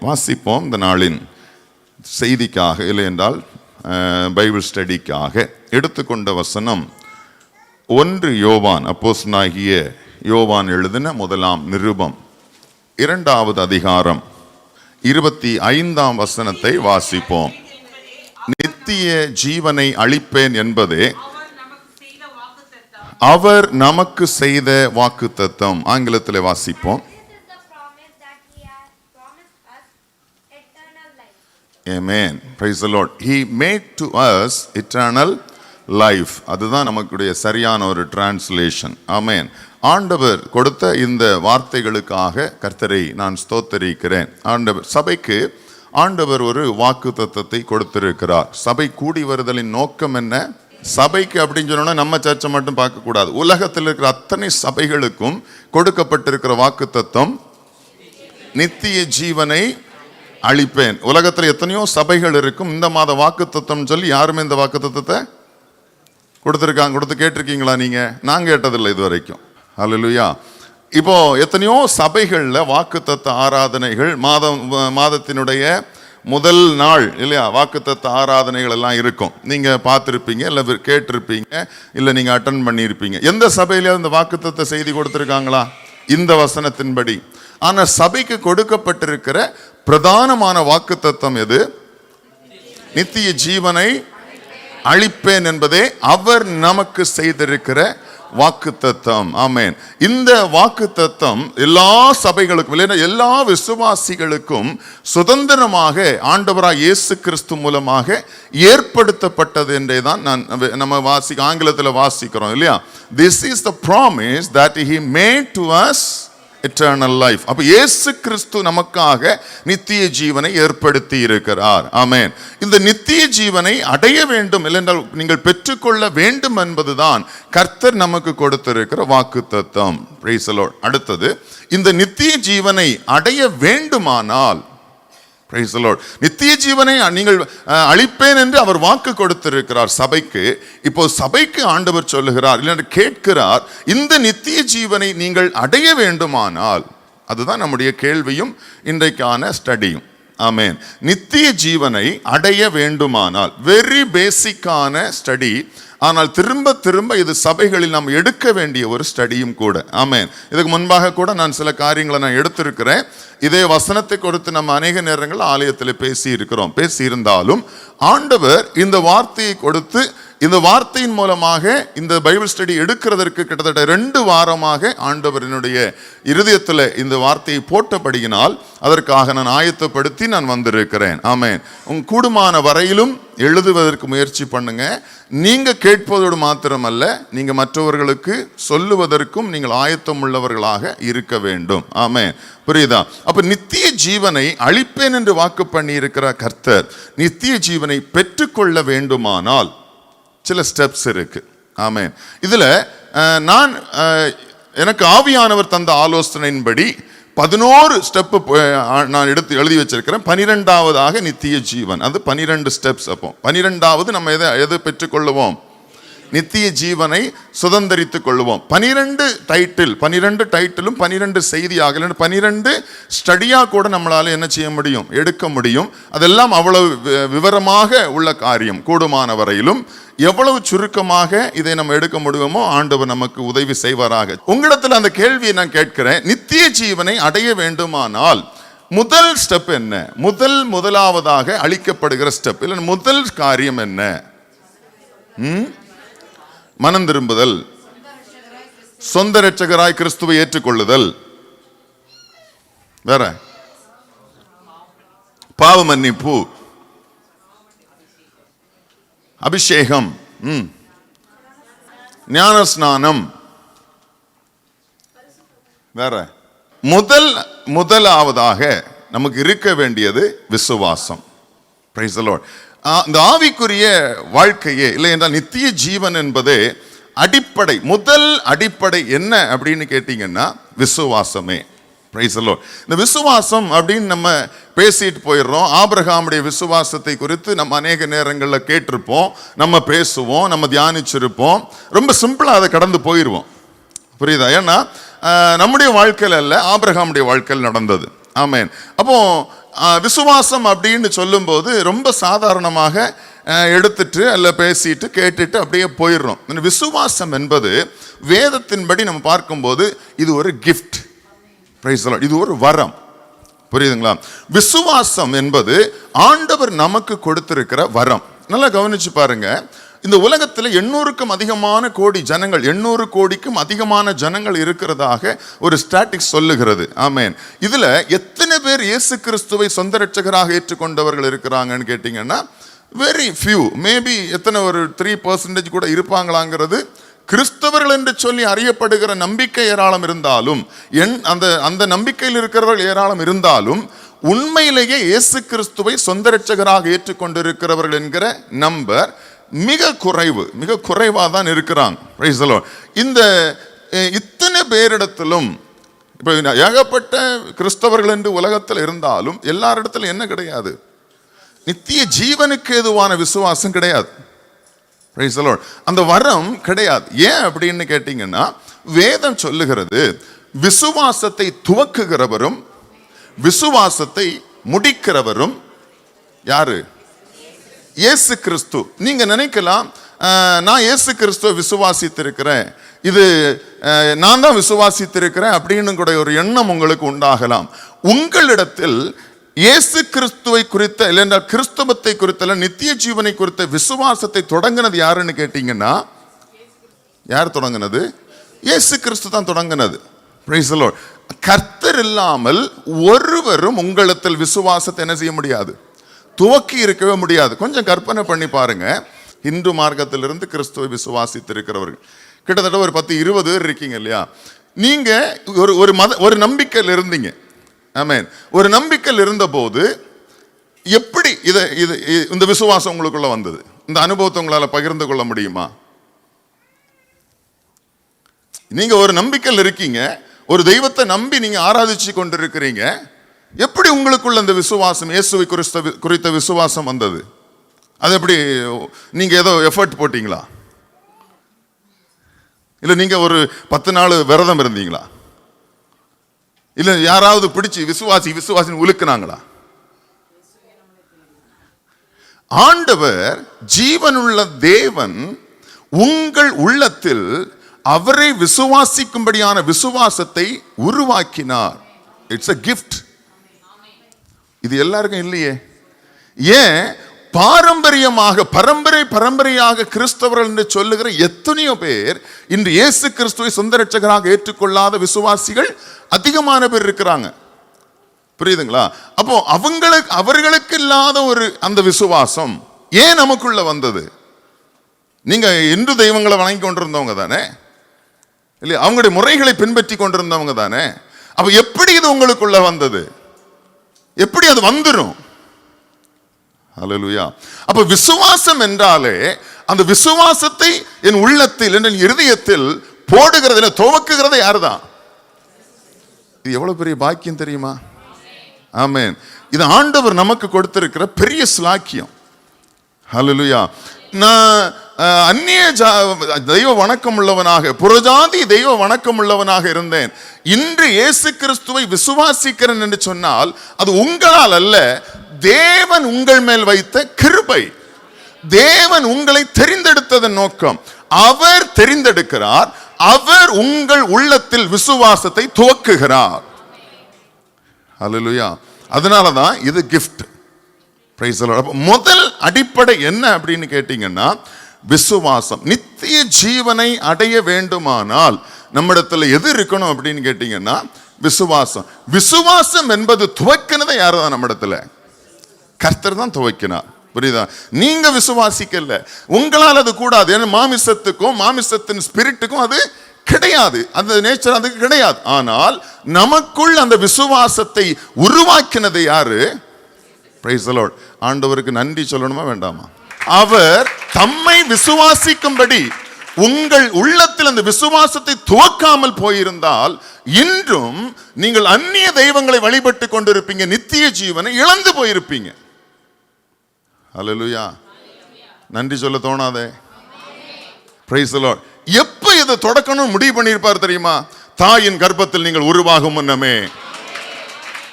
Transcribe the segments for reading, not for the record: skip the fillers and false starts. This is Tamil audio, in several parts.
வாசிப்போம். இந்த நாளின் செய்திக்காக இல்லை என்றால் பைபிள் ஸ்டடிக்காக எடுத்துக்கொண்ட வசனம் 1 யோவான், அப்போஸ்தலனாகிய யோவான் எழுதின முதலாம் நிருபம் 2வது அதிகாரம் 25ஆம் வசனத்தை வாசிப்போம். நித்திய ஜீவனை அளிப்பேன் என்பதே அவர் நமக்கு செய்த வாக்குத்தத்தம். ஆங்கிலத்தில் வாசிப்போம். Amen. Praise the Lord. He made to us eternal life. அதுதான் நமக்குடைய சரியான ஒரு டிரான்ஸ்லேஷன். ஆமென். ஆண்டவர் கொடுத்த இந்த வார்த்தைகளுக்காக கர்த்தரை நான் ஸ்தோத்தரிக்கிறேன். ஆண்டவர் சபைக்கு ஆண்டவர் ஒரு வாக்குத்தத்தத்தை கொடுத்திருக்கிறார். சபை கூடி வருதலின் நோக்கம் என்ன? சபைக்கு அப்படின்னு சொன்னோம்னா நம்ம சர்ச்சை மட்டும் பார்க்கக்கூடாது. உலகத்தில் இருக்கிற அத்தனை சபைகளுக்கும் கொடுக்கப்பட்டிருக்கிற வாக்குத்தத்தம் நித்திய ஜீவனை அளிப்பேன். உலகத்தில் எத்தனையோ சபைகள் இருக்கும். இந்த மாத வாக்குத்தத்தம் சொல்லி யாருமே இந்த வாக்குத்தத்தத்தை கொடுத்து கேட்டிருக்கீங்களா? நீங்க? நான் கேட்டதில்லை இது வரைக்கும். அல்லேலூயா. இப்போ எத்தனையோ சபைகள்ல வாக்குத்தத்த ஆராதனைகள் மாதத்தினுடைய முதல் நாள் இல்லையா, வாக்குத்தத்த ஆராதனைகள் எல்லாம் இருக்கும். நீங்க பார்த்துருப்பீங்க, இல்லை கேட்டிருப்பீங்க, இல்லை நீங்க அட்டன் பண்ணியிருப்பீங்க. எந்த சபையில இந்த வாக்குத்தத்த செய்தி கொடுத்திருக்காங்களா இந்த வசனத்தின்படி? ஆனா சபைக்கு கொடுக்கப்பட்டிருக்கிற பிரதானமான வாக்குத்தத்தம் எது? நித்திய ஜீவனை அளிப்பேன் என்பதே அவர் நமக்கு செய்திருக்கிற வாக்குத்தத்தம். ஆமென். இந்த வாக்குத்தத்தம் எல்லா சபைகளுக்கும், எல்லா விசுவாசிகளுக்கும் சுதந்திரமாக ஆண்டவராய் இயேசு கிறிஸ்து மூலமாக ஏற்படுத்தப்பட்டது என்றே தான் நம்ம ஆங்கிலத்தில் வாசிக்கிறோம் இல்லையா? This is the promise that he made to us eternal life. அப்ப இயேசு கிறிஸ்து நமக்காக நித்திய ஜீவனை ஏற்படுத்தி இருக்கிறார். ஆமென். இந்த நித்திய ஜீவனை அடைய வேண்டும் இல்லைன்றால் நீங்கள் பெற்றுக்கொள்ள வேண்டும் என்பதுதான் கர்த்தர் நமக்கு கொடுத்திருக்கிற வாக்குத்தத்தம். Price the Lord. அடுத்தது, இந்த நித்திய ஜீவனை அடைய வேண்டுமானால், பிரைஸ் தி லார்ட், நித்திய ஜீவனை நீங்கள் அளிப்பேன் என்று அவர் வாக்கு கொடுத்திருக்கிறார் சபைக்கு. இப்போ சபைக்கு ஆண்டவர் சொல்லுகிறார், இல்லை கேட்கிறார், இந்த நித்திய ஜீவனை நீங்கள் அடைய வேண்டுமானால், அதுதான் நம்முடைய கேள்வியும் இன்றைக்கான ஸ்டடியும். ஆமென். நித்திய ஜீவனை அடைய வேண்டுமானால், வெரி பேசிக்கான ஸ்டடி. ஆனால் திரும்ப திரும்ப இது சபைகளில் நாம் எடுக்க வேண்டிய ஒரு ஸ்டடியும் கூட. ஆமென். இதுக்கு முன்பாக கூட நான் சில காரியங்களை நான் எடுத்திருக்கிறேன். இதே வசனத்தை கொடுத்து நம்ம அநேக நேரங்கள் ஆலயத்தில் பேசியிருந்தாலும் ஆண்டவர் இந்த வார்த்தையை கொடுத்து, இந்த வார்த்தையின் மூலமாக இந்த பைபிள் ஸ்டடி எடுக்கிறதற்கு கிட்டத்தட்ட 2 வாரமாக ஆண்டவரினுடைய இருதயத்தில் இந்த வார்த்தையை போட்டபடியினால் அதற்காக நான் ஆயத்தப்படுத்தி நான் வந்திருக்கிறேன். ஆமென். கூடுமான வரையிலும் எழுதுவதற்கு முயற்சி பண்ணுங்க. நீங்க கேட்பதோடு மாத்திரமல்ல, நீங்க மற்றவர்களுக்கு சொல்லுவதற்கும் நீங்கள் ஆயத்தம் உள்ளவர்களாக இருக்க வேண்டும். ஆமென். புரியுதா? அப்ப நித்திய ஜீவனை அளிப்பேன் என்று வாக்கு பண்ணி இருக்கிற கர்த்தர் நித்திய ஜீவனை பெற்றுக்கொள்ள வேண்டுமானால் சில ஸ்டெப்ஸ் இருக்கு. ஆமென். இதுல நான் எனக்கு ஆவியானவர் தந்த ஆலோசனையின்படி 11 ஸ்டெப் நான் எழுதி வச்சிருக்கிறேன். 12வதாக நித்திய ஜீவன். அது 12 ஸ்டெப்ஸ். அப்போ 12வது நம்ம எதை பெற்றுக்கொள்ளுவோம்? நித்திய ஜீவனை சுதந்தரித்துக் கொள்ளுவோம். 12 டைட்டிலும் 12 செய்தியாக 12 ஸ்டடியா கூட நம்மளால என்ன செய்ய முடியும்? எடுக்க முடியும். அதெல்லாம் அவ்வளவு விவரமாக உள்ள காரியம். கூடுமான வரையிலும் எவ்வளவு சுருக்கமாக இதை நம்ம எடுக்க முடியுமோ ஆண்டவர் நமக்கு உதவி செய்வாராக. உங்களிடத்தில் அந்த கேள்வியை நான் கேட்கிறேன். நித்திய ஜீவனை அடைய வேண்டுமானால் முதல் ஸ்டெப் என்ன? முதலாவதாக அளிக்கப்படுகிற ஸ்டெப் இல்லை முதல் காரியம் என்ன? மனம் திரும்புதல், சொந்த இரட்சகராய் கிறிஸ்துவை ஏற்றுக்கொள்ளுதல், வேற பாவ மன்னிப்பு, அபிஷேகம், ஞான ஸ்நானம், வேற முதலாவதாக நமக்கு இருக்க வேண்டியது விசுவாசம். Price the lord. இந்த ஆவிக்குரிய வாழ்க்கையே இல்லை என்றால் நித்திய ஜீவன் என்பதே அடிப்படை. முதல் அடிப்படை என்ன அப்படின்னு கேட்டீங்கன்னா விசுவாசமே. Praise the lord. இந்த விசுவாசம் அப்படின்னு நம்ம பேசிட்டு போயிடுறோம். ஆபிரகாமுடைய விசுவாசத்தை குறித்து நம்ம அநேக நேரங்களில் கேட்டிருப்போம், நம்ம பேசுவோம், நம்ம தியானிச்சிருப்போம். ரொம்ப சிம்பிளா அதை கடந்து போயிடுவோம். புரியுதா? ஏன்னா நம்முடைய வாழ்க்கையில் அல்ல, ஆபிரகாமுடைய வாழ்க்கையில் நடந்தது. ஆமென். அப்போ விசுவாசம் அப்படின்னு சொல்லும்போது ரொம்ப சாதாரணமாக எடுத்துட்டு அல்ல பேசிட்டு கேட்டுட்டு அப்படியே போயிடுறோம். விசுவாசம் என்பது வேதத்தின்படி நம்ம பார்க்கும்போது இது ஒரு கிஃப்ட். Price the Lord. இது ஒரு வரம். புரியுதுங்களா? விசுவாசம் என்பது ஆண்டவர் நமக்கு கொடுத்திருக்கிற வரம். நல்லா கவனிச்சு பாருங்க. இந்த உலகத்தில் 800க்கும் அதிகமான கோடி ஜனங்கள், 800 கோடிக்கும் அதிகமான ஜனங்கள் இருக்கிறதாக ஒரு ஸ்டாட்டிக்ஸ் சொல்லுகிறது. ஆமென். இதுல எத்தனை பேர் இயேசு கிறிஸ்துவை சொந்த இரட்சகராக ஏற்றுக்கொண்டவர்கள் இருக்கிறாங்கன்னு கேட்டீங்கன்னா வெரி ஃபியூ, மேபி எத்தனை ஒரு 3% கூட இருப்பாங்களாங்கிறது. கிறிஸ்தவர்கள் என்று சொல்லி அறியப்படுகிற நம்பிக்கை ஏராளம் இருந்தாலும், அந்த நம்பிக்கையில் இருக்கிறவர்கள் ஏராளம் இருந்தாலும், உண்மையிலேயே இயேசு கிறிஸ்துவை சொந்த இரட்சகராக ஏற்றுக்கொண்டிருக்கிறவர்கள் என்கிற நம்பர் மிக குறைவாக தான் இருக்கிறாங்க. Price the lord. இந்த இத்தனை பேரிடத்திலும் இப்போ ஏகப்பட்ட கிறிஸ்தவர்கள் என்று உலகத்தில் இருந்தாலும் எல்லாரிடத்திலும் என்ன கிடையாது? நித்திய ஜீவனுக்கு ஏதுவான விசுவாசம் கிடையாது. Price the Lord. அந்த வரம் கிடையாது. ஏன் அப்படின்னு கேட்டீங்கன்னா, வேதம் சொல்லுகிறது விசுவாசத்தை துவக்குகிறவரும் விசுவாசத்தை முடிக்கிறவரும் யாரு? இயேசு கிறிஸ்து. நீங்க நினைக்கலாம், நான் இயேசு கிறிஸ்துவை விசுவாசித்திருக்கிறேன், இது நான் தான் விசுவாசித்திருக்கிறேன் அப்படின்னு கூட ஒரு எண்ணம் உங்களுக்கு உண்டாகலாம். உங்களிடத்தில் இயேசு கிறிஸ்துவை குறித்த இல்லைன்னா கிறிஸ்தவத்தை குறித்த நித்திய ஜீவனை குறித்த விசுவாசத்தை தொடங்கினது யாருன்னு கேட்டீங்கன்னா, யார் தொடங்கினது? இயேசு கிறிஸ்து தான் தொடங்கினது. Price the Lord. கர்த்தர் இல்லாமல் ஒருவரும் உங்களிடத்தில் விசுவாசத்தை என்ன செய்ய முடியாது? துவக்கி இருக்கவே முடியாது. கொஞ்சம் கற்பனை பண்ணி பாருங்க. இந்து மார்க்கத்திலிருந்து கிறிஸ்துவை விசுவாசித்திருக்கிறவர்கள் கிட்டத்தட்ட ஒரு 10-20 பேர் இருக்கீங்க இல்லையா? நீங்க ஒரு நம்பிக்கையில் இருந்தீங்க. ஆமென். ஒரு நம்பிக்கையில் இருந்த போது எப்படி இந்த விசுவாசம் உங்களுக்குள்ள வந்தது? இந்த அனுபவத்தை உங்களால பகிர்ந்து கொள்ள முடியுமா? நீங்க ஒரு நம்பிக்கையில் இருக்கீங்க, ஒரு தெய்வத்தை நம்பி நீங்க ஆராதிச்சு கொண்டிருக்கிறீங்க. எப்படி உங்களுக்குள்ள இந்த விசுவாசம், இயேசுவை குறித்த விசுவாசம் வந்தது? அது எப்படி? நீங்க ஏதோ எஃபர்ட் போட்டீங்களா? இல்ல நீங்க ஒரு 10 நாள் விரதம் இருந்தீங்களா? இல்ல யாராவது பிடிச்சு விசுவாசி உலுக்குனாங்களா? ஆண்டவர் ஜீவனுள்ள தேவன் உங்கள் உள்ளத்தில் அவரை விசுவாசிக்கும்படியான விசுவாசத்தை உருவாக்கினார். It's a gift. இது எல்லாருக்கும் இல்லையே. ஏன்? பரம்பரையாக கிறிஸ்தவர்கள் என்று சொல்லுகிற எத்தனையோ பேர் இன்று இயேசு கிறிஸ்துவை சொந்த இரட்சகராக ஏற்றுக்கொள்ளாத விசுவாசிகள் அதிகமான பேர் இருக்கிறாங்க. புரியுதுங்களா? அப்போ அவர்களுக்கு இல்லாத ஒரு அந்த விசுவாசம் ஏன் நமக்குள்ள வந்தது? நீங்க இந்து தெய்வங்களை வணங்கி கொண்டிருந்தவங்க தானே இல்லையா? அவங்களுடைய முறைகளை பின்பற்றி கொண்டிருந்தவங்க தானே. அப்ப எப்படி இது உங்களுக்குள்ள வந்தது? எப்படி அது வந்துரும்? ஹல்லேலூயா. அப்ப விசுவாசம் என்றாலே அந்த விசுவாசத்தை என் உள்ளத்தில் என் இருதயத்தில் போடுகிறதுல துவக்குகிறது யாருதான்? இது எவ்வளவு பெரிய பாக்கியம் தெரியுமா? ஆமென். இது ஆண்டவர் நமக்கு கொடுத்திருக்கிற பெரிய ஸ்லாக்கியம். ஹல்லேலூயா. நான் அந்நிய தெய்வ வணக்கம் உள்ளவனாக, புறஜாதி தெய்வ வணக்கம் உள்ளவனாக இருந்தேன். இன்று இயேசு கிறிஸ்துவை விசுவாசிக்கிறேன் என்று சொன்னால் அது உங்களால் அல்ல, தேவன் உங்கள் மேல் வைத்த கிருபை. தேவன் உங்களை தெரிந்தெடுத்ததன் நோக்கம். அவர் தெரிந்தெடுக்கிறார், அவர் உங்கள் உள்ளத்தில் விசுவாசத்தை துவக்குகிறார். ஹல்லேலூயா. அதனாலதான் இது கிஃப்ட். Price the Lord. முதல் அடிப்படை என்ன அப்படின்னு கேட்டீங்கன்னா, விசுவாசம். நித்திய ஜீவனை அடைய வேண்டுமானால் நம்மிடத்துல எது இருக்கணும் அப்படின்னு கேட்டீங்கன்னா விசுவாசம். விசுவாசம் என்பது துவக்கினதை யாருதான்? நம்மிடத்துல கர்த்தர் தான் துவக்கினார். புரியுதா? நீங்க விசுவாசிக்கல, உங்களால் அது கூடாது. ஏன்னா மாமிசத்துக்கும் மாமிசத்தின் ஸ்பிரிட்டுக்கும் அது கிடையாது, அந்த நேச்சர் அதுக்கு கிடையாது. ஆனால் நமக்குள் அந்த விசுவாசத்தை உருவாக்கினது யாரு? Price the Lord. ஆண்டவருக்கு நன்றி சொல்லணுமா வேண்டாமா? அவர் தம்மை விசுவாசிக்கும்படி உங்கள் உள்ளத்தில் அந்த விசுவாசத்தை துவக்காமல் போயிருந்தால் இன்றும் நீங்கள் அந்நிய தெய்வங்களை வழிபட்டு கொண்டிருப்பீங்க, நித்திய ஜீவனை இழந்து போயிருப்பீங்க. ஹல்லேலூயா. நன்றி சொல்ல தோணாதே? Price the Lord. எப்ப இதை தொடக்கணும் முடிவு பண்ணியிருப்பார் தெரியுமா? தாயின் கர்ப்பத்தில் நீங்கள் உருவாகும் முன்னமே,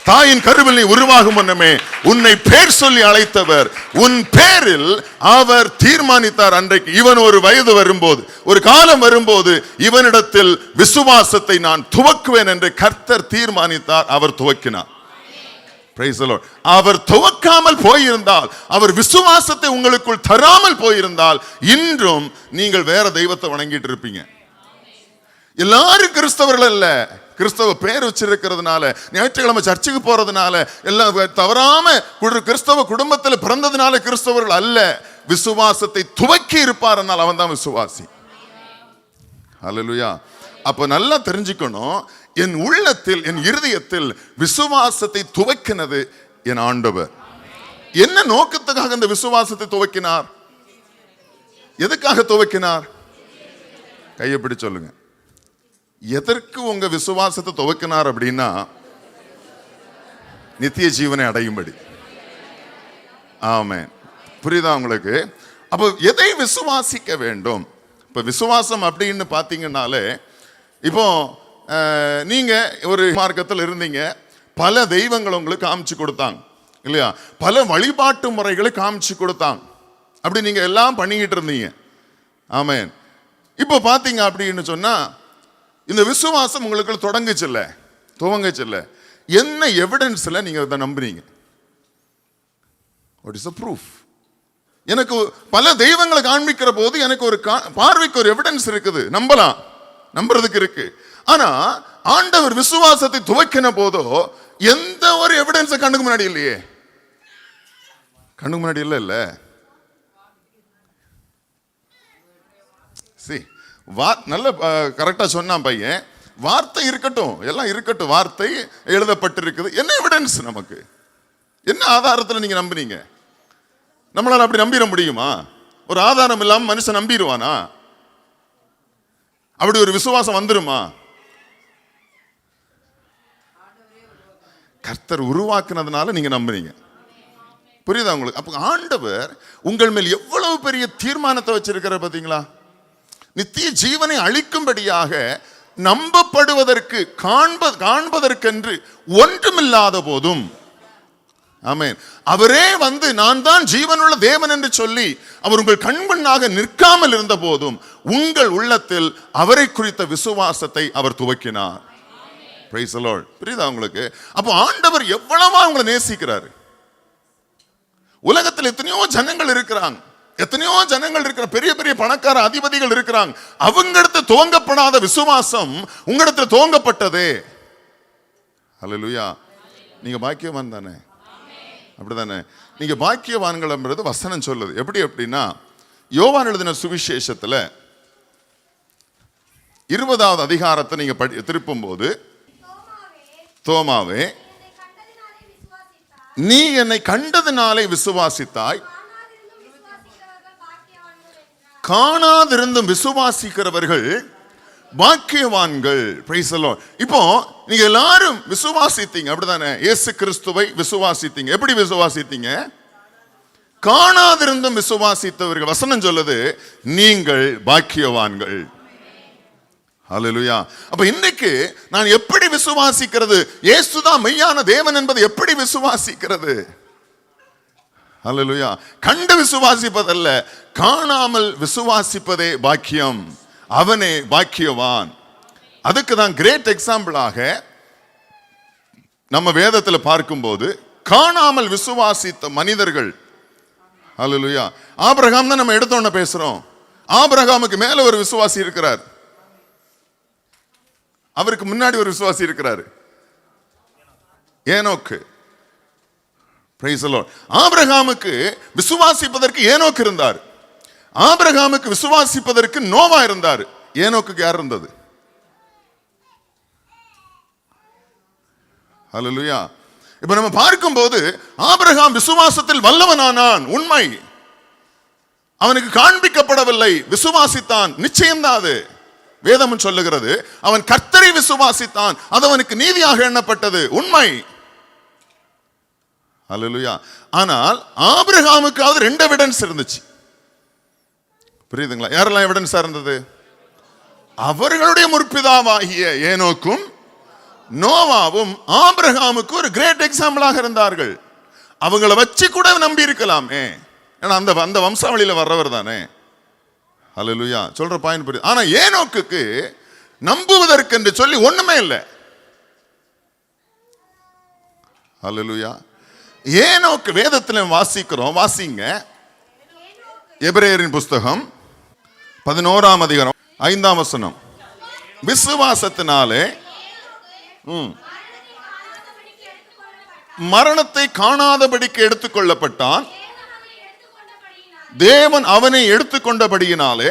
தாயின் கருவில் நீ உருவாகும் முன்னமே உன்னை பேர் சொல்லி அழைத்தவர். உன் பேரில் அவர் தீர்மானித்தார். அன்றைக்கு இவன் ஒரு வயது வரும்போது, ஒரு காலம் வரும்போது இவனிடத்தில் விசுவாசத்தை நான் துவக்குவேன் என்று கர்த்தர் தீர்மானித்தார். அவர் துவக்கினார். Praise the Lord. அவர் துவக்காமல் போயிருந்தால், அவர் விசுவாசத்தை உங்களுக்குள் தராமல் போயிருந்தால், இன்றும் நீங்கள் வேற தெய்வத்தை வணங்கிட்டு இருப்பீங்க. எல்லாரும் கிறிஸ்தவர்கள் அல்ல. கிறிஸ்தவ பேர் வச்சிருக்கிறதுனால, ஞாயிற்றுக்கிழமை சர்ச்சுக்கு போறதுனால, எல்லாம் தவறாம கிறிஸ்தவ குடும்பத்தில் பிறந்ததுனால கிறிஸ்தவர்கள் அல்ல. விசுவாசத்தை துவக்கி இருப்பார், அவன் தான் விசுவாசி. ஹல்லேலூயா. அப்ப நல்லா தெரிஞ்சுக்கணும், என் உள்ளத்தில், என் இருதயத்தில் விசுவாசத்தை துவக்கினது என் ஆண்டவர். என்ன நோக்கத்துக்காக இந்த விசுவாசத்தை துவக்கினார்? எதுக்காக துவக்கினார்? கையை பிடி சொல்லுங்க. எதற்கு உங்க விசுவாசத்தை துவக்கினார் அப்படின்னா, நித்திய ஜீவனை அடையும்படி. ஆமென். புரியுதா உங்களுக்கு? அப்போ எதை விசுவாசிக்க வேண்டும்? இப்ப விசுவாசம் அப்படின்னு பாத்தீங்கன்னாலே, இப்போ நீங்க ஒரு மார்க்கத்தில் இருந்தீங்க, பல தெய்வங்களை உங்களுக்கு காமிச்சு கொடுத்தாங்க இல்லையா? பல வழிபாட்டு முறைகளை காமிச்சு கொடுத்தாங்க. அப்படி நீங்க எல்லாம் பண்ணிக்கிட்டு இருந்தீங்க. ஆமென். இப்போ பாத்தீங்க அப்படின்னு சொன்னா, இந்த விசுவாசம் உங்களுக்கு துவங்குச்சுல்ல, என்ன எவிடன்ஸ்ல நீங்க அதை நம்புறீங்க? What is the proof? எனக்கு பல தெய்வங்களை காண்பிக்கிற போது எனக்கு ஒரு பார்வைக்கு ஒரு எவிடன்ஸ் இருக்குது, நம்புறதுக்கு இருக்கு. ஆனா ஆண்டவர் விசுவாசத்தை துவக்கின போதோ எந்த ஒரு எவிடன்ஸ் கண்ணுக்கு முன்னாடி இல்லையே. கண்ணுக்கு முன்னாடி இல்ல. நல்ல கரெக்டா சொன்னான் பையன். வார்த்தை இருக்கட்டும், எல்லாம் இருக்கட்டும், வார்த்தை எழுதப்பட்டிருக்குது. என்ன எவிடன்ஸ் நமக்கு? என்ன ஆதாரத்தில் நீங்க நம்புறீங்க? நம்மளால அப்படி நம்பிட முடியுமா? ஒரு ஆதாரம் இல்லாம மனுஷன் நம்பிடுவானா? அப்படி ஒரு விசுவாசம் வந்துருமா? கர்த்தர் உருவாக்குனதுனால நீங்க நம்புறீங்க. புரியுதா உங்களுக்கு? அப்ப ஆண்டவர் உங்கள் மேல் எவ்வளவு பெரிய தீர்மானத்தை வச்சிருக்கிற பாத்தீங்களா? நித்திய ஜீவனை அளிக்கும்படியாக நம்பப்படுவதற்கு, காண்பதற்கென்று ஒன்றுமில்லாத போதும், ஆமென், அவரே வந்து நான் தான் ஜீவனுள்ள தேவன் என்று சொல்லி அவர் உங்கள் கண்முன்னாக நிற்காமல் இருந்த போதும் உங்கள் உள்ளத்தில் அவரை குறித்த விசுவாசத்தை அவர் துவக்கினார். Praise the Lord. புரியுதா உங்களுக்கு? அப்போ ஆண்டவர் எவ்வளவா உங்களை நேசிக்கிறாரு. உலகத்தில் எத்தனையோ ஜனங்கள் இருக்கிறாங்க, பெரிய பெரிய பணக்கார அதிபதிகள் இருக்கிறாங்க. அவங்களிடத்து துவங்கப்படாத விசுவாசம் உங்களிடத்தில் துவங்கப்பட்டதே. ஹல்லேலூயா. நீங்க பாக்கியவான் தானே? அப்படிதானே? நீங்க பாக்கியவான்கள் வசனம் சொல்லுது. எப்படி அப்படின்னா, யோவான் எழுதின சுவிசேஷத்துல 20வது அதிகாரத்தை நீங்க திருப்பும் போது, தோமாவே நீ என்னை கண்டதினாலே விசுவாசித்தாய், காணாதிருந்தும் விசுவாசிக்கிறவர்கள் பாக்கியவான்கள். Praise the Lord. இப்போ நீங்க எல்லாரும் விசுவாசித்தீங்க, அப்படிதானே? இயேசு கிறிஸ்துவை விசுவாசித்தீங்க. எப்படி விசுவாசித்தீங்க? காணாதிருந்தும் விசுவாசித்தவர்கள். வசனம் சொல்லுது, நீங்கள் பாக்கியவான்கள். ஹல்லேலூயா. அப்ப இன்னைக்கு நான் எப்படி விசுவாசிக்கிறது? இயேசுதான் மெய்யான தேவன் என்பதை எப்படி விசுவாசிக்கிறது? ஹல்லேலூயா. கண்டு விசுவாசிப்பதல்ல, காணாமல் விசுவாசிப்பதே பாக்கியம். அவனே பாக்கியவான். அதுக்கு தான் கிரேட் எக்ஸாம்பிளாக நம்ம வேதத்தில் பார்க்கும்போது காணாமல் விசுவாசித்த மனிதர்கள். ஹல்லேலூயா. ஆபிரகாம் தான் நம்ம எடுத்தோன்னு பேசுறோம். ஆபிரகாமுக்கு மேல ஒரு விசுவாசி இருக்கிறார், அவருக்கு முன்னாடி ஒரு விசுவாசி இருக்கிறார், ஏனோக்கு. Praise the Lord. ஆபிரகாமுக்கு விசுவாசிப்பதற்கு ஏனோக்கு இருந்தார். ஆபிரகாமுக்கு விசுவாசிப்பதற்கு நோவா இருந்தார். ஏனோக்கு யார் இருந்தது? ஹல்லேலூயா. இப்ப நம்ம பார்க்கும்போது ஆபிரகாம் விசுவாசத்தில் வல்லவனானான், உண்மை. அவனுக்கு காண்பிக்கப்படவில்லை, விசுவாசித்தான், நிச்சயம்தான் அது. வேதம் சொல்லுகிறது, அவன் கர்த்தரை விசுவாசித்தான், அது அவனுக்கு நீதியாக எண்ணப்பட்டது, உண்மை. ஹல்லேலூயா. ஆனால் ஆபிரகாமுக்கு அது 2 எவிடன்ஸ் இருந்துச்சு. புரியுதுங்களா? யாரெல்லாம் எவிடன்ஸா இருந்தது? அவர்களுடைய முற்பிதாவாகிய ஏனோக்கும் நோவாவும் ஆபிரகாமுக்கு ஒரு கிரேட் எக்ஸாம்பிளாக இருந்தார்கள். அவங்கள வச்சு கூட நம்பி இருக்கலாமே, ஏன்னா அந்த வம்சாவளியில வர்றவர் தானே. ஹல்லேலூயா. சொல்ற பாயிண்ட் புரியுது. ஆனா ஏனோக்குக்கு நம்புவதற்கு என்று சொல்லி ஒண்ணுமே இல்லை. ஹல்லேலூயா. ஏனோக்கு வேதத்துல வாசிக்கிறோம், வாசிங்க. எபிரேயரின் புஸ்தகம் 11ஆம் அதிகாரம் 5ஆம் வசனம். விசுவாசத்தினாலே மரணத்தை காணாதபடிக்கு எடுத்துக்கொள்ளப்பட்டான். தேவன் அவனை எடுத்துக்கொண்டபடியினாலே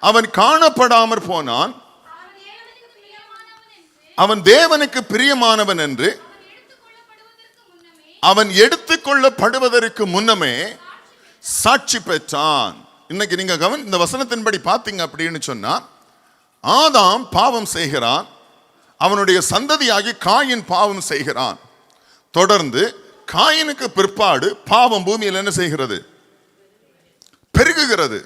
அவன் காணப்படாமற் போனான். அவன் தேவனுக்கு பிரியமானவன் என்று அவன் எடுத்துக்கொள்ளப்படுவதற்கு முன்னமே சாட்சி பெற்றான். இன்னைக்கு நீங்க இந்த வசனத்தின்படி பார்த்தீங்க அப்படின்னு சொன்னா, ஆதாம் பாவம் செய்கிறான், அவனுடைய சந்ததியாகி காயின் பாவம் செய்கிறான். தொடர்ந்து காயினுக்கு பிற்பாடு பாவம் பூமியில் என்ன செய்கிறது? பெருகுகிறது.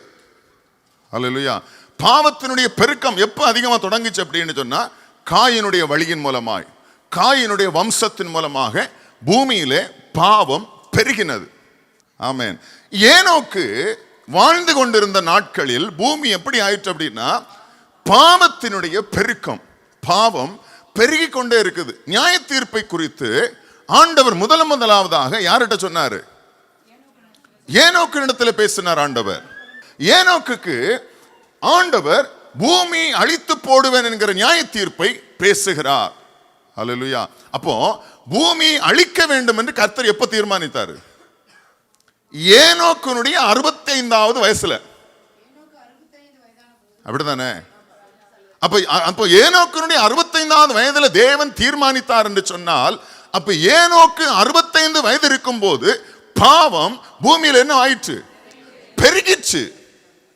அல்லேலூயா. பாவத்தினுடைய பெருக்கம் எப்ப அதிகமா தொடங்குச்சு அப்படின்னு சொன்னா, காயினுடைய வழியின் மூலமாய், காயினுடைய வம்சத்தின் மூலமாக பூமியிலே பாவம் பெருகினது. ஆமென். ஏனோக்கு வாழ்ந்து கொண்டிருந்த நாட்களில் பூமி எப்படி ஆயிற்று அப்படின்னா, பாவத்தினுடைய பெருக்கம், பாவம் பெருகி கொண்டே இருக்குது. நியாய தீர்ப்பை குறித்து ஆண்டவர் முதலாவதாக யார்கிட்ட சொன்னாரு? ஏனோக்கு இடத்துல பேசினார் ஆண்டவர். ஏனோக்குக்கு ஆண்டவர் பூமி அழித்து போடுவேன் என்கிற நியாய தீர்ப்பை பேசுகிறார். ஹல்லேலூயா. அப்போ பூமி அழிக்க வேண்டும் என்று கர்த்தர் எப்ப தீர்மானித்தார்? ஏனோக்குனுடைய 65வது வயசுல. அப்படித்தானே? அப்போ ஏனோக்குனுடைய 65வது வயதுல தேவன் தீர்மானித்தார் என்று சொன்னால், அப்ப ஏனோக்கு 65 வயது இருக்கும் போது பாவம் பூமியில் என்ன ஆயிற்று? பெருகிச்சு.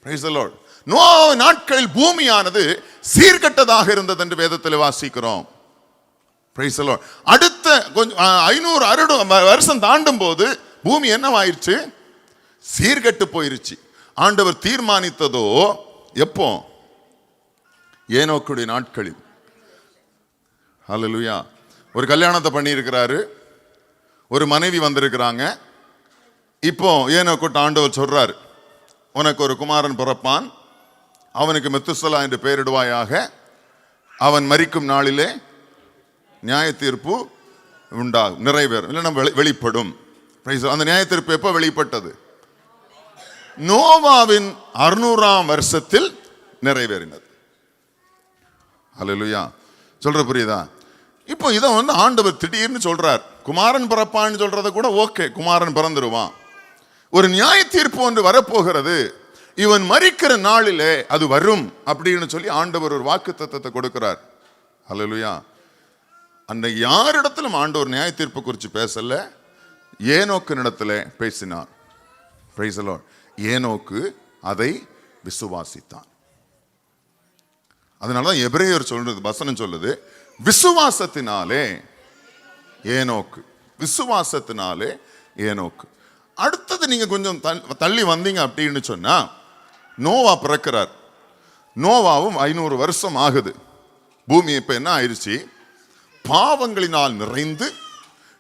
Praise the lord. நோவா நாட்களில் பூமியானது சீர்கெட்டதாக இருந்தது என்று வேதத்தில் வாசிக்கிறோம். Praise the lord. அடுத்த கொஞ்சம் 500 வருஷம் தாண்டும் போது பூமி என்னவாயிருச்சு? சீர்கெட்டு போயிருச்சு. ஆண்டவர் தீர்மானித்ததோ எப்போ? ஏனோக்குடைய நாட்களில். ஹல்லேலூயா. ஒரு கல்யாணத்தை பண்ணி இருக்கிறாரு, ஒரு மனைவி வந்திருக்கிறாங்க. இப்போ ஏனோக்குட்ட ஆண்டவர் சொல்றாரு, உனக்கு ஒரு குமாரன் பிறப்பான், அவனுக்கு மெத்துசலா என்று பெயரிடுவாயாக, அவன் மரிக்கும் நாளிலே நியாய தீர்ப்பு உண்டாகும், நிறைவேறும், இல்லைன்னா வெளிப்படும். அந்த நியாய தீர்ப்பு எப்போ வெளிப்பட்டது? நோவாவின் 600ஆம் வருஷத்தில் நிறைவேறினது. ஹல்லேலூயா. சொல்ற புரியுதா? இப்போ இதை ஆண்டவர் திடீர்னு சொல்றார். குமாரன் பிறப்பான்னு சொல்றத கூட ஓகே, குமாரன் பிறந்துருவான். ஒரு நியாய தீர்ப்பு ஒன்று வரப்போகிறது, இவன் மரிக்கிற நாளிலே அது வரும் அப்படின்னு சொல்லி ஆண்டவர் ஒரு வாக்குத்தத்தத்தை கொடுக்கிறார். ஹல்லேலூயா. அன்றைக்கு யாரிடத்திலும் ஆண்டவர் நியாய தீர்ப்பு குறித்து பேசல, ஏனோக்கு இடத்துல பேசினார். Price the Lord. ஏனோக்கு அதை விசுவாசித்தான். அதனாலதான் எபிரேயர் சொல்றது, வசனம் சொல்லுது, விசுவாசத்தினாலே ஏனோக்கு, விசுவாசத்தினாலே ஏனோக்கு. அடுத்தது நீங்க கொஞ்சம் தள்ளி வந்தீங்க அப்படின்னு சொன்னா, நோவா பிறக்கிறார். நோவாவும் 500 வருஷம் ஆகுது. பூமி இப்ப என்ன ஆயிடுச்சு? பாவங்களினால் நிறைந்து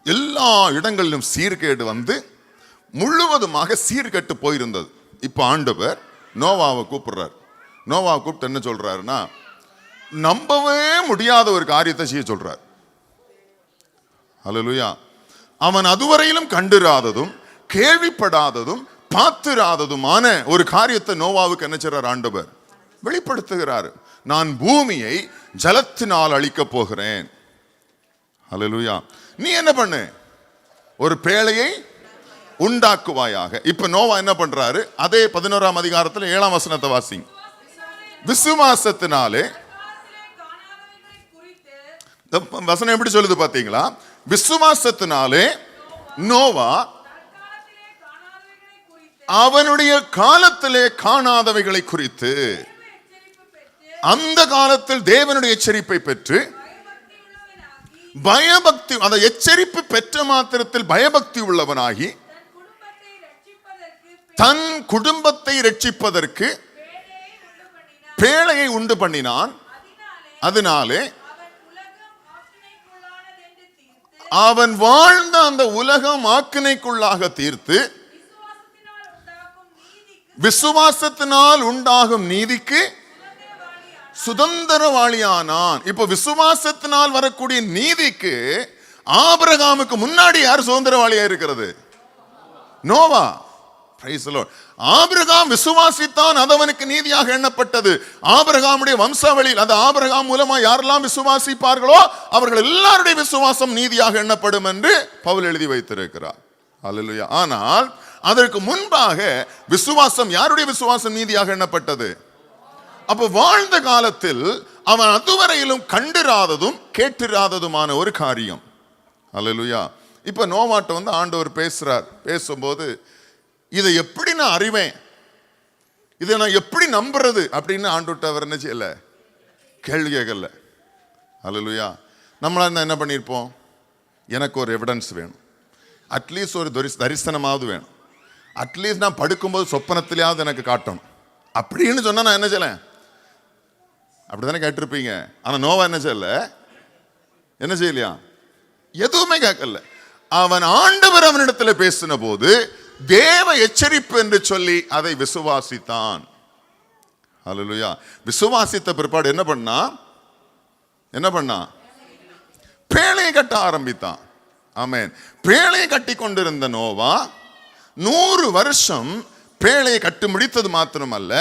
எல்லா இடங்களிலும் சீர்கேடு வந்து முழுவதுமாக சீர்கெட்டு போயிருந்தது. இப்ப ஆண்டவர் நோவாவை கூப்பிடுறார். நோவாவை கூப்பிட்டு என்ன சொல்றாருன்னா, நம்பவே முடியாத ஒரு காரியத்தை செய்ய சொல்றார். ஹல்லேலூயா. அவன் அதுவரையிலும் கண்டிராததும் கேள்விப்படாததும் பார்த்திராததுமான ஒரு காரியத்தை நோவாவுக்கு என்ன செய்றார்? ஆண்டவர் வெளிப்படுத்துகிறார். நான் பூமியை ஜலத்தினால் அழிக்கப் போகிறேன். ஹல்லேலூயா. நீ என்ன பண்ணு? ஒரு பேழையை உண்டாக்குவாயாக. இப்ப நோவா என்ன பண்றாரு? அதே 11ஆம் அதிகாரத்தில் 7ஆம் வசனத்தை வாசிங்க. விசுவாசத்தினாலே, வசனம் எப்படி சொல்லுது பாத்தீங்களா? விசுவாசத்தினாலே நோவா அவனுடைய காலத்திலே காணாதவைகளை குறித்து, அந்த காலத்தில் தேவனுடைய எச்சரிப்பை பெற்று பயபக்தி, அந்த எச்சரிப்பு பெற்ற மாத்திரத்தில் பயபக்தி உள்ளவனாகி தன் குடும்பத்தை ரட்சிப்பதற்கு பேழையை உண்டு பண்ணினான். அதனாலே அவன் வாழ்ந்த அந்த உலகம் ஆக்கினைக்குள்ளாக தீர்த்து விசுவாசத்தினால் உண்டாகும் நீதிக்கு சுதந்திரவாளியானான். இப்ப விசுவாசத்தினால் வரக்கூடிய நீதிக்கு ஆபிரகாமுக்கு முன்னாடி யார் சுதந்திரவாளியா இருக்கிறது? Noah. Praise the Lord. Abraham விசுவாசித்தான், அது அவனுக்கு நீதியாக எண்ணப்பட்டது. ஆபிரகாமுடைய வம்சாவளியில், அந்த ஆபிரகாம் மூலமா யாரெல்லாம் விசுவாசிப்பார்களோ அவர்கள் எல்லாருடைய விசுவாசம் நீதியாக எண்ணப்படும் என்று பவுல் எழுதி வைத்திருக்கிறார். அல்லேலூயா. ஆனால் அதற்கு முன்பாக விசுவாசம், யாருடைய விசுவாசம் நீதியாக எண்ணப்பட்டது? அப்ப வாழ்ந்த காலத்தில் அவன் அதுவரையிலும் கண்டிராததும் கேட்டிராததுமான ஒரு காரியம். அல்லேலூயா. இப்ப நோவாட்ட ஆண்டவர் பேசுறார். பேசும்போது இதை எப்படி நான் அறிவேன், இதை நான் எப்படி நம்புறது அப்படின்னு ஆண்டவர்ட்ட அவர் என்ன செய்யல, கேள்வி கேட்கல. அல்லேலூயா. நம்மளா என்ன பண்ணியிருப்போம்? எனக்கு ஒரு எவிடன்ஸ் வேணும், அட்லீஸ்ட் ஒரு தரிசனமாவது வேணும், அட்லீஸ்ட் நான் படுக்கும்போது சொப்பனத்திலேயாவது எனக்கு காட்டணும் அப்படின்னு சொன்னா நான் என்ன செய்யல? அப்படித்தானே கேட்டிருப்பீங்க. ஆனா நோவா என்ன செய்யல? என்ன செய்யலையா? எதுவுமே கேட்கல. அவன் ஆண்டவர் அவனிடத்துல பேசின போது தேவ எச்சரிப்பு என்று சொல்லி அதை விசுவாசித்தான். அல்லேலூயா. விசுவாசித்த பிற்பாடு என்ன பண்ணா? பேழையை கட்ட ஆரம்பித்தான். ஆமென். பேழையை கட்டி கொண்டிருந்த நோவா 100 வருஷம் பேழையை கட்டி முடித்தது மாத்திரமல்ல,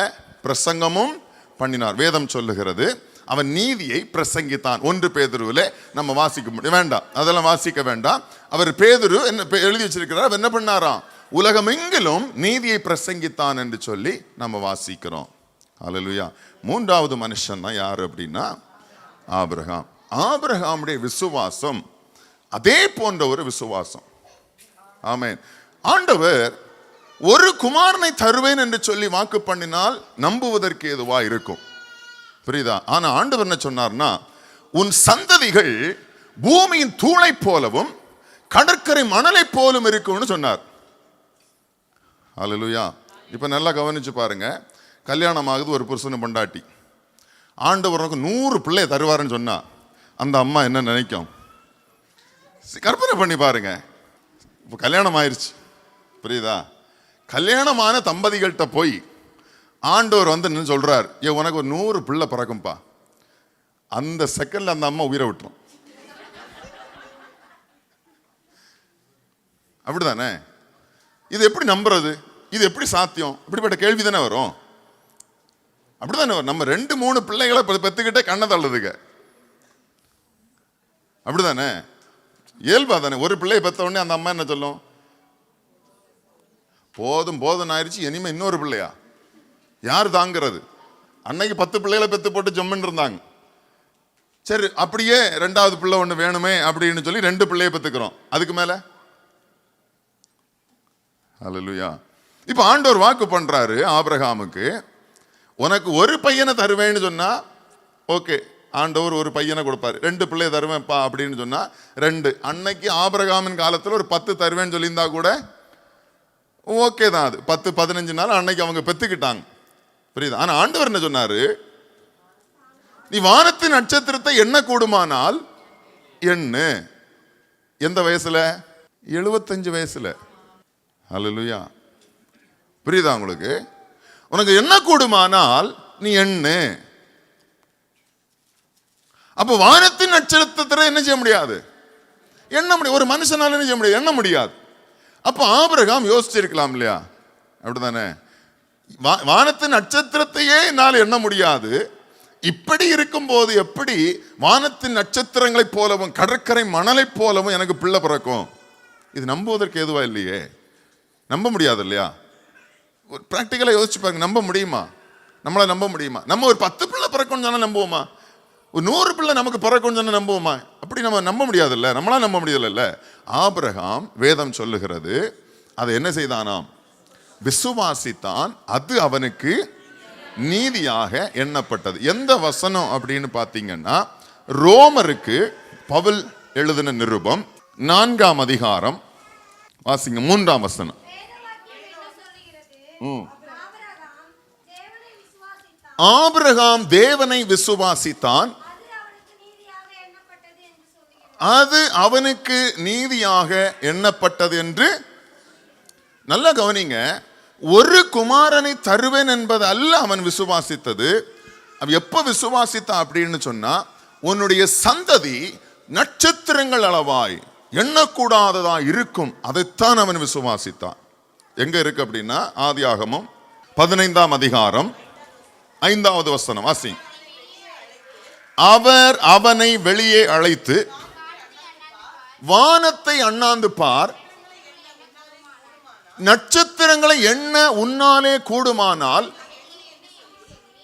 பிரசங்கமும் பண்ணினார். வேதம் சொல்லுகிறது அவன் நீதியை பிரசங்கித்தான். 1 பேதுருவிலே நம்ம வாசிக்க முடியும், வேண்டாம் அதெல்லாம் வாசிக்க வேண்டாம். அவர் பேதுரு என்ன எழுதி வச்சிருக்கிறார், என்ன பண்ணாராம்? உலகமெங்கிலும் நீதியை பிரசங்கித்தான் என்று சொல்லி நம்ம வாசிக்கிறோம். அல்லேலூயா. 3வது மனுஷன் தான் யாரு அப்படின்னா ஆபிரகாம். ஆபிரகாமுடைய விசுவாசம் அதே போன்ற ஒரு விசுவாசம். ஆமென். ஆண்டவர் ஒரு குமாரனை தருவேன் என்று சொல்லி வாக்கு பண்ணினால் நம்புவதற்கு ஏதுவா இருக்கும், புரியுதா? ஆனா ஆண்டவர் என்ன சொன்னார்னா, உன் சந்ததிகள் பூமியின் தூளை போலவும் கடற்கரை மணலை போலும் இருக்கும்னு சொன்னார். அல்லேலூயா. இப்ப நல்லா கவனிச்சு பாருங்க. கல்யாணம் ஆகுது ஒரு புருஷன் பொண்டாட்டி. ஆண்டவர் 100 பிள்ளை தருவாருன்னு சொன்னா அந்த அம்மா என்ன நினைக்கும்? கற்பனை பண்ணி பாருங்க. இப்ப கல்யாணம் ஆயிருச்சு, புரியுதா? கல்யாணமான தம்பதிகள்கிட்ட போய் ஆண்டவர் என்ன சொல்றார், உனக்கு ஒரு 100 பிள்ளை பிறக்கும்பா. அந்த செகண்ட்ல அந்த அம்மா உயிரை விட்டுரும். அப்படிதானே? இது எப்படி நம்புறது? இது எப்படி சாத்தியம்? இப்படிப்பட்ட கேள்வி தானே வரும். அப்படிதானே வரும். நம்ம 2-3 பிள்ளைகளை பெத்துக்கிட்டே கண்ணை தள்ளுதுங்க. அப்படிதானே? இயல்பா தானே? ஒரு பிள்ளையை பெத்த உடனே அந்த அம்மா என்ன சொல்லும்? போதும் போதும் ஆயிடுச்சு, இனிமே இன்னொரு பிள்ளையா? யார் தாங்கிறது? அன்னைக்கு 10 பிள்ளைகளை பெத்து போட்டு ஜம்முன்னு இருந்தாங்க. சரி, அப்படியே 2வது பிள்ளை ஒண்ணு வேணுமே அப்படின்னு சொல்லி 2 பிள்ளையை பெத்துக்கிறோம். அதுக்கு மேல அல்லேலூயா. இப்ப ஆண்டவர் வாக்கு பண்றாரு ஆபிரகாமுக்கு, உனக்கு ஒரு பையனை தருவேன்னு சொன்னா ஓகே, ஆண்டவர் ஒரு பையனை கொடுப்பாரு. 2 பிள்ளையை தருவேன்ப்பா அப்படின்னு சொன்னா 2. அன்னைக்கு ஆபிரகாமின் காலத்துல ஒரு 10 தருவேன்னு சொல்லியிருந்தா கூட ஓகே தான். அது 10-15 நாள் அன்னைக்கு அவங்க பெத்துக்கிட்டாங்க, புரியுது? ஆனா ஆண்டவர் என்ன சொன்னாரு, நீ வானத்தின் நட்சத்திரத்தை எண்ண கூடுமானால் எண்ணு. எந்த வயசுல? 75 வயசுல. அல்லேலூயா. புரியுதா உங்களுக்கு? உனக்கு என்ன கூடுமானால் நீ எண்ணு. அப்ப வானத்தின் நட்சத்திரத்தை என்ன செய்ய முடியாது? எண்ண முடியாது. ஒரு மனுஷனால என்ன செய்ய முடியாது? எண்ண முடியாது. அப்ப ஆபிரகாம் யோசிச்சிருக்கலாம் இல்லையா? அப்படிதானே? வானத்தின் நட்சத்திரத்தையே என்னால் எண்ண முடியாது, இப்படி இருக்கும் போது எப்படி வானத்தின் நட்சத்திரங்களை போலவும் கடற்கரை மணலை போலவும் எனக்கு பிள்ளை பிறக்கும்? இது நம்புவதற்கு எதுவா இல்லையே, நம்ப முடியாது இல்லையா? ஒரு பிராக்டிக்கலா யோசிச்சு பாருங்க. நம்ப முடியுமா? நம்மளை நம்ப முடியுமா? நம்ம ஒரு 10 பிள்ளை பிறக்கும்னு சொன்னா நம்புவோமா? ஒரு 100 பிள்ளை நமக்கு பிறக்கும்னு சொன்னா நம்புவோமா? அப்படி நம்ம நம்ப முடியாதுல்ல, நம்மளா நம்ப முடியல. ஆபிரகாம் வேதம் சொல்லுகிறது அதை என்ன செய்தானாம்? விசுவாசித்தான், அது அவனுக்கு நீதியாக எண்ணப்பட்டது. எந்த வசனம் அப்படின்னு பாத்தீங்கன்னா, ரோமருக்கு பவுல் எழுதின நிருபம் 4ஆம் அதிகாரம் வாசிங்க, 3ஆம் வசனம். ஆபிரகாம் தேவனை விசுவாசித்தான், அது அவனுக்கு நீதியாக எண்ணப்பட்டது என்று. நல்ல கவனிங்க, ஒரு குமாரனை தருவேன் என்பது அல்ல அவன் விசுவாசித்தது. அவன் எப்ப விசுவாசித்தான் அப்படின்னு சொன்னா, உன்னுடைய சந்ததி நட்சத்திரங்கள் அளவாய் எண்ணக்கூடாததா இருக்கும், அதைத்தான் அவன் விசுவாசித்தான். எங்க இருக்கு அப்படின்னா, ஆதியாகமம் 15ஆம் அதிகாரம் 5வது வசனம் வாசி. அவர் அவனை வெளியே அழைத்து, வானத்தை அண்ணாந்து பார், நட்சத்திரங்களை எண்ண உன்னாலே கூடுமானால்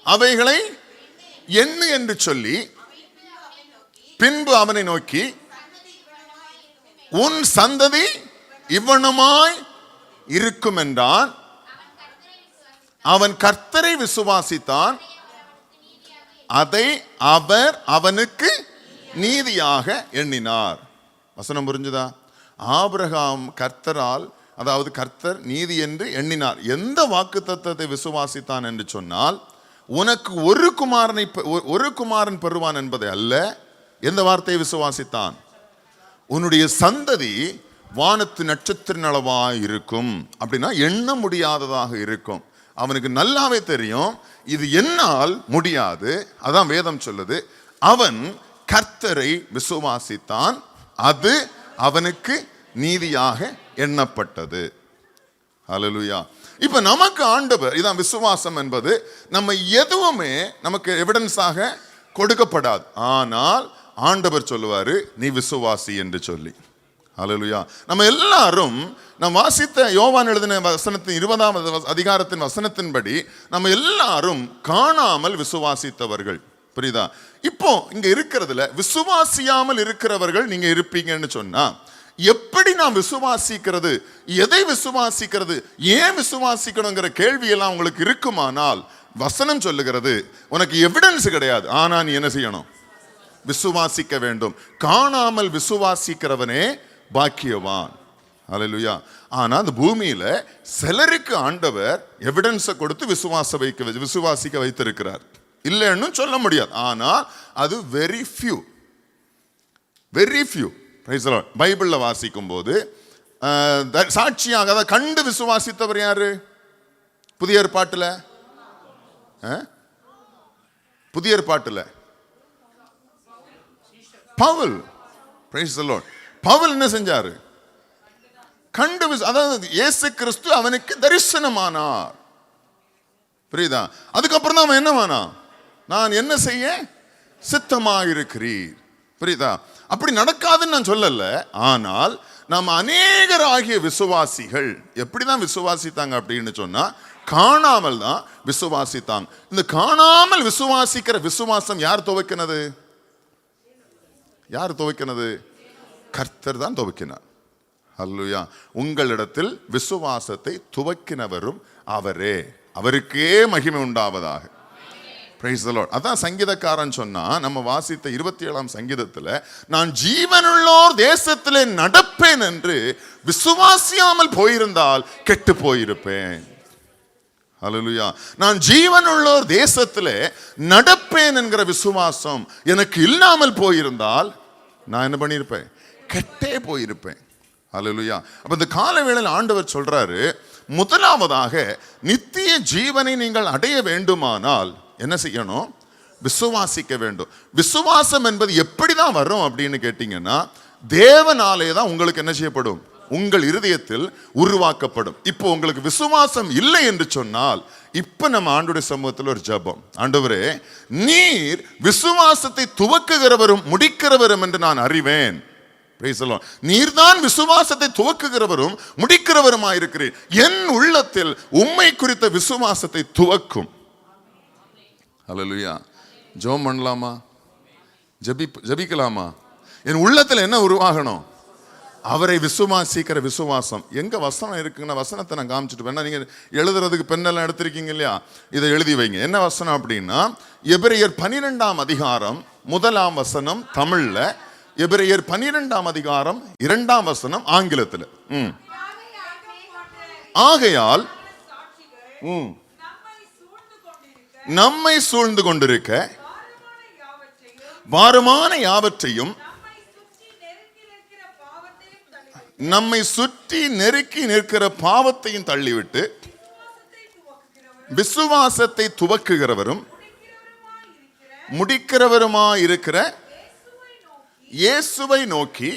அவைகளை எண்ணு என்று சொல்லி, பின்பு அவனை நோக்கி, உன் சந்ததி இவ்வனமாய் இருக்கும் என்றான். அவன் கர்த்தரை விசுவாசித்தான், அதை அவர் அவனுக்கு நீதியாக எண்ணினார். வசனம் புரிஞ்சுதா? ஆபிரகாம் கர்த்தரால், அதாவது கர்த்தர் நீதி என்று எண்ணினார். எந்த வாக்குத்தத்தத்தை விசுவாசித்தான் என்று சொன்னால், உனக்கு ஒரு குமாரன் பெறுவான் என்பதை அல்ல. எந்த வார்த்தையை விசுவாசித்தான்? உன்னுடைய சந்ததி வானத்து நட்சத்திர அளவாய் இருக்கும். அப்படின்னா எண்ண முடியாததாக இருக்கும். அவனுக்கு நல்லாவே தெரியும் இது என்னால் முடியாது. அதான் வேதம் சொல்லுது, அவன் கர்த்தரை விசுவாசித்தான், அது அவனுக்கு நீதியாக எண்ணப்பட்டது. ஹல்லேலூயா. இப்ப நமக்கு ஆண்டவர், இதான் விசுவாசம் என்பது, நம்ம எதுவுமே நமக்கு எவிடன்ஸாக கொடுக்கப்படாது. ஆனால் ஆண்டவர் சொல்லுவாரு, நீ விசுவாசி என்று சொல்லி. ஹல்லேலூயா. நம்ம எல்லாரும் நாம் வாசித்த யோவான் எழுதின வசனத்தின் 20ஆம் அதிகாரத்தின் வசனத்தின்படி நம்ம எல்லாரும் காணாமல் விசுவாசித்தவர்கள். புரியுதா? இப்போ இங்க இருக்கிறதுல விசுவாசியாமல் இருக்கிறவர்கள் நீங்க இருப்பீங்கன்னு சொன்னா, எப்படி நாம் விசுவாசிக்கிறது, எதை விசுவாசிக்கிறது, ஏன் விசுவாசிக்கணுங்கிற கேள்வி எல்லாம் உங்களுக்கு இருக்குமானால், வசனம் சொல்லுகிறது உனக்கு எவிடன்ஸ் கிடையாது, ஆனா நீ என்ன செய்யணும்? விசுவாசிக்க வேண்டும். காணாமல் விசுவாசிக்கிறவனே பாக்கியவான். ஹல்லேலூயா. ஆனா அந்த பூமியில சிலருக்கு ஆண்டவர் எவிடன்ஸை கொடுத்து விசுவாசிக்க வைத்திருக்கிறார். இல்லைன்னு சொல்ல முடியாது. ஆனால் அது வெரி ஃபியூ. பைபிள்ல வாசிக்கும் போது சாட்சியாக அதை கண்டு விசுவாசித்தவர் யாரு? புதிய ஏற்பாட்டுல Paul. Praise the lord. Paul என்ன செஞ்சாரு? கண்டு, அதாவது இயேசு கிறிஸ்து அவனுக்கு தரிசனமானார். புரியுதா? அதுக்கப்புறம் தான் அவன் என்னவானா? நான் என்ன செய்ய சித்தமாயிருக்கிறீர். புரியுதா? அப்படி நடக்காதுன்னு நான் சொல்லல. ஆனால் நம்ம அநேகராகிய விசுவாசிகள் எப்படிதான் விசுவாசித்தாங்க அப்படின்னு சொன்னா, காணாமல் தான் விசுவாசித்தாங்க. இந்த காணாமல் விசுவாசிக்கிற விசுவாசம் யார் துவக்கினது? யார் துவக்கினது? கர்த்தர் தான் துவக்கினார். ஹல்லேலூயா. உங்களிடத்தில் விசுவாசத்தை துவக்கினவரும் அவரே, அவருக்கே மகிமை உண்டாவதாக. Price the Lord. அதான் சங்கீதக்காரன் சொன்னா, நம்ம வாசித்த 27ஆம் சங்கீதத்துல, நான் ஜீவனுள்ளோர் தேசத்திலே நடப்பேன் என்று விசுவாசியாமல் போயிருந்தால் கெட்டு போயிருப்பேன். ஹல்லேலூயா. நான் ஜீவனுள்ளோர் தேசத்திலே நடப்பேன் என்கிற விசுவாசம் எனக்கு இல்லாமல் போயிருந்தால் நான் என்ன பண்ணியிருப்பேன்? கெட்டே போயிருப்பேன். ஹல்லேலூயா. அப்ப இந்த காலவேளையில் ஆண்டவர் சொல்றாரு, முதலாவதாக நித்திய ஜீவனை நீங்கள் அடைய வேண்டுமானால் என்ன செய்யணும்? விசுவாசிக்க வேண்டும். விசுவாசம் என்பது எப்படிதான் வரும் அப்படின்னு கேட்டீங்கன்னா, தேவனாலே தான் உங்களுக்கு என்ன செய்யப்படும்? உங்கள் இருதயத்தில் உருவாக்கப்படும். இப்போ உங்களுக்கு விசுவாசம் இல்லை என்று சொன்னால், இப்ப நம்ம ஆண்டவருடைய சமூகத்தில் ஒரு ஜெபம். ஆண்டவரே, நீர் விசுவாசத்தை துவக்குகிறவரும் முடிக்கிறவரும் என்று நான் அறிவேன். நீர்தான் விசுவாசத்தை துவக்குகிறவரும் முடிக்கிறவருமாயிருக்கிறீர். என் உள்ளத்தில் உம்மை குறித்த விசுவாசத்தை துவக்கும். ஹல்லேலூயா. ஜெபம் பண்ணலாமா? ஜெபிக்கலாமா? என் உள்ளத்தில் என்ன உருவாகணும்? அவரை விசுவாசிக்கிற விசுவாசம். எங்க வசனம் இருக்குன்னா, வசனத்தை நான் காமிச்சிட்டு வேணா, நீங்க எழுதுறதுக்கு பெண்ணெல்லாம் எடுத்திருக்கீங்க இல்லையா, இதை எழுதி வைங்க. என்ன வசனம் அப்படின்னா, எபிரெயர் 12ஆம் அதிகாரம் 1ஆம் வசனம் தமிழ்ல, எபிரெயர் 12ஆம் அதிகாரம் 2ஆம் வசனம் ஆங்கிலத்தில். ஆகையால் நம்மை சூழ்ந்து கொண்டிருக்க பாரமான யாவற்றையும் நம்மை சுற்றி நெருக்கி நிற்கிற பாவத்தையும் தள்ளிவிட்டு விசுவாசத்தை துவக்குகிறவரும் முடிக்கிறவருமாயிருக்கிற இயேசுவை நோக்கி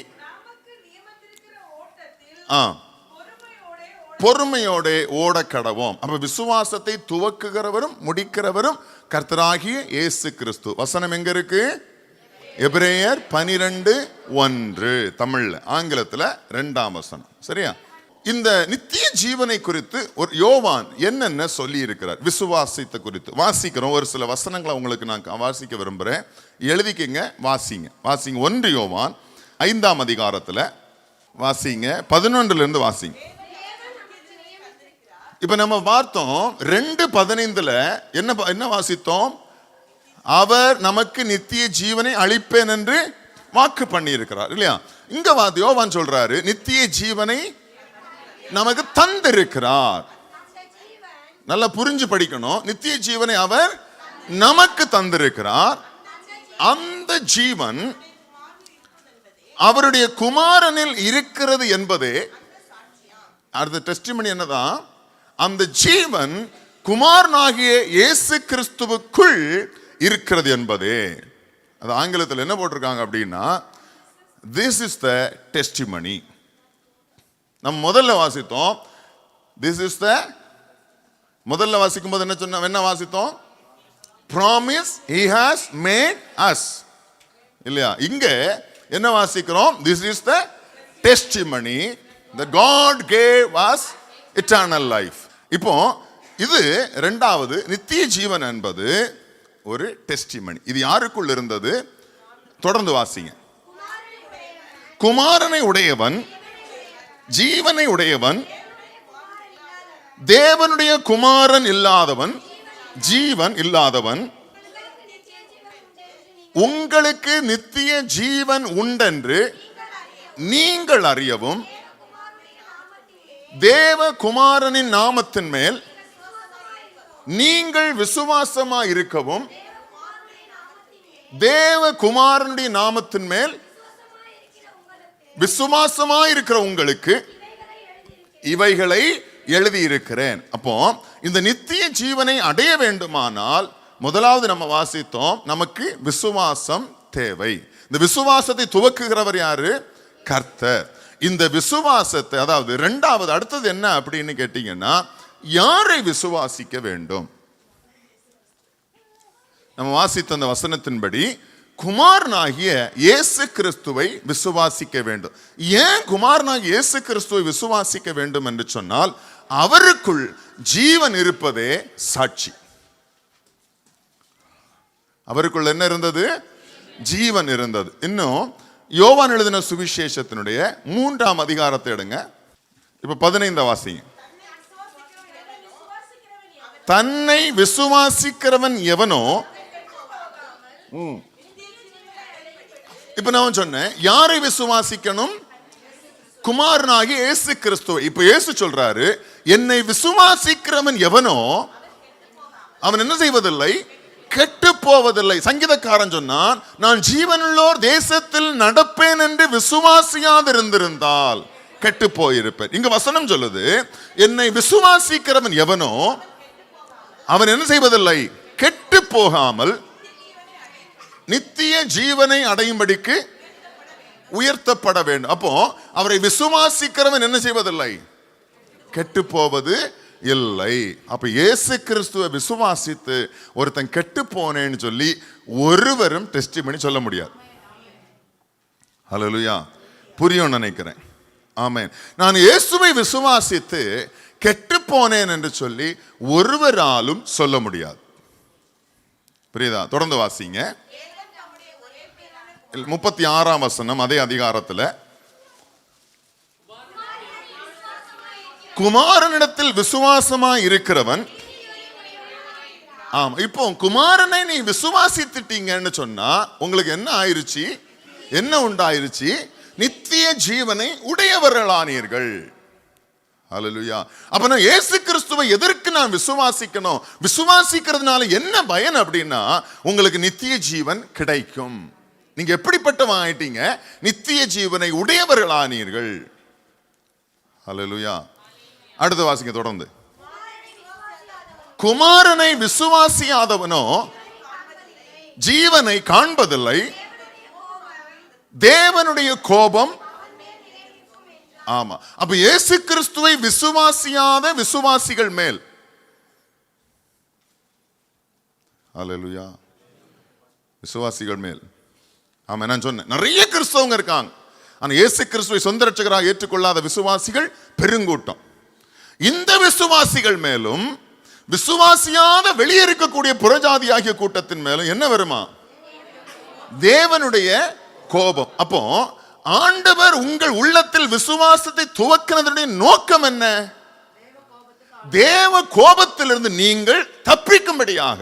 பொறுமையோட ஓட கடவோம். அப்ப விசுவாசத்தை துவக்குகிறவரும் முடிக்கிறவரும் கர்த்தராகிய இயேசு கிறிஸ்து. வசனம் எங்க இருக்கு? எபிரேயர் 12:1 தமிழ்ல, ஆங்கிலத்துல 2ஆம் வசனம். சரியா? இந்த நித்திய ஜீவனை குறித்து ஒரு யோவான் என்னென்ன சொல்லி இருக்கிறார் விசுவாசத்தை குறித்து வாசிக்கிறோம். ஒரு சில வசனங்களை உங்களுக்கு நான் வாசிக்க விரும்புகிறேன், எழுதிக்கங்க, வாசிங்க. 1 யோவான் 5ஆம் அதிகாரத்துல வாசிங்க, 11 வாசிங்க. இப்ப நம்ம பார்த்தோம் 2:15 என்ன வாசித்தோம்? அவர் நமக்கு நித்திய ஜீவனை அளிப்பேன் என்று வாக்கு பண்ணி இருக்கிறார் இல்லையா? இங்க யோவான் சொல்றாரு நித்திய ஜீவனை நமக்கு தந்திருக்கிறார். நல்லா புரிஞ்சு படிக்கணும். நித்திய ஜீவனை அவர் நமக்கு தந்திருக்கிறார். அந்த ஜீவன் அவருடைய குமாரனில் இருக்கிறது என்பதே அடுத்த டெஸ்டிமனி. என்னதான்? அந்த ஜீவன் குமாரனாகிய இயேசு கிறிஸ்துவுக்குள் இருக்கிறது என்பதே. அது ஆங்கிலத்தில் என்ன போட்டிருக்காங்க அப்படின்னா, this is the testimony. நம்ம முதல்ல வாசித்தோம், this is the முதல்ல வாசிக்கும் போது என்ன வாசித்தோம்? promise he has made us இல்லையா? இங்க என்ன வாசிக்கிறோம்? this is the testimony that God gave us eternal life. இப்போ இது இரண்டாவது நித்திய ஜீவன் என்பது ஒரு டெஸ்டிமனி. இது யாருக்குள் இருந்தது? தொடர்ந்து வாசிங்க. குமாரனை உடையவன் ஜீவனை உடையவன், தேவனுடைய குமாரன் இல்லாதவன் ஜீவன் இல்லாதவன். உங்களுக்கு நித்திய ஜீவன் உண்டென்று நீங்கள் அறியவும் தேவ குமாரனின் நாமத்தின் மேல் நீங்கள் விசுவாசமாய் இருக்கவும் தேவ குமாரனுடைய நாமத்தின் மேல் விசுவாசமாய் இருக்கிற உங்களுக்கு இவைகளை எழுதியிருக்கிறேன். அப்போ இந்த நித்திய ஜீவனை அடைய வேண்டுமானால் முதலாவது நம்ம வாசித்தோம், நமக்கு விசுவாசம் தேவை. இந்த விசுவாசத்தை துவக்குகிறவர் யாரு? கர்த்தர். இந்த விசுவாசத்தை, அதாவது இரண்டாவது அடுத்தது என்ன அப்படின்னு கேட்டீங்கன்னா, யாரை விசுவாசிக்க வேண்டும்? நம்ம வாசித்த அந்த வசனத்தின்படி குமாரனாகிய இயேசு கிறிஸ்துவை விசுவாசிக்க வேண்டும். ஏன் குமாரனாகிய இயேசு கிறிஸ்துவை விசுவாசிக்க வேண்டும் என்று சொன்னால், அவருக்குள் ஜீவன் இருப்பதே சாட்சி. அவருக்குள் என்ன இருந்தது? ஜீவன் இருந்தது. இன்னும் யோவான் எழுதின சுவிசேஷத்தினுடைய 3ஆம் அதிகாரத்தை எடுங்க. இப்ப 15 வாசிங்க. தன்னை விசுவாசிக்கிறவன் எவனோ, இப்ப நான் சொன்னேன் யாரை விசுவாசிக்கணும்? குமாரனாகிய இயேசு கிறிஸ்துவை. இப்ப இயேசு சொல்றாரு, என்னை விசுவாசிக்கிறவன் எவனோ அவன் என்ன செய்வதில்லை? கெட்டு போவதில்லை. சங்கீதக்காரன் சொன்னான், நான் ஜீவனுள்ளோர் தேசத்தில் நடப்பேன் என்று விசுவாசியாதிருந்திருந்தால் கெட்டு போயிருப்பேன். இங்க வசனம் சொல்லுது, என்னை விசுவாசிக்கிறவன் எவனோ அவன் என்ன செய்வதில்லை? கெட்டு போகாமல் நித்திய ஜீவனை அடையும்படிக்கு உயர்த்தப்பட வேண்டும். அப்போ அவரை விசுவாசிக்கிறவன் என்ன செய்வதில்லை? கெட்டு போவது இல்லை. அப்ப இயேசு கிறிஸ்துவை விசுவாசித்து ஒருத்தன் கெட்டு போனேன்னு சொல்லி ஒருவரும் டெஸ்டிமனி சொல்ல முடியாது. ஹல்லேலூயா. புரியும் நினைக்கிறேன். ஆமென். நான் இயேசுவை விசுவாசித்து கெட்டு போனேன் என்று சொல்லி ஒருவராலும் சொல்ல முடியாது. புரியுதா? தொடர்ந்து வாசிங்க. 36ஆம் வசனம் அதே அதிகாரத்தில், குமாரனிடத்தில் விசுவாசமாய் இருக்கிறவன். ஆமா, இப்போ குமாரனை நீ விசுவாசித்துட்டீங்கன்னு சொன்னா உங்களுக்கு என்ன ஆயிருச்சு? என்ன உண்டாயிருச்சு? நித்திய ஜீவனை உடையவர்களானீர்கள். ஹல்லேலூயா. அப்ப நான் இயேசு கிறிஸ்துவை எதற்கு நான் விசுவாசிக்கணும்? விசுவாசிக்கிறதுனால என்ன பயன் அப்படின்னா, உங்களுக்கு நித்திய ஜீவன் கிடைக்கும். நீங்க எப்படிப்பட்டவன் ஆயிட்டீங்க? நித்திய ஜீவனை உடையவர்களானீர்கள். ஹல்லேலூயா. அடுத்த வாசிங்க தொடர்ந்து. குமாரனை விசுவாசியாதவனோ ஜீவனை காண்பதில்லை, தேவனுடைய கோபம். ஆமா, அப்ப இயேசு கிறிஸ்துவை விசுவாசியாத விசுவாசிகள் மேல், ஹல்லேலூயா, விசுவாசிகள் மேல். ஆமா, நான் சொன்னேன் நிறைய கிறிஸ்தவங்க இருக்காங்க, ஆனா இயேசு கிறிஸ்துவை சொந்த ரட்சகராக ஏற்றுக்கொள்ளாத விசுவாசிகள் பெருங்கூட்டம். இந்த விசுவாசிகள் மேலும் விசுவாசியாத வெளியே இருக்கக்கூடிய புறஜாதி ஆகிய கூட்டத்தின் மேலும் என்ன வருமா? தேவனுடைய கோபம். அப்போ ஆண்டவர் உங்கள் உள்ளத்தில் விசுவாசத்தை துவக்கினதுடைய நோக்கம் என்ன? தேவ கோபத்திலிருந்து நீங்கள் தப்பிக்கும்படியாக,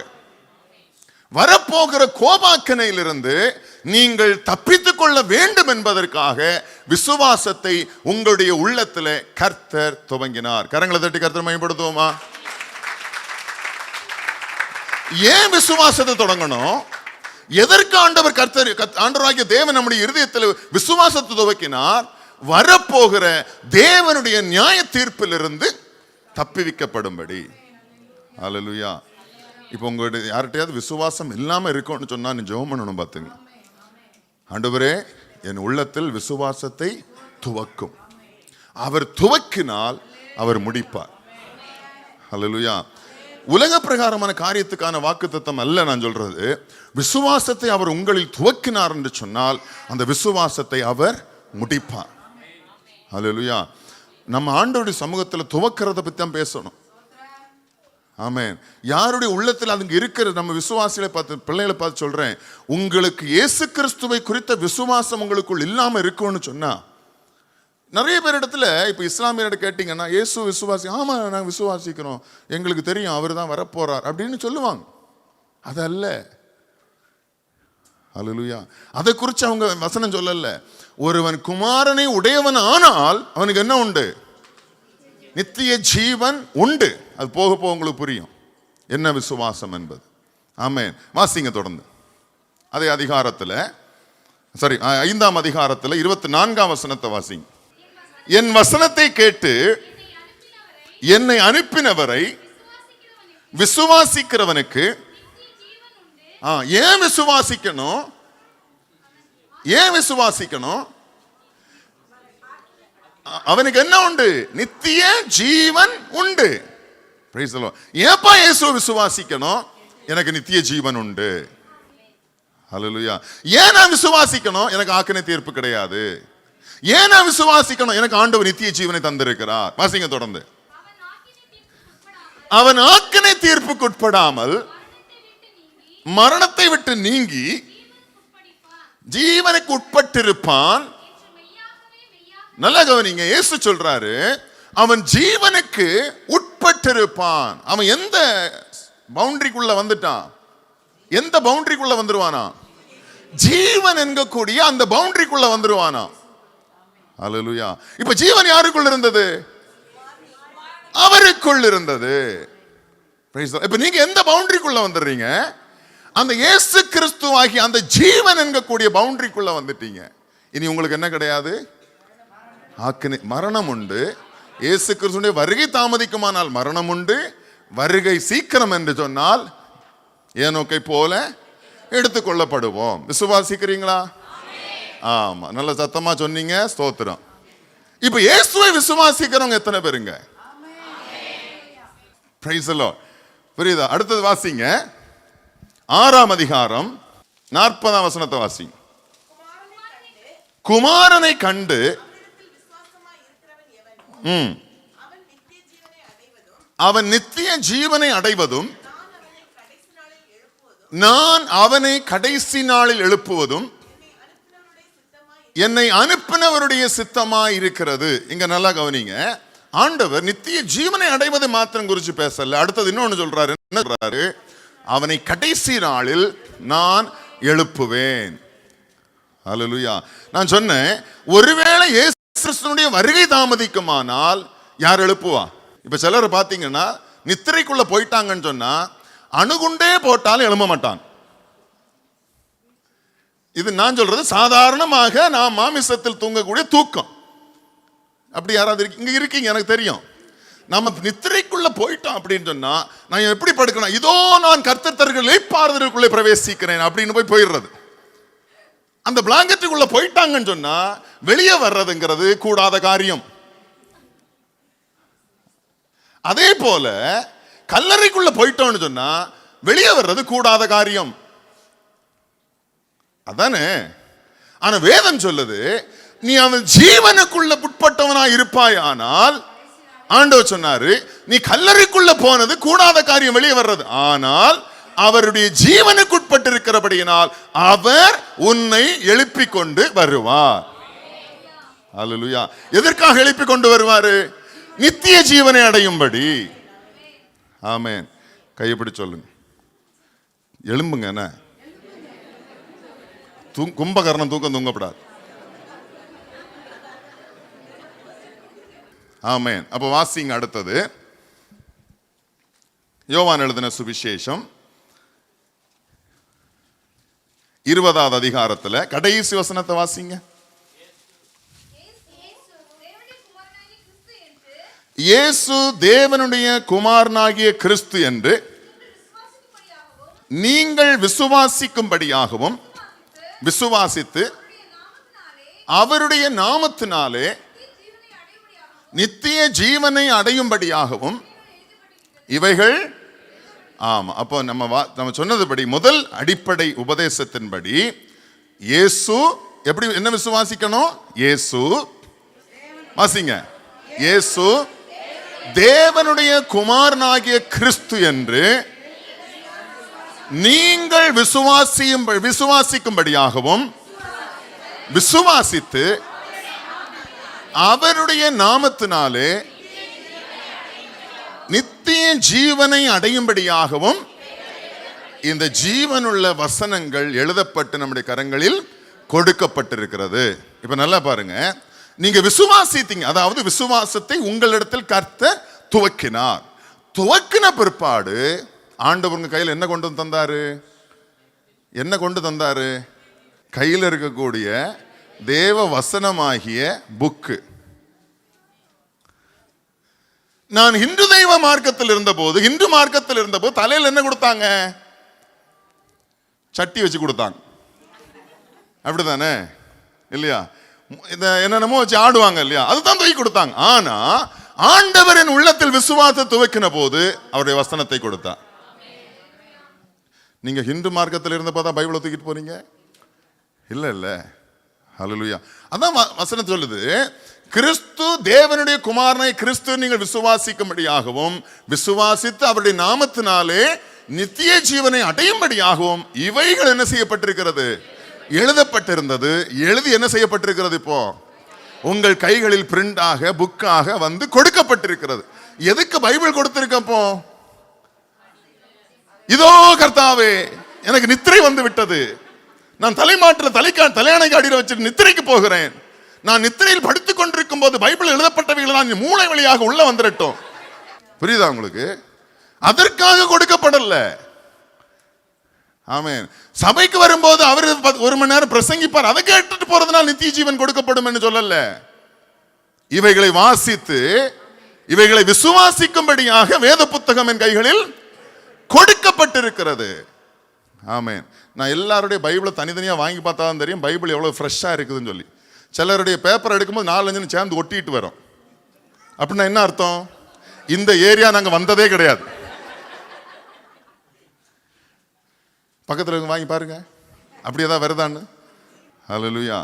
வரப்போகிற கோபாக்கனையிலிருந்து நீங்கள் தப்பித்துக் கொள்ள வேண்டும் என்பதற்காக விசுவாசத்தை உங்களுடைய உள்ளத்தில் கர்த்தர் துவங்கினார். கரங்களை தட்டி கர்த்தர் மகிமைப்படுத்துவோமா? ஏன் விசுவாசத்தை தொடங்கணும்? எதற்கு ஆண்டவர் ஆண்டவராகிய தேவன் நம்முடைய இருதயத்தில் விசுவாசத்தை துவக்கினார்? வரப்போகிற தேவனுடைய நியாய தீர்ப்பிலிருந்து தப்பிவிக்கப்படும்படி. ஹல்லேலூயா. இப்போ உங்களுடைய யார்கிட்டயாவது விசுவாசம் இல்லாம இருக்கும்னு சொன்னா நீ ஜெபம் பண்ணணும். பார்த்துங்க, ஆண்டவரே என் உள்ளத்தில் விசுவாசத்தை துவக்கும். அவர் துவக்கினால் அவர் முடிப்பார். ஹல்லேலூயா. உலக பிரகாரமான காரியத்துக்கான வாக்குத்தத்தம் அல்ல நான் சொல்றது. விசுவாசத்தை அவர் உங்களில் துவக்கினார் என்று சொன்னால் அந்த விசுவாசத்தை அவர் முடிப்பார். ஹல்லேலூயா. நம்ம ஆண்டவருடைய சமூகத்தில் துவக்கிறத பத்தி தான் பேசணும். ஆமென். யாருடைய உள்ளத்தில் அதுங்க இருக்கிற நம்ம விசுவாசிகளை பார்த்து, பிள்ளைகளை பார்த்து சொல்றேன், உங்களுக்கு இயேசு கிறிஸ்துவை குறித்த விசுவாசம் உங்களுக்குள் இல்லாம இருக்கும்னு சொன்னா, நிறைய பேர் இடத்துல இப்போ இஸ்லாமியர்கிட்ட கேட்டிங்கன்னா இயேசு விசுவாசி, ஆமா நாங்கள் விசுவாசிக்கிறோம், எங்களுக்கு தெரியும் அவர் தான் வரப்போறார் அப்படின்னு சொல்லுவாங்க. அதல்ல. ஹல்லேலூயா. அதை குறித்து அவங்க வசனம் சொல்லல. ஒருவன் குமாரனை உடையவன் ஆனால் அவனுக்கு என்ன உண்டு? நித்திய ஜீவன் உண்டு. அது போக போக உங்களுக்கு புரியும் என்ன விசுவாசம் என்பது. ஆமென். வாசிங்க தொடர்ந்து. அதே அதிகாரத்தில், சரி 5ஆம் அதிகாரத்தில் 24ஆம் வசனத்தை வாசிங்க. என் வசனத்தை கேட்டு என்னை அனுப்பினவரை விசுவாசிக்கிறவனுக்கு. ஏன் விசுவாசிக்கணும்? ஏன் விசுவாசிக்கணும்? அவனுக்கு என்ன உண்டு? நித்திய ஜீவன் உண்டு. Price the Lord. ஏப்பா இயேசுவை விசுவாசிக்கணும்? எனக்கு நித்திய ஜீவன் உண்டு. ஹல்லேலூயா. ஏன் நான் விசுவாசிக்கணும்? எனக்கு ஆக்கினை தீர்ப்பு கிடையாது. ஏன் நான் விசுவாசிக்கணும்? எனக்கு ஆண்டவர் நித்திய ஜீவனை தந்திருக்கிறார். வாசிங்க தொடர்ந்து. அவன் ஆக்கினை தீர்ப்புக்கு உட்படாமல் மரணத்தை விட்டு நீங்கி ஜீவனுக்கு உட்பட்டிருப்பான். நல்லா கவனிங்க, இயேசு சொல்றாரு அவன் ஜீவனுக்கு உட்பட்டிருப்பான். அவன் எந்த பவுண்டரிக்குள்ள வந்துட்டான்? எந்த பவுண்டரிக்குள்ள வந்துருவானா? ஜீவன் என்கக்கூடிய அந்த பவுண்டரிக்குள்ள வந்துருவானா? ஹல்லேலூயா. இப்ப ஜீவன் யாருக்குள் இருந்தது? அவருக்குள் இருந்தது. இப்ப நீங்க எந்த பவுண்டரிக்குள்ள வந்துடுறீங்க? அந்த இயேசு கிறிஸ்து ஆகிய அந்த ஜீவன் என்கக்கூடிய பவுண்டரிக்குள்ள வந்துட்டீங்க. இனி உங்களுக்கு என்ன கிடையாது? மரணம் உண்டு. இயேசு கிறிஸ்துவின் வருகை தாமதிக்குமானால் மரணம் உண்டு. வருகை சீக்கிரம் என்று சொன்னால் ஏனோக்கை போல எடுத்துக்கொள்ளப்படுவோம். விசுவாசிக்கிறீங்களா? ஆமா, நல்ல சத்தமா சொன்னீங்க. ஸ்தோத்திரம். இப்ப இயேசுவை விசுவாசிக்கிறவங்க எத்தனை பேருங்க? Price the Lord. புரியுதா? அடுத்தது வாசிங்க. 6ஆம் அதிகாரம் 40ஆம் வசனத்தை வாசிங்க. குமாரனை கண்டு அவன் நித்திய ஜீவனை அடைவதும் நான் அவனை கடைசி நாளில் எழுப்புவதும் என்னை அனுப்பினவருடைய சித்தமாய் இருக்கிறது. இங்க நல்லா கவனிங்க. ஆண்டவர் நித்திய ஜீவனை அடைவதை மாத்திரம் குறித்து பேசல. அடுத்தது இன்னொன்னு சொல்றாரு. என்ன சொல்றாரு? அவனை கடைசி நாளில் நான் எழுப்புவேன். ஹல்லேலூயா. நான் சொன்னேன், ஒருவேளை இயேசு கிறிஸ்துவினுடைய வருகை தாமதிக்குமானால் யார் எழுப்புவா? இப்ப சிலர் பாத்தீங்கன்னா நித்திரைக்குள்ள போயிட்டாங்கன்னு சொன்னா அணுகுண்டே போட்டாலும் எழும்ப மாட்டான். இது நான் சொல்றது சாதாரணமாக நாம் மாமிசத்தில் தூங்கக்கூடிய தூக்கம். அப்படி யாராவது இங்க இருக்கீங்க, எனக்கு தெரியும். நம்ம நித்திரைக்குள்ள போயிட்டோம் அப்படின்னு சொன்னா நான் எப்படி படுக்கணும், இதோ நான் கர்த்தர் தருகிற இளைப்பாறுதலுக்குள்ளே பிரவேசிக்கிறேன் அப்படின்னு போயிடுறது. அந்த பிளாங்கெட்டுக்குள்ள போயிட்டாங்கன்னு சொன்னா வெளியே வர்றதுங்கிறது கூடாத காரியம். அதே போல கல்லறைக்குள்ள போயிட்டோம்னு சொன்னா வெளியே வர்றது கூடாத காரியம் அதானே. ஆனா வேதம் சொல்லுது, நீ அவன் ஜீவனுக்குள்ள உட்பட்டவனா இருப்பாய். ஆனால் ஆண்டவர் சொன்னாரு, நீ கல்லறைக்குள்ள போனது கூடாத காரியம், வெளியே வர்றது. ஆனால் அவருடைய ஜீவனுக்கு உட்பட்டிருக்கிறபடியினால் அவர் உன்னை எழுப்பி கொண்டு வருவார். அல்லேலூயா. எதற்காக எழுப்பி கொண்டு வருவாரு? நித்திய ஜீவனை அடையும்படி. ஆமென். கையப்பிடி சொல்லுங்க, எழும்புங்க. என்ன கும்பகர்ணம் தூக்கம் தூங்கப்படாது. ஆமென். அப்ப வாசிங்க அடுத்தது யோவான் எழுதின சுவிசேஷம் 20வது அதிகாரத்துல கடைசி வசனத்தை வாசிங்க. இயேசு தேவனுடைய குமாரனாகிய கிறிஸ்து என்று நீங்கள் விசுவாசிக்கும்படியாகவும் விசுவாசித்து அவருடைய நாமத்தினாலே நித்திய ஜீவனை அடையும்படியாகவும் இவைகள். ஆமா, அப்போ நம்ம சொன்னதுபடி முதல் அடிப்படை உபதேசத்தின்படி இயேசு எப்படி என்ன விசுவாசிக்கணும்? இயேசு வாசிங்க, இயேசு தேவனுடைய குமாரனாகிய கிறிஸ்து என்று நீங்கள் விசுவாசிக்கும்படியாகவும் விசுவாசித்து அவருடைய நாமத்தினாலே நித்திய ஜீவனை அடையும்படியாகவும் இந்த ஜீவனுள்ள வசனங்கள் எழுதப்பட்டு நம்முடைய கரங்களில் கொடுக்கப்பட்டிருக்கிறது. இப்ப நல்லா பாருங்க, நீங்க விசுவாசித்தீங்க, அதாவது விசுவாசத்தை உங்களிடத்தில் கர்த்தர் துவக்கினார். துவக்கின பிற்பாடு ஆண்டவர் உங்க கையில் என்ன கொண்டு தந்தாரு? என்ன கொண்டு தந்தாரு? கையில் இருக்கக்கூடிய தேவ வசனமாகிய புக்கு. நான் இந்து தெய்வ மார்க்கத்தில் இருந்தபோது தலையில் என்ன கொடுத்தாங்க? சட்டி வச்சு கொடுத்தாங்க. அப்படிதானே இல்லையா? என்னென்னமோ வச்சு ஆடுவாங்க இல்லையா? அதுதான் தூக்கி கொடுத்தாங்க. ஆனா ஆண்டவரின் உள்ளத்தில் விசுவாசத்தை துவக்கின போது அவருடைய வசனத்தை கொடுத்தார். நீங்க ஹிந்து மார்க்கத்தில் இருந்தப்போ தான் பைபிளை தூக்கிட்டு போறீங்க? இல்ல. ஹல்லேலூயா. அதான் வசனம் சொல்லுது, கிறிஸ்து தேவனுடைய குமாரனை கிறிஸ்து நீங்கள் விசுவாசிக்கும்படியாகவும் விசுவாசித்து அவருடைய நாமத்தினாலே நித்திய ஜீவனை அடையும்படியாகவும் இவைகள் என்ன செய்யப்பட்டிருக்கிறது? எழுதப்பட்டிருந்தது. எழுதி என்ன செய்யப்பட்டிருக்கிறது? இப்போ உங்கள் கைகளில் பிரிண்டாக புக்காக வந்து கொடுக்கப்பட்டிருக்கிறது. எதுக்கு பைபிள் கொடுத்திருக்கப்போ? இதோ கர்த்தாவே, எனக்கு நித்திரை வந்து விட்டது, நான் தலையணை அடியில் வச்சுட்டு நித்திரைக்கு போகிறேன், நான் நித்திரையில் படுத்துக் கொண்டிருக்கும் போது பைபிள் எழுதப்பட்டவைகள் நான் மூளை வழியாக உள்ள வந்துடட்டும். புரியுதா உங்களுக்கு? அதற்காக கொடுக்கப்படல. ஆமென். சபைக்கு வரும்போது அவர் 1 மணி நேரம் பிரசங்கிப்பார், அதை கேட்டுட்டு போறதுனால நித்திய ஜீவன் கொடுக்கப்படும் என்று சொல்லல. இவைகளை வாசித்து இவைகளை விசுவாசிக்கும்படியாக வேத புத்தகம் என் கைகளில் கொடுக்கப்பட்டிருக்கிறது. ஆமென். நான் எல்லாருடைய பைபிளை தனித்தனியா வாங்கி பார்த்தா தான் தெரியும் பைபிள் எவ்வளவு ஃப்ரெஷ்ஷா இருக்குதுன்னு சொல்லி. சிலருடைய பேப்பர் எடுக்கும்போது 4-5 சேர்ந்து ஒட்டிட்டு வரும். அப்படின்னா என்ன அர்த்தம்? இந்த ஏரியா நாங்க வந்ததே கிடையாது. பக்கத்தில் வாங்கி பாருங்க, அப்படி ஏதாவது வருதான்னு. ஹல்லேலூயா.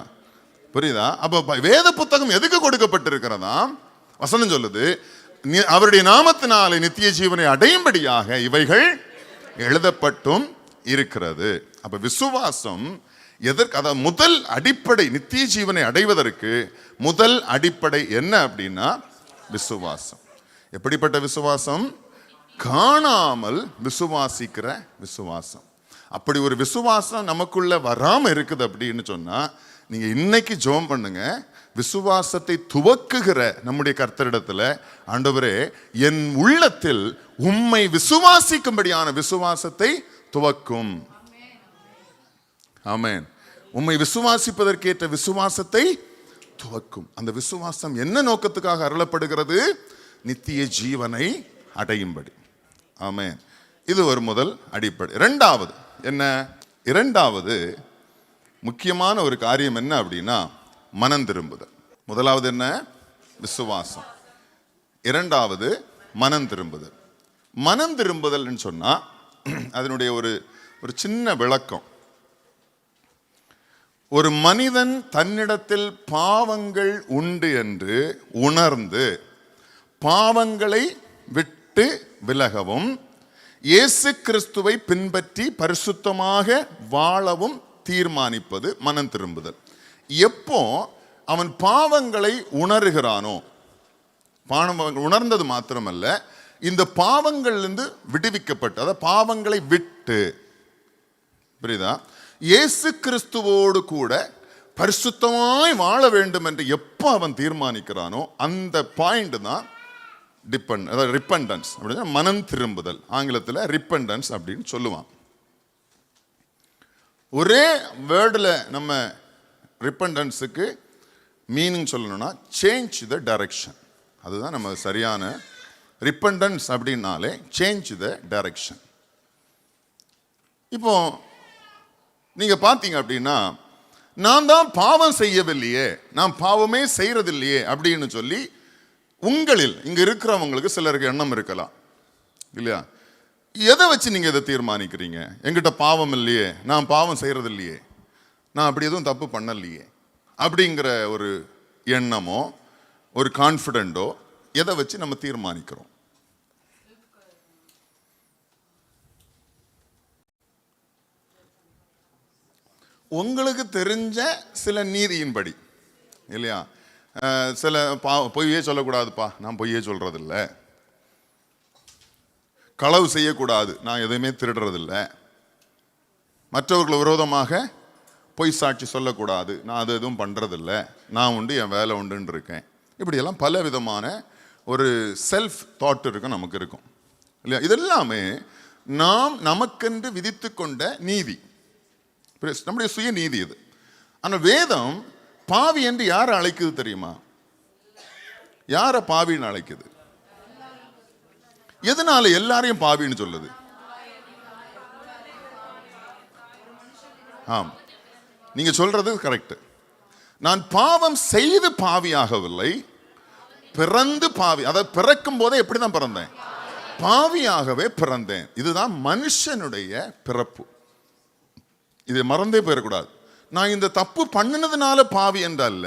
புரியுதா? அப்ப வேத புத்தகம் எதுக்கு கொடுக்கப்பட்டிருக்கிறதா? வசனம் சொல்லுது, அவருடைய நாமத்தினாலே நித்திய ஜீவனை அடையும்படியாக இவைகள் எழுதப்பட்டும் இருக்கிறது. அப்ப விசுவாசம் எதற்கு? அதாவது முதல் அடிப்படை, நித்திய ஜீவனை அடைவதற்கு முதல் அடிப்படை என்ன அப்படின்னா விசுவாசம். எப்படிப்பட்ட விசுவாசம்? காணாமல் விசுவாசிக்கிற விசுவாசம். அப்படி ஒரு விசுவாசம் நமக்குள்ள வராம இருக்குது அப்படின்னு சொன்னா நீங்க இன்னைக்கு ஜெபம் பண்ணுங்க. விசுவாசத்தை துவக்குகிற நம்முடைய கர்த்தரிடத்துல, ஆண்டவரே என் உள்ளத்தில் உம்மை விசுவாசிக்கும்படியான விசுவாசத்தை துவக்கும். ஆமென். உம்மை விசுவாசிப்பதற்கேற்ற விசுவாசத்தை துவக்கும். அந்த விசுவாசம் என்ன நோக்கத்துக்காக அருளப்படுகிறது? நித்திய ஜீவனை அடையும்படி. ஆமென். இது ஒரு முதல் அடிப்படை. இரண்டாவது என்ன? இரண்டாவது முக்கியமான ஒரு காரியம் என்ன அப்படின்னா மனம் திரும்புதல். முதலாவது என்ன? விசுவாசம். இரண்டாவது மனம் திரும்புதல். மனம் திரும்புதல் சொன்னா அதனுடைய ஒரு சின்ன விளக்கம். ஒரு மனிதன் தன்னிடத்தில் பாவங்கள் உண்டு என்று உணர்ந்து பாவங்களை விட்டு விலகவும் இயேசு கிறிஸ்துவை பின்பற்றி பரிசுத்தமாக வாழவும் தீர்மானிப்பது மனம் திரும்புதல். எப்போ அவன் பாவங்களை உணர்கிறானோ, உணர்ந்தது மாத்திரமல்ல, இந்த பாவங்களிலிருந்து விடுவிக்கப்பட்டு, அதாவது பாவங்களை விட்டு, புரியுதா, இயேசு கிறிஸ்துவோடு கூட பரிசுத்தமாய் வாழ வேண்டும் என்று எப்போ அவன் தீர்மானிக்கிறானோ அந்த பாயிண்ட் தான் ரிப்பண்டன்ஸ் அப்படின்னா மனம் திரும்புதல். ஆங்கிலத்தில் ரிப்பண்டன்ஸ் அப்படின்னு சொல்லுவான். ஒரே வேர்டில் நம்ம ரிப்பண்டன்ஸுக்கு மீனிங் சொல்லணும்னா சேஞ்ச் த டைரக்ஷன். அதுதான் நம்ம சரியான ரிப்பண்டன்ஸ் அப்படின்னாலே சேஞ்ச் த டைரக்ஷன். இப்போ நீங்க பார்த்தீங்க அப்படின்னா, நான் தான் பாவம் செய்யவில்லையே, நான் பாவமே செய்யறதில்லையே அப்படின்னு சொல்லி உங்களில் இங்க இருக்கிறவங்களுக்கு சிலருக்கு எண்ணம் இருக்கலாம் இல்லையா? எதை வச்சு நீங்க இதை தீர்மானிக்கிறீங்க? என்கிட்ட பாவம் இல்லையே, நான் பாவம் செய்யறது இல்லையே, நான் அப்படி எதுவும் தப்பு பண்ணலையே அப்படிங்கிற ஒரு எண்ணமோ ஒரு கான்ஃபிடென்ட்டோ எதை வச்சு நம்ம தீர்மானிக்கிறோம்? உங்களுக்கு தெரிஞ்ச சில நீதியின்படி இல்லையா? சில பொய்யே சொல்லக்கூடாதுப்பா, நான் பொய்யே சொல்றதில்ல. களவு செய்யக்கூடாது, நான் எதுவுமே திருடுறதில்ல. மற்றவர்கள் விரோதமாக பொய் சாட்சி சொல்லக்கூடாது, நான் அது எதுவும் பண்றதில்ல. நான் உண்டு, என் வேலை உண்டுன்னு இருக்கேன். இப்படியெல்லாம் பல விதமான ஒரு செல்ஃப் தாட் இருக்கும், நமக்கு இருக்கும் இல்லையா? இதெல்லாமே நாம் நமக்கென்று விதித்து கொண்ட நீதி, நம்முடைய சுய நீதி இது. ஆனால் வேதம் பாவி என்று யாரை அழைக்குது தெரியுமா? யாரை பாவின்னு அழைக்குது? எதனால எல்லாரையும் பாவின்னு சொல்லுது? ஆம், நீங்க சொல்றது கரெக்ட். நான் பாவம் செய்து பாவியாகவில்லை, பிறந்து பாவி. அதாவது பிறக்கும் போதே எப்படிதான் பிறந்தேன்? பாவியாகவே பிறந்தேன். இதுதான் மனுஷனுடைய பிறப்பு. இதை மறந்தே போயிடக்கூடாது. நான் இந்த தப்பு பண்ணினதுனால பாவி என்றல்ல,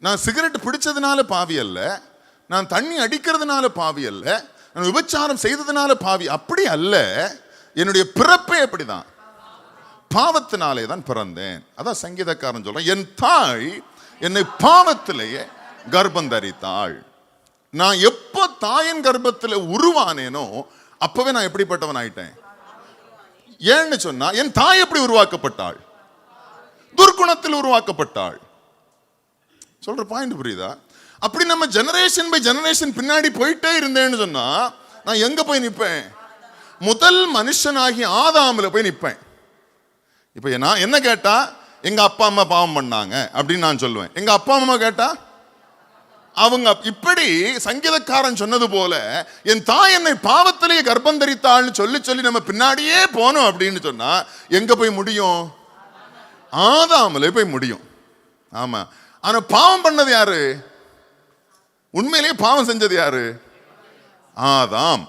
நான் சிகரெட் பிடிச்சதுனால பாவி அல்ல, நான் தண்ணி அடிக்கிறதுனால பாவி அல்ல, நான் விபச்சாரம் செய்ததுனால பாவி, அப்படி அல்ல. என்னுடைய பிறப்பே அப்படிதான், பாவத்தினாலே தான் பிறந்தேன். அதான் சங்கீதக்காரன் சொல்றேன், என் தாய் என்னை பாவத்திலேயே கர்ப்பம் தரித்தாள். நான் எப்போ தாயின் கர்ப்பத்தில் உருவானேனோ அப்பவே நான் எப்படிப்பட்டவன் ஆயிட்டேன். ஏன்னு சொன்னா, என் தாய் எப்படி உருவாக்கப்பட்டாள்? துர்க்குணத்தில் உருவாக்கப்பட்டாள். சொல்ற பாயிண்ட் புரியுதா? அப்படி நம்ம ஜெனரேஷன் பை ஜெனரேஷன் பின்னாடி போயிட்டே இருந்தேன்னு சொன்னா நான் எங்க போய் நிற்பேன்? முதல் மனுஷனாகி ஆதாமில் போய் நிற்பேன். இப்ப நான் என்ன கேட்டா, எங்க அப்பா அம்மா பாவம் பண்ணாங்க அப்படின்னு நான் சொல்லுவேன். எங்க அப்பா அம்மா கேட்டா அவங்க இப்படி சங்கீதக்காரன் சொன்னது போல என் தாய் என்னை பாவத்திலேயே கர்ப்பம் தரித்தாள்னு சொல்லி சொல்லி நம்ம பின்னாடியே போனோம் அப்படின்னு சொன்னா எங்க போய் முடியும்? ஆதாமிலே போய் முடியும். ஆமா, ஆனா பாவம் பண்ணது யாரு? உண்மையிலேயே பாவம் செஞ்சது யாரு? ஆதாம்.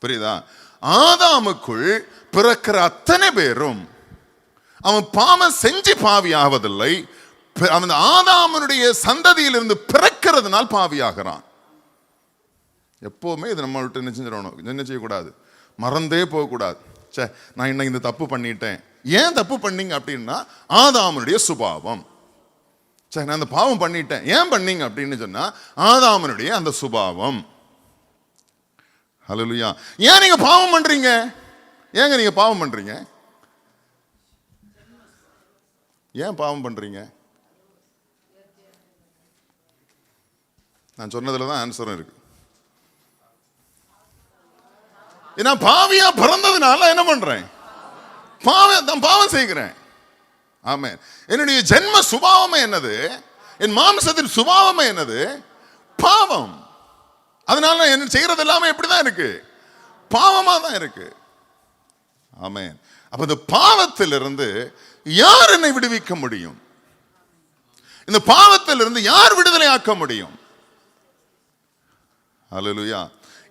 புரியுதா? ஆதாமுக்குள் பிறக்கிற அத்தனை பேரும் அவன் பாவம் செஞ்சு பாவி ஆவதில்லை, அவன் ஆதாமனுடைய சந்ததியிலிருந்து பிறக்கிறதுனால் பாவியாகிறான். எப்பவுமே இது நம்ம விட்டு என்ன செஞ்சிடணும், என்ன செய்யக்கூடாது, மறந்தே போகக்கூடாது. சே, நான் இன்னைக்கு இந்த தப்பு பண்ணிட்டேன். ஏன் தப்பு பண்ணீங்க அப்படின்னா ஆதாமனுடைய சுபாவம். சரி, நான் அந்த பாவம் பண்ணிட்டேன், ஏன் பண்ணீங்க அப்படின்னு சொன்னா ஆதாமனுடைய அந்த சுபாவம். ஹல்லேலூயா. ஏன் நீங்க பாவம் பண்றீங்க? ஏங்க நீங்க பாவம் பண்றீங்க? ஏன் பாவம் பண்றீங்க? நான் சொன்னதுல தான் ஆன்சரும் இருக்கு. நான் பாவியா பிறந்ததுனால என்ன பண்றேன்? பாவம் செய்கிறேன். ஆமென். என்னுடைய ஜென்ம சுபாவமே என்னது? என் மாம்சத்தின் சுபாவமே என்னது? பாவம். அதனால என்ன செய்யறது எல்லாமே எப்படிதான் இருக்கு? பாவமா தான் இருக்கு. ஆமென். அப்ப இந்த பாவத்திலிருந்து யார் என்னை விடுவிக்க முடியும்? இந்த பாவத்திலிருந்து யார் விடுதலை ஆக்க முடியும்? அல்லேலூயா.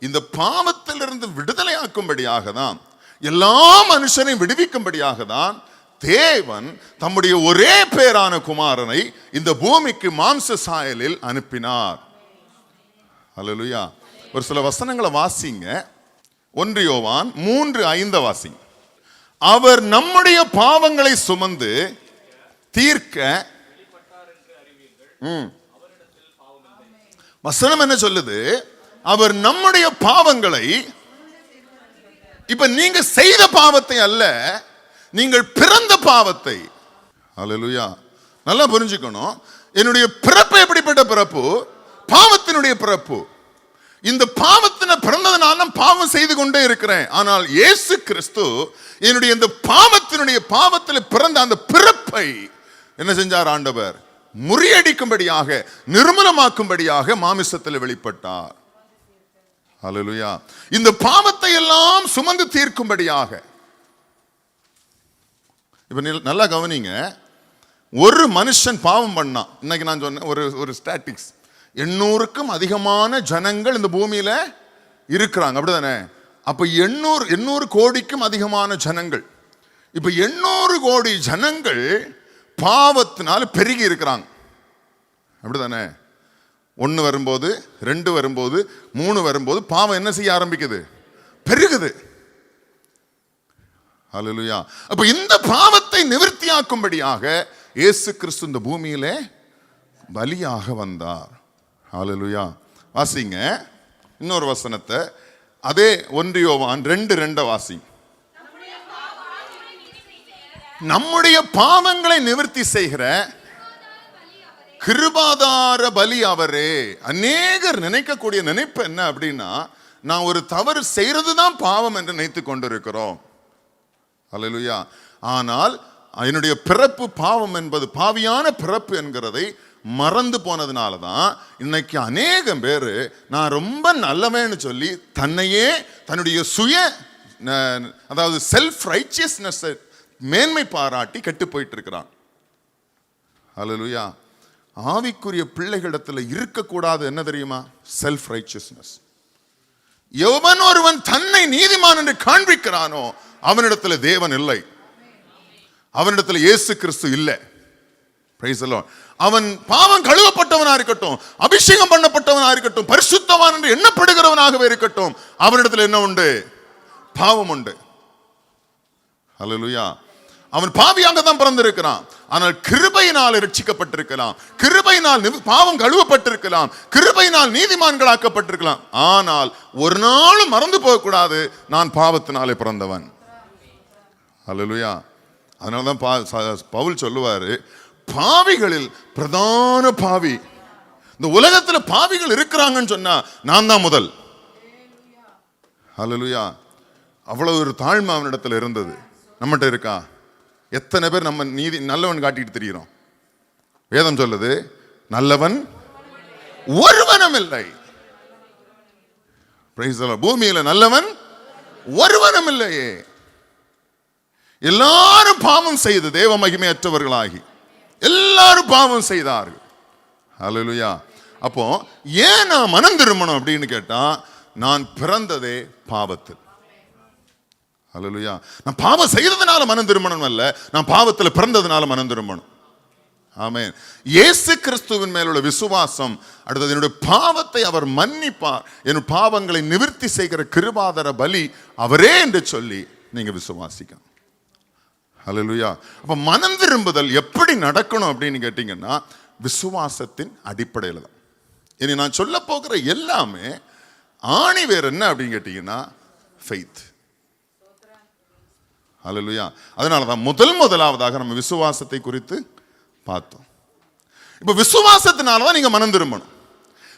இந்த பாவத்திலிருந்து விடுதலை ஆக்கும்படியாக தான், எல்லா மனுஷனையும் விடுவிக்கும்படியாக தான் தேவன் தம்முடைய ஒரே பேரான குமாரனை இந்த பூமிக்கு மாம்ச சாயலில் அனுப்பினார். அல்லேலூயா. ஒரு சில வசனங்களை வாசிங்க. 1 யோவான் 3:5 வாசிங்க. அவர் நம்முடைய பாவங்களை சுமந்து தீர்க்க, வசனம் என்ன சொல்லுது? அவர் நம்முடைய பாவங்களை, இப்ப நீங்க செய்த பாவத்தை அல்ல, நீங்கள் பிறந்த பாவத்தை. அல்லேலூயா. நல்லா புரிஞ்சுக்கணும். என்னுடைய பிறப்பு எப்படிப்பட்ட பிறப்பு? பாவத்தினுடைய பிறப்பு. இந்த பாவத்தின பிறந்ததுனால பாவம் செய்து கொண்டே இருக்கிறேன். ஆனால் இயேசு கிறிஸ்து என்னுடைய இந்த பாவத்தில் பிறந்த அந்த பிறப்பை என்ன செஞ்சார்? ஆண்டவர் முறியடிக்கும்படியாக, நிர்மூலமாக்கும்படியாக மாமிசத்தில் வெளிப்பட்டார். அல்லேலூயா. இந்த பாவத்தை எல்லாம் சுமந்து தீர்க்கும்படியாக. இப்ப நல்லா கவனிங்க. ஒரு மனுஷன் பாவம் பண்ணா, இன்னைக்கு நான் சொன்ன ஒரு ஸ்டாட்டிக்ஸ், 800க்கும் அதிகமான ஜனங்கள் இந்த பூமியில இருக்கிறாங்க, அப்படிதானே? அப்ப 800 கோடிக்கும் அதிகமான ஜனங்கள். இப்ப 800 கோடி ஜனங்கள் பாவத்தினால பெருகி இருக்கிறாங்க, அப்படிதானே? 1 வரும்போது, 2 வரும்போது, 3 வரும்போது பாவம் என்ன செய்ய ஆரம்பிக்குது? பெருகுது. அல்லேலூயா. அப்ப இந்த பாவத்தை நிவர்த்தியாக்கும்படியாக இயேசு கிறிஸ்து இந்த பூமியிலே பலியாக வந்தார். அல்லேலூயா. வாசிங்க இன்னொரு வசனத்தை, அதே 1 யோவான் 2:2 வாசிங்க. நம்முடைய பாவங்களை நிவர்த்தி செய்கிற கிருபாதார பலி அவரே. அநேகர் நினைக்கக்கூடிய நினைப்பு என்ன அப்படின்னா, நான் ஒரு தவறு செய்யறதுதான் பாவம் என்று நினைத்து கொண்டிருக்கிறோம். அல்லேலூயா. ஆனால் என்னுடைய பிறப்பு பாவம் என்பது, பாவியான பிறப்பு என்கிறதை மறந்து போனதுனால தான் இன்னைக்கு அநேகம் பேர் நான் ரொம்ப நல்லவேன்னு சொல்லி தன்னையே, தன்னுடைய சுய, அதாவது செல்ஃப் ரைச்சியஸ்னஸ் மேன்மை பாராட்டி கெட்டு போயிட்டு இருக்கிறான். அல்லேலூயா. ஆவிக்குரிய பிள்ளைகளிடத்தில் இருக்கக்கூடாது என்ன தெரியுமா? Self righteousness. எவன் ஒருவன் தன்னை நீதிமான் என்று காண்பிக்கிறானோ அவனிடத்தில் தேவன் இல்லை, அவனிடத்தில் இயேசு கிறிஸ்து இல்லை. Price the Lord. அவன் பாவம் கழுவப்பட்டவனா இருக்கட்டும், அபிஷேகம் பண்ணப்பட்டவனா இருக்கட்டும், பரிசுத்தவான் என்று எண்ணப்படுகிறவனாகவே இருக்கட்டும், அவனிடத்தில் என்ன உண்டு? பாவம் உண்டு. அல்லேலூயா. அவன் பாவியாக தான் பிறந்திருக்கிறான், ஆனால் கிருபையினால் ரட்சிக்கப்பட்டிருக்கலாம், கிருபையினால் பாவம் கழுவப்பட்டிருக்கலாம், கிருபையினால் நீதிமான்களாக்கப்பட்டிருக்கலாம். ஆனால் ஒரு நாளும் மறந்து போகக்கூடாது, நான் பாவத்தினாலே பிறந்தவன். அல்லேலூயா. அதனாலதான் பவுல் சொல்லுவாரு, பாவிகளில் பிரதான பாவி, இந்த உலகத்தில் பாவிகள் இருக்கிறாங்கன்னு சொன்னா நான் தான் முதல். அல்லேலூயா. அவ்வளவு ஒரு தாழ்மை அவனிடத்தில் இருந்தது. நம்மகிட்ட இருக்கா? எத்தனை பேர் நம்ம நீதி நல்லவன் காட்டிட்டு தெரிகிறோம்? வேதம் சொல்லுது, நல்லவன் ஒருவனும் இல்லை. பூமியில நல்லவன் ஒருவனும் இல்லையே. எல்லாரும் பாவம் செய்து தேவ மகிமையற்றவர்களாகி எல்லாரும் பாவம் செய்தார்கள். அல்லேலூயா. அப்போ ஏன் நான் மனம் திரும்பணும் அப்படின்னு கேட்டா, நான் பிறந்ததே பாவத்தில். அல்லேலூயா. நான் பாவம் செய்ததுனால மனம் திரும்பணும் அல்ல, நான் பாவத்தில் பிறந்ததுனால மனம் திரும்பணும். ஆமென். இயேசு கிறிஸ்துவின் மேலுள்ள விசுவாசம், அடுத்தது என்னுடைய பாவத்தை அவர் மன்னிப்பார், என் பாவங்களை நிவர்த்தி செய்கிற கிருபாதார பலி அவரே என்று சொல்லி நீங்க விசுவாசிக்கணும். அல்லேலூயா. அப்ப மனம் திரும்புதல் எப்படி நடக்கணும் அப்படின்னு கேட்டீங்கன்னா, விசுவாசத்தின் அடிப்படையில் தான். இனி நான் சொல்ல போகிற எல்லாமே ஆணி வேறு என்ன அப்படின்னு கேட்டீங்கன்னா, ஃபெய்த். அல்லேலூயா. அதனாலதான் முதலாவதாக நம்ம விசுவாசத்தை குறித்து பார்த்தோம். இப்ப விசுவாசத்தினாலதான் நீங்க மனம் திரும்பணும்,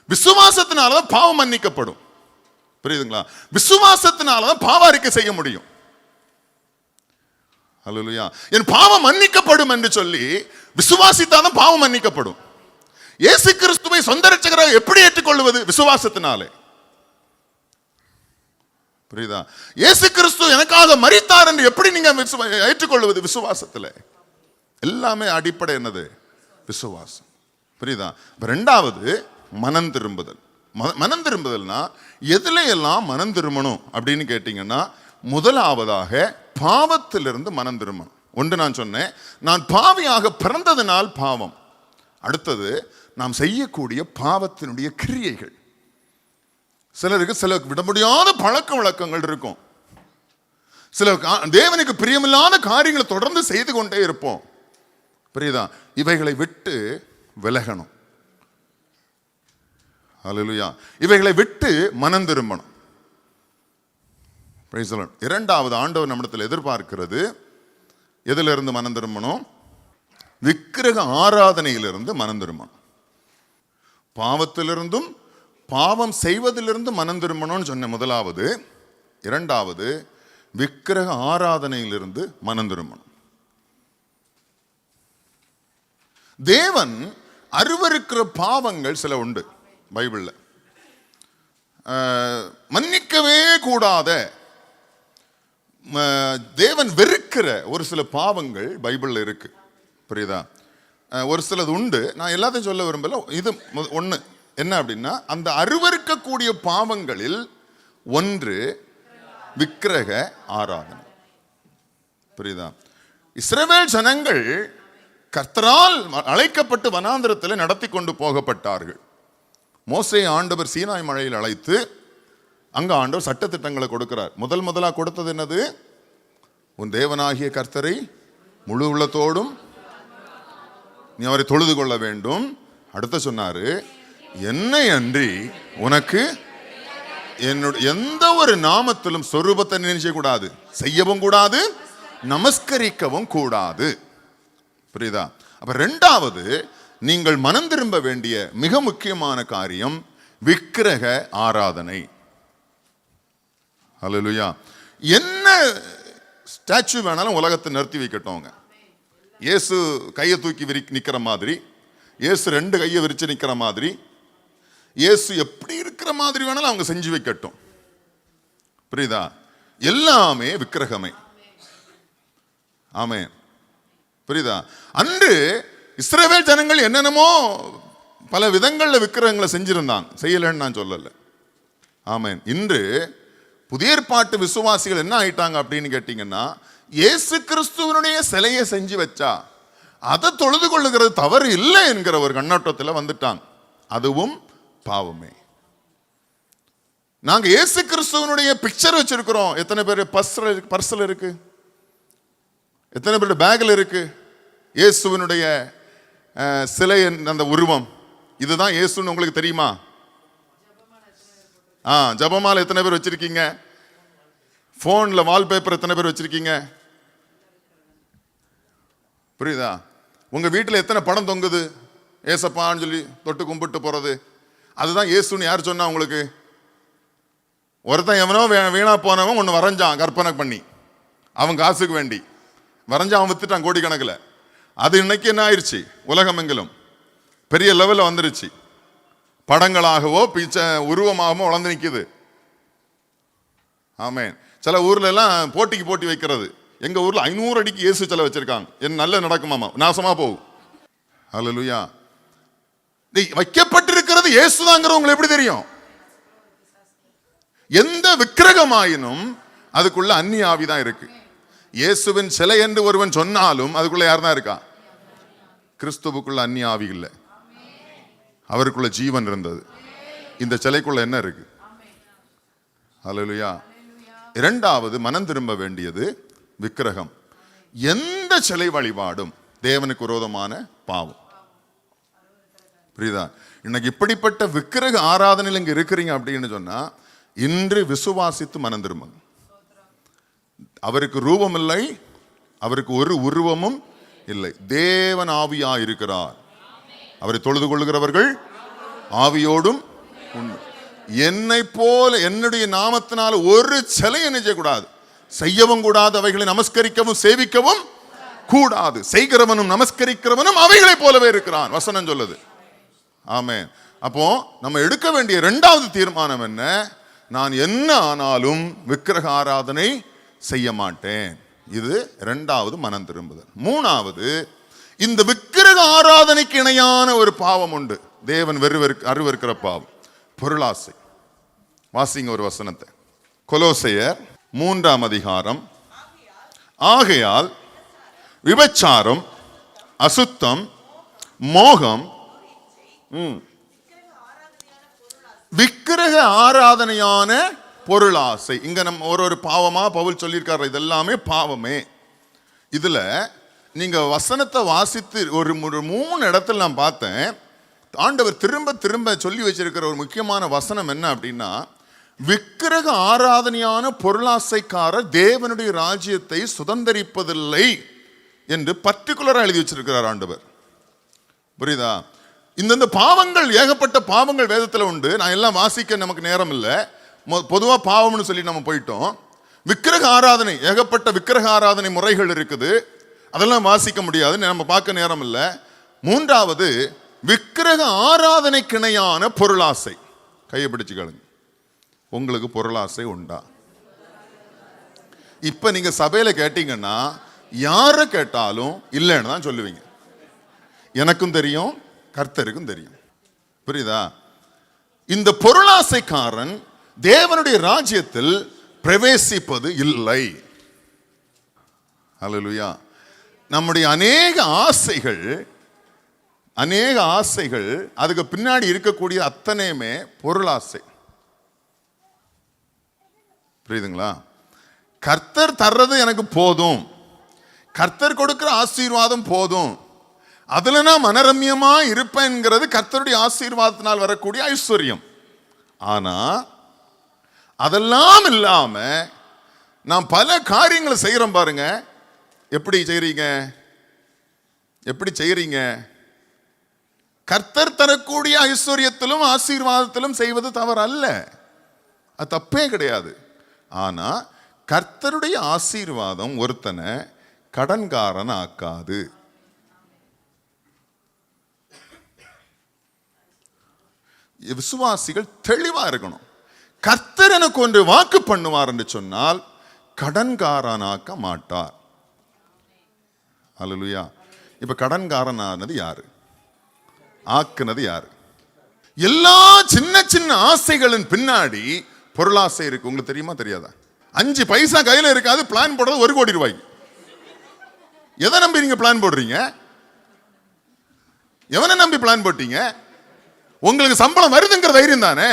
விசுவாசத்தினாலதான் பாவம் மன்னிக்கப்படும். புரியுதுங்களா? விசுவாசத்தினாலதான் பாவ அறிக்கை செய்ய முடியும். ஹல்லேலூயா. என் பாவம் மன்னிக்கப்படும் என்று சொல்லி விசுவாசித்தாலும் பாவம் மன்னிக்கப்படும். இயேசு கிறிஸ்துவை சொந்த ரட்சகராக எப்படி ஏற்றுக்கொள்வது? விசுவாசத்தினாலே. புரியுதா? இயேசு கிறிஸ்து எனக்காக மரித்தார் என்று எப்படி நீங்க ஏற்றுக்கொள்வது? விசுவாசத்தில். எல்லாமே அடிப்படை என்னது? விசுவாசம். புரியுதா? இரண்டாவது மனம் திரும்புதல். மனம் திரும்புதல்னா எதுல எல்லாம் மனம் திரும்பணும் அப்படின்னு கேட்டீங்கன்னா, முதலாவதாக பாவத்திலிருந்து மனம் திரும்பணும். ஒன்று நான் சொன்னேன், நான் பாவியாக பிறந்ததினால் பாவம். அடுத்தது நாம் செய்யக்கூடிய பாவத்தினுடைய கிரியைகள். சிலருக்கு சில விட முடியாத பழக்க வழக்கங்கள் இருக்கும். சில தேவனுக்கு பிரியமில்லாத காரியங்களை தொடர்ந்து செய்து கொண்டே இருப்போம். புரியுதா? இவைகளை விட்டு விலகணும். ஹல்லேலூயா. இவைகளை விட்டு மனம் திரும்பணும். Price the Lord. இரண்டாவது ஆண்டவர் நம்மிடத்தில் எதிர்பார்க்கிறது, எதிலிருந்து மனம் திரும்பணும்? விக்கிரக ஆராதனையிலிருந்து மனம் திரும்பணும். பாவத்திலிருந்தும் பாவம் செய்வதிலிருந்து மனம் திரும்பணும்னு சொன்ன முதலாவது. இரண்டாவது விக்கிரக ஆராதனையிலிருந்து மனம் திரும்பணும். தேவன் அருவருக்கிற பாவங்கள் சில உண்டு பைபிள்ல. மன்னிக்கவே கூடாத, தேவன் வெறுக்கிற ஒரு சில பாவங்கள் பைபிள்ல இருக்கு. புரியுதா? ஒரு சிலது உண்டு, நான் எல்லாத்தையும் சொல்ல விரும்பல. இது ஒன்று என்ன அப்படின்னா, அந்த அருவருக்கக்கூடிய பாவங்களில் ஒன்று விக்கிரக ஆராதனை. புரியுதா? இஸ்ரவேல் ஜனங்கள் கர்த்தரால் அழைக்கப்பட்டு வனாந்திரத்தில் நடத்தி கொண்டு போகப்பட்டார்கள். மோசே ஆண்டவர் சீனாய் மலையில் அழைத்து அங்க ஆண்டவர் சட்டத்திட்டங்களை கொடுக்கிறார். முதலா கொடுத்தது என்னது? உன் தேவனாகிய கர்த்தரை முழு உள்ளத்தோடும் நீ அவரை தொழுது கொள்ள வேண்டும். அடுத்த சொன்னாரு, என்னை அன்றி உனக்கு என்னுடைய எந்த ஒரு நாமத்திலும் சொரூபத்தை நினைச்ச கூடாது, செய்யவும் கூடாது, நமஸ்கரிக்கவும் கூடாது. புரியுதா? அப்ப இரண்டாவது, நீங்கள் மனம் திரும்ப வேண்டிய மிக முக்கியமான காரியம் விக்கிரக ஆராதனை. ஹல்லேலூயா. என்ன ஸ்டாச்சு வேணாலும் உலகத்தை நிறுத்தி வைக்கட்டும். இயேசு கையை தூக்கி நிக்கிற மாதிரி, இயேசு ரெண்டு கையை விரிச்சு நிக்கிற மாதிரி, இயேசு எப்படி இருக்கிற மாதிரி வேணாலும் அவங்க செஞ்சு வைக்கட்டும். புரியுதா? எல்லாமே விக்கிரகமே. ஆமென். புரியுதா? அன்று இஸ்ரவேல் ஜனங்கள் என்னென்னமோ பல விதங்கள்ல விக்கிரகங்களை செஞ்சிருந்தாங்க, செய்யலன்னு நான் சொல்லல. ஆமென். இன்று புதிய ஏற்பாட்டு விசுவாசிகள் என்ன ஆயிட்டாங்க அப்படின்னு கேட்டீங்கன்னா, இயேசு கிறிஸ்துவனுடைய சிலையை செஞ்சு வச்சா அதை தொழுது கொள்ளுகிறது தவறு இல்லை என்கிற ஒரு கண்ணோட்டத்தில் வந்துட்டாங்க. அதுவும் பாவமே. நாங்க இயேசு கிறிஸ்துவனுடைய பிக்சர் வச்சிருக்கிறோம். எத்தனை பேர் பர்ஸ்ல இருக்கு? எத்தனை பேர் பேக்ல இருக்கு? இயேசுவனுடைய சிலை, அந்த உருவம், இதுதான் இயேசுன்னு உங்களுக்கு தெரியுமா? ஜபமாலை எத்தனை பேர் வச்சிருக்கீங்க? போன்ல வால்பேப்பர் எத்தனை பேர் வச்சிருக்கீங்க? புரியுதா? உங்க வீட்டில் எத்தனை படம் தொங்குது? ஏசப்பான்னு சொல்லி தொட்டு கும்பிட்டு போறது, அதுதான் இயேசுன்னு யார் சொன்னா உங்களுக்கு? ஒருத்தன் எவனோ வீணா போனவன் ஒன்று வரைஞ்சான் கற்பனை பண்ணி, அவன் காசுக்கு வேண்டி வரைஞ்சான், அவன் வித்துட்டான் கோடிக்கணக்கில். அது இன்னைக்கு என்ன ஆயிடுச்சு? உலகம் எங்கிலும் பெரிய லெவலில் வந்துருச்சு. படங்களாகவோ உருவமாகவோ வளர்ந்து நிற்குது. ஆமென். சில ஊர்ல எல்லாம் போட்டிக்கு போட்டி வைக்கிறது. எங்க ஊர்ல 500 அடிக்கு இயேசு சிலை வச்சிருக்காங்க. என்ன நல்ல நடக்குமாமா? நாசமா போகும். ஹல்லேலூயா. வைக்கப்பட்டிருக்கிறது இயேசுதாங்கிறது உங்களுக்கு எப்படி தெரியும்? எந்த விக்கிரகமாயினும் அதுக்குள்ள அந்நிய ஆவிதான் இருக்கு. இயேசுவின் சிலை என்று ஒருவன் சொன்னாலும் அதுக்குள்ள யார் தான் இருக்கா? கிறிஸ்துவுக்குள்ள அந்நிய ஆவி இல்லை, அவருக்குள்ள ஜீவன் இருந்தது. இந்த சிலைக்குள்ள என்ன இருக்கு? ஹல்லேலூயா. இரண்டாவது, மனம் திரும்ப வேண்டியது விக்கிரகம். எந்த சிலை வழிபாடும் தேவனுக்கு விரோதமான பாவம். புரியுதா? இன்னைக்கு இப்படிப்பட்ட விக்கிரக ஆராதனையில் இங்க இருக்கிறீங்க அப்படின்னு சொன்னா, இன்று விசுவாசித்து மனம் திரும்புங்க. அவருக்கு ரூபம் இல்லை, அவருக்கு ஒரு உருவமும் இல்லை. தேவன் ஆவியா இருக்கிறார். அவரை தொழுது கொள்ளுகிறவர்கள் ஆவியோடும் உண்டு. என்னை போல என்னுடைய நாமத்தினால் ஒரு சிலை என்ன செய்யக்கூடாது, செய்யவும் கூடாது, அவைகளை நமஸ்கரிக்கவும் சேவிக்கவும் கூடாது. செய்கிறவனும் நமஸ்கரிக்கிறவனும் அவைகளை போலவே இருக்கிறான், வசனம் சொல்லுது. ஆமென். அப்போ நம்ம எடுக்க வேண்டிய இரண்டாவது தீர்மானம் என்ன? நான் என்ன ஆனாலும் விக்கிரக ஆராதனை செய்ய மாட்டேன். இது இரண்டாவது மனம் திரும்புதல். மூணாவது, இந்த விக்கிரக ஆராதனைக்கு இணையான ஒரு பாவம் உண்டு, தேவன் அருவருக்கிற பாவம், பொருளாசை. வாசிங்க ஒரு வசனத்தை, கொலோசையர் 3ஆம் அதிகாரம். ஆகையால் விபச்சாரம், அசுத்தம், மோகம், விக்கிரக ஆராதனையான பொருளாசை. இங்க நம்ம ஒரு பாவமா பவுல் சொல்லியிருக்காரு, இதெல்லாமே பாவமே. இதுல நீங்க வசனத்தை வாசித்து ஒரு 3 இடத்துல நான் பார்த்தேன், ஆண்டவர் திரும்ப திரும்ப சொல்லி வச்சிருக்கிற ஒரு முக்கியமான வசனம் என்ன அப்படின்னா, விக்கிரக ஆராதனையான பொருளாசைக்காரர் தேவனுடைய ராஜ்யத்தை சுதந்தரிப்பதில்லை என்று பர்டிகுலரா எழுதி வச்சிருக்கிறார் ஆண்டவர். புரியுதா? இந்த பாவங்கள், ஏகப்பட்ட பாவங்கள் வேதத்தில் உண்டு. நான் எல்லாம் வாசிக்க நமக்கு நேரம் இல்லை. பொதுவாக பாவம்னு சொல்லி நம்ம போயிட்டோம். விக்கிரக ஆராதனை, ஏகப்பட்ட விக்கிரக ஆராதனை முறைகள் இருக்குது, அதெல்லாம் வாசிக்க முடியாது, நம்ம பார்க்க நேரம் இல்லை. மூன்றாவது, விக்கிரக ஆராதனைக்கு இணையான பொருளாசை. கையை பிடிச்சுக்கலுங்க. உங்களுக்கு பொருளாசை உண்டா? இப்ப நீங்க சபையில கேட்டீங்கன்னா யாரை கேட்டாலும் இல்லைன்னு தான் சொல்லுவீங்க. எனக்கும் தெரியும், கர்த்தருக்கும் தெரியும். புரியுதா? இந்த பொருளாசைக்காரன் தேவனுடைய ராஜ்யத்தில் பிரவேசிப்பது இல்லை. அல்லேலூயா. நம்முடைய அநேக ஆசைகள் அதுக்கு பின்னாடி இருக்கக்கூடிய அத்தனையுமே பொருளாசை. புரியுதுங்களா? கர்த்தர் தர்றது எனக்கு போதும், கர்த்தர் கொடுக்கிற ஆசீர்வாதம் போதும், அதுல நான் மனரம்யமா இருப்பேன்ங்கிறது கர்த்தருடைய ஆசீர்வாதத்தினால் வரக்கூடிய ஐஸ்வர்யம். ஆனா அதெல்லாம் இல்லாம நான் பல காரியங்களை செய்யறோம் பாருங்க. எப்படி செய்யறீங்க? கர்த்தர் தரக்கூடிய ஐஸ்வர்யத்திலும் ஆசீர்வாதத்திலும் செய்வது தவறு அல்ல, அது தப்பே கிடையாது. ஆனா கர்த்தருடைய ஆசீர்வாதம் ஒருத்தனை கடன்காரன் ஆக்காது. விசுவாசிகள் தெளிவா இருக்கணும். கர்த்தர் எனக்கு ஒன்று வாக்கு பண்ணுவார் என்று சொன்னால் கடன்காரனாக்க மாட்டார். அல்லேலூயா. இப்ப கடன்காரனானது யாரு? ஆக்குனது யாரு? எல்லா சின்ன சின்ன ஆசைகளின் பின்னாடி பொருளாசை இருக்கு. உங்களுக்கு தெரியுமா தெரியாதா? 5 பைசா கையில இருக்காது, பிளான் போடுறது 1 கோடி ரூபாய்க்கு. எதை நம்பி நீங்க பிளான் போடுறீங்க? எவனை நம்பி பிளான் போட்டீங்க? உங்களுக்கு சம்பளம் வருதுங்கிற தைரியம் தானே.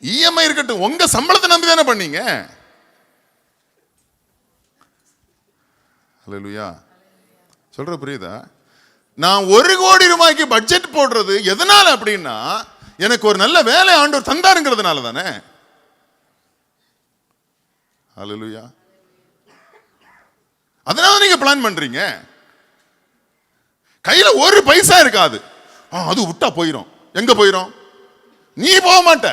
இஎம்ஐ இருக்கட்டும், உங்க சம்பளத்தை நம்பி தானே பண்ணீங்க. அல்லேலூயா. சொல்ற புரியுதா? நான் 1 கோடி ரூபாய்க்கு பட்ஜெட் போடுறது எதனால அப்படின்னா, எனக்கு ஒரு நல்ல வேலை ஆண்டவர் தந்தாருங்கிறதுனால தானே. அல்லேலூயா. அதனால நீங்க பிளான் பண்றீங்க. கையில 1 பைசா இருக்காது, அது விட்டா போயிரும். எங்க போயிரும்? நீ போக மாட்ட,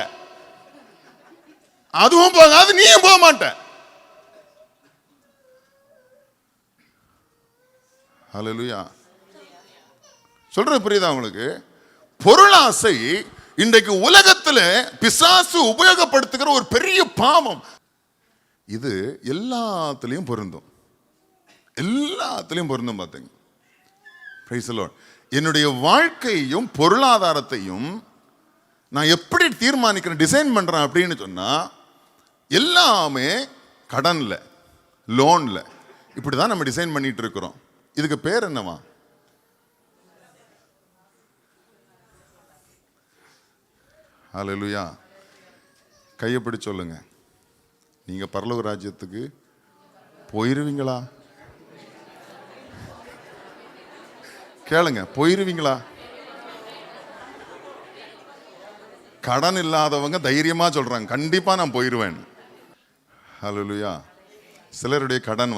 அதுவும் போகாது, நீயும் போக மாட்ட. அல்லேலூயா. சொல்றது புரியுதா உங்களுக்கு? பொருளாசை இன்றைக்கு உலகத்தில் பிசாசு உபயோகப்படுத்துகிற ஒரு பெரிய பாவம். இது எல்லாத்திலையும் பொருந்தும், பாத்தீங்க. Price the Lord. என்னுடைய வாழ்க்கையையும் பொருளாதாரத்தையும் நான் எப்படி தீர்மானிக்கிறேன், டிசைன் பண்றேன் அப்படின்னு சொன்னா, எல்லாமே கடன்ல, லோன்ல, இப்படிதான் நம்ம டிசைன் பண்ணிட்டு இருக்கிறோம். இதுக்கு பேர் என்னவா? அல்லேலூயா. கையை பிடிச்சு சொல்லுங்க, நீங்க பரலோக ராஜ்யத்துக்கு போயிருவீங்களா? கேளுங்க, போயிருவீங்களா? கடன் இல்லாதவங்க தைரியமா சொல்றாங்க, கண்டிப்பா நான் போயிருவேன். அல்லேலூயா. சிலருடைய கடன்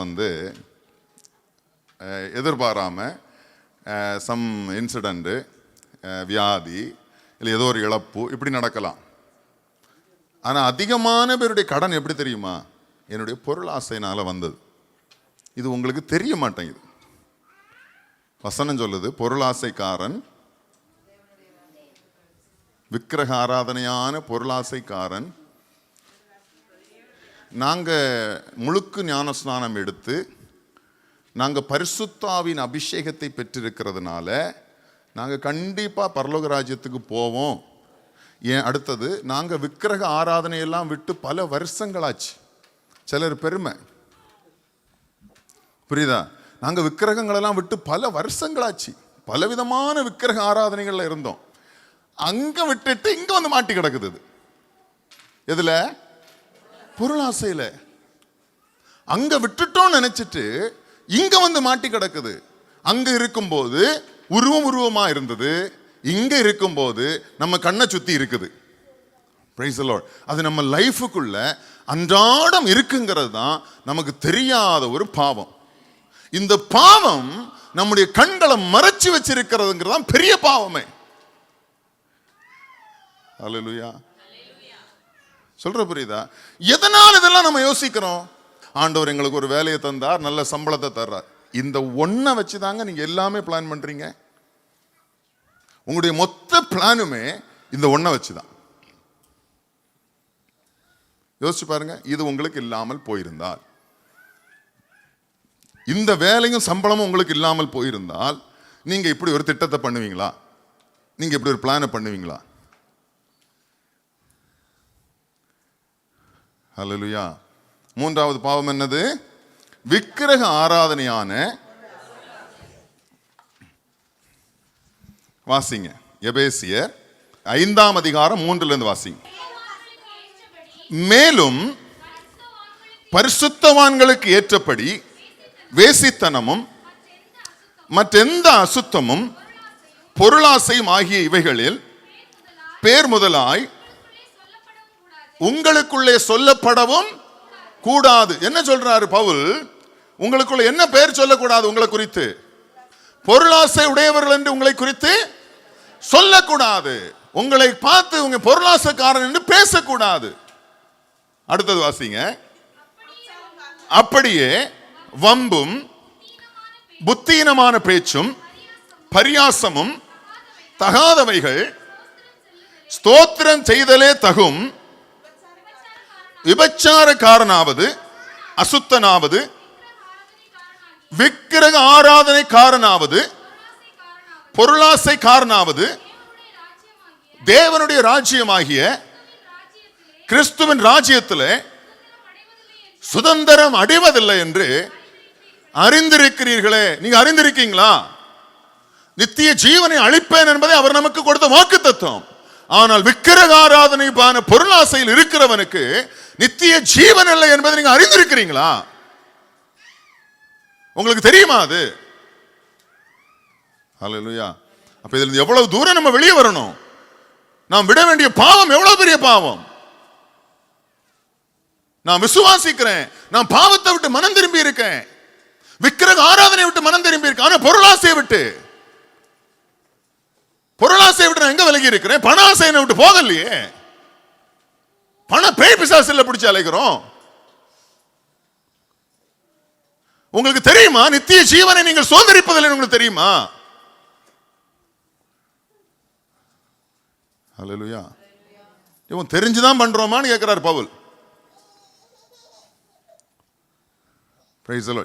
எதிர்பாராம சம் இன்சிடென்ட், வியாதி, இல்லை ஏதோ ஒரு இழப்பு, இப்படி நடக்கலாம். ஆனா அதிகமான பேருடைய கடன் எப்படி தெரியுமா? என்னுடைய பொருளாசையினால வந்தது. இது உங்களுக்கு தெரிய மாட்டேங்குது. வசனம் சொல்லுது, பொருளாசைக்காரன், விக்கிரக ஆராதனையான பொருளாசைக்காரன். நாங்கள் முழுக்கு ஞானஸ்நானம் எடுத்து நாங்கள் பரிசுத்தாவின் அபிஷேகத்தை பெற்றிருக்கிறதுனால நாங்கள் கண்டிப்பாக பரலோக ராஜ்யத்துக்கு போவோம். ஏன் அடுத்தது, நாங்கள் விக்கிரக ஆராதனையெல்லாம் விட்டு பல வருஷங்களாச்சு. சிலர் பெருமை, புரியுதா? நாங்கள் விக்கிரகங்களெல்லாம் விட்டு பல வருஷங்களாச்சு. பலவிதமான விக்கிரக ஆராதனைகள்ல இருந்தோம். அங்கே விட்டுட்டு இங்கே வந்து மாட்டி கிடக்குது. இது எதுல? பொருளாசையில். அங்கே விட்டுட்டோம் நினைச்சிட்டு இங்கே வந்து மாட்டி கிடக்குது. அங்கே இருக்கும்போது உருவமா இருந்தது, இங்கே இருக்கும்போது நம்ம கண்ணை சுற்றி இருக்குது. Price the Lord. அது நம்ம லைஃபுக்குள்ள அன்றாடம் இருக்குங்கிறது தான் நமக்கு தெரியாத ஒரு பாவம். இந்த பாவம் நம்முடைய கண்களை மறைச்சு வச்சிருக்கிறதுங்கிறது தான் பெரிய பாவமே. அல்லேலூயா. சொல்ற புரியுதா? எதனால் இதெல்லாம் நம்ம யோசிக்கிறோம்? ஆண்டவர் எங்களுக்கு ஒரு வேலையை தந்தார், நல்ல சம்பளத்தை தர்றார். இந்த ஒன்றை வச்சுதாங்க நீங்க எல்லாமே பிளான் பண்றீங்க. உங்களுடைய மொத்த பிளானுமே இந்த ஒன்றை வச்சுதான். யோசிச்சு பாருங்க. இது உங்களுக்கு இல்லாமல் போயிருந்தால், இந்த வேலையும் சம்பளமும் உங்களுக்கு இல்லாமல் போயிருந்தால், நீங்க இப்படி ஒரு திட்டத்தை பண்ணுவீங்களா? நீங்க இப்படி ஒரு பிளானை பண்ணுவீங்களா? ஹல்லேலூயா. மூன்றாவது பாவம் என்னது? விக்கிரக ஆராதனையான, வாசிங்க எபேசியர் 5ஆம் அதிகாரம் 3 வாசிங்க. மேலும் பரிசுத்தவான்களுக்கு ஏற்றபடி வேசித்தனமும் மற்றெந்த அசுத்தமும் பொருளாசையும் ஆகிய இவைகளில் பேர் முதலாய் உங்களுக்குள்ளே சொல்லப்படவும் கூடாது. என்ன சொல்றாரு பவுல்? உங்களுக்குள்ள என்ன பேர் சொல்லக்கூடாது? உங்களை குறித்து பொருளாசை உடையவர்கள் என்று உங்களை குறித்து சொல்லக்கூடாது. உங்களை பார்த்து உங்க பொருளாசைக்காரன் என்று பேசக்கூடாது. அடுத்தது வாசிங்க. அப்படியே வம்பும் புத்தீனமான பேச்சும் பரியாசமும் தகாதவைகள், ஸ்தோத்திரம் செய்தலே தகும், விபச்சாரக்காரனாவது அசுத்தனாவது விக்கிரக ஆராதனைக்காரனாவது பொருளாசைக்காரனாவது தேவனுடைய ராஜ்யமாகிய கிறிஸ்துவின் ராஜ்யத்தில் சுதந்திரம் அடைவதில்லை என்று அறிந்திருக்கிறீர்களே. நீங்க அறிந்திருக்கீங்களா? நித்திய ஜீவனை அளிப்பேன் என்பதை அவர் நமக்கு கொடுத்த வாக்குத்தத்தம். ஆனால் விக்கிரக ஆராதனையான பொருளாசையில் இருக்கிறவனுக்கு நித்திய ஜீவன் இல்லை என்பதை நீங்க அறிந்திருக்கிறீங்களா? உங்களுக்கு தெரியுமா அது? ஹல்லேலூயா. அப்ப இதுல எவ்வளவு தூரம் நம்ம வெளியே வரணும்? நாம் விட வேண்டிய பாவம் எவ்வளவு பெரிய பாவம். நான் விசுவாசிக்கிறேன், நான் பாவத்தை விட்டு மனம் திரும்பி இருக்கேன், விக்கிரக ஆராதனை விட்டு மனம் திரும்பி இருக்கேன். ஆனா பொருளாசையை விட்டு நான் எங்க விலகி இருக்கிறேன்? பண ஆசையை விட்டு போகலையே. பண பேய் பிசாசுல பிடிச்சு அலைக்கிறோம். உங்களுக்கு தெரியுமா நித்திய ஜீவனை நீங்கள் சுதந்திரிப்பதில்லை? உங்களுக்கு தெரியுமா? ஹல்லேலூயா. இவன் தெரிஞ்சுதான் பண்றோமான்னு கேட்கிறார் பவுல்.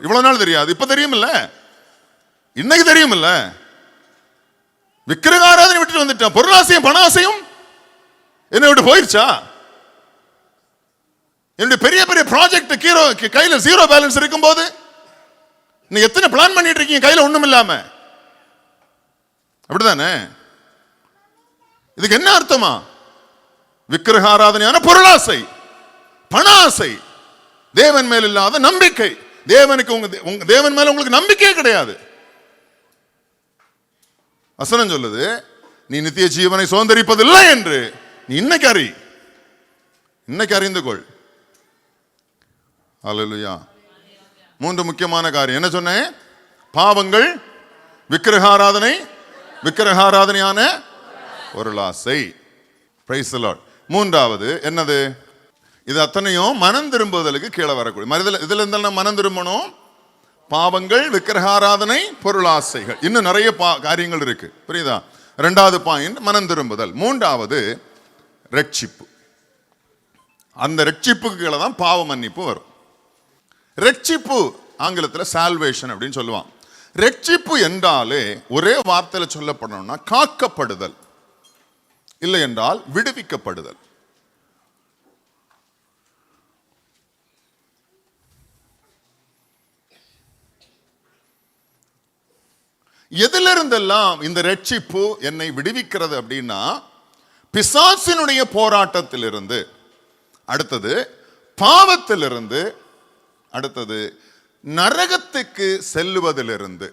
இவ்வளவு நாள் தெரியாது, இப்ப தெரியுமில்ல, இன்னைக்கு தெரியுமில்ல. விக்கிரக ஆராதனை விட்டு வந்துட்டான். பொருளாசையும் பணாசையும் என்ன விட்டு போயிருச்சா? என்னுடைய பெரிய பெரிய ப்ராஜெக்ட் கையில ஜீரோ பேலன்ஸ் இருக்கும் போது நீங்க எத்தனை பிளான் பண்ணிட்டு இருக்கீங்க கையில ஒண்ணும் இல்லாம? அப்படிதானே? இதுக்கு என்ன அர்த்தமா? விக்கிரக ஆராதனையான பொருளாசை, பண ஆசை, தேவன் மேல் இல்லாத நம்பிக்கை. தேவனுக்கு உங்க தேவன் மேல உங்களுக்கு நம்பிக்கையே கிடையாது. வசனம் சொல்லுது, நீ நித்திய ஜீவனை சுதந்திரிப்பதில்லை என்று நீ இன்னைக்கு அறிந்து கொள். அல்லேலூயா. 3 முக்கியமான காரியம் என்ன சொன்னேன்? பாவங்கள், விக்கிரக ஆராதனையான பொருளாசை. Price the Lord. 3வது என்னது? இது அத்தனையும் மனம் திரும்புதலுக்கு கீழே வரக்கூடிய இதுல இருந்தாலும் மனம் திரும்பணும். பாவங்கள், விக்கிரகாராதனை, பொருளாசைகள், இன்னும் நிறைய காரியங்கள் இருக்கு. புரியுதா? இரண்டாவது பாயிண்ட் மனம் திரும்புதல். மூன்றாவது ரட்சிப்பு. அந்த ரட்சிப்புக்கு கீழே தான் பாவ மன்னிப்பு வரும். ரட்சிப்பு ஆங்கிலத்தில் சால்வேஷன் அப்படின்னு சொல்லுவான். ரட்சிப்பு என்றாலே ஒரே வார்த்தையில் சொல்லப்படணும்னா காக்கப்படுதல், இல்லை என்றால் விடுவிக்கப்படுதல். எதிலிருந்தெல்லாம் இந்த ரட்சிப்பு என்னை விடுவிக்கிறது அப்படின்னா, பிசாசினுடைய போராட்டத்திலிருந்து, அடுத்தது பாவத்திலிருந்து, அடுத்தது நரகத்துக்கு செல்லுவதிலிருந்து.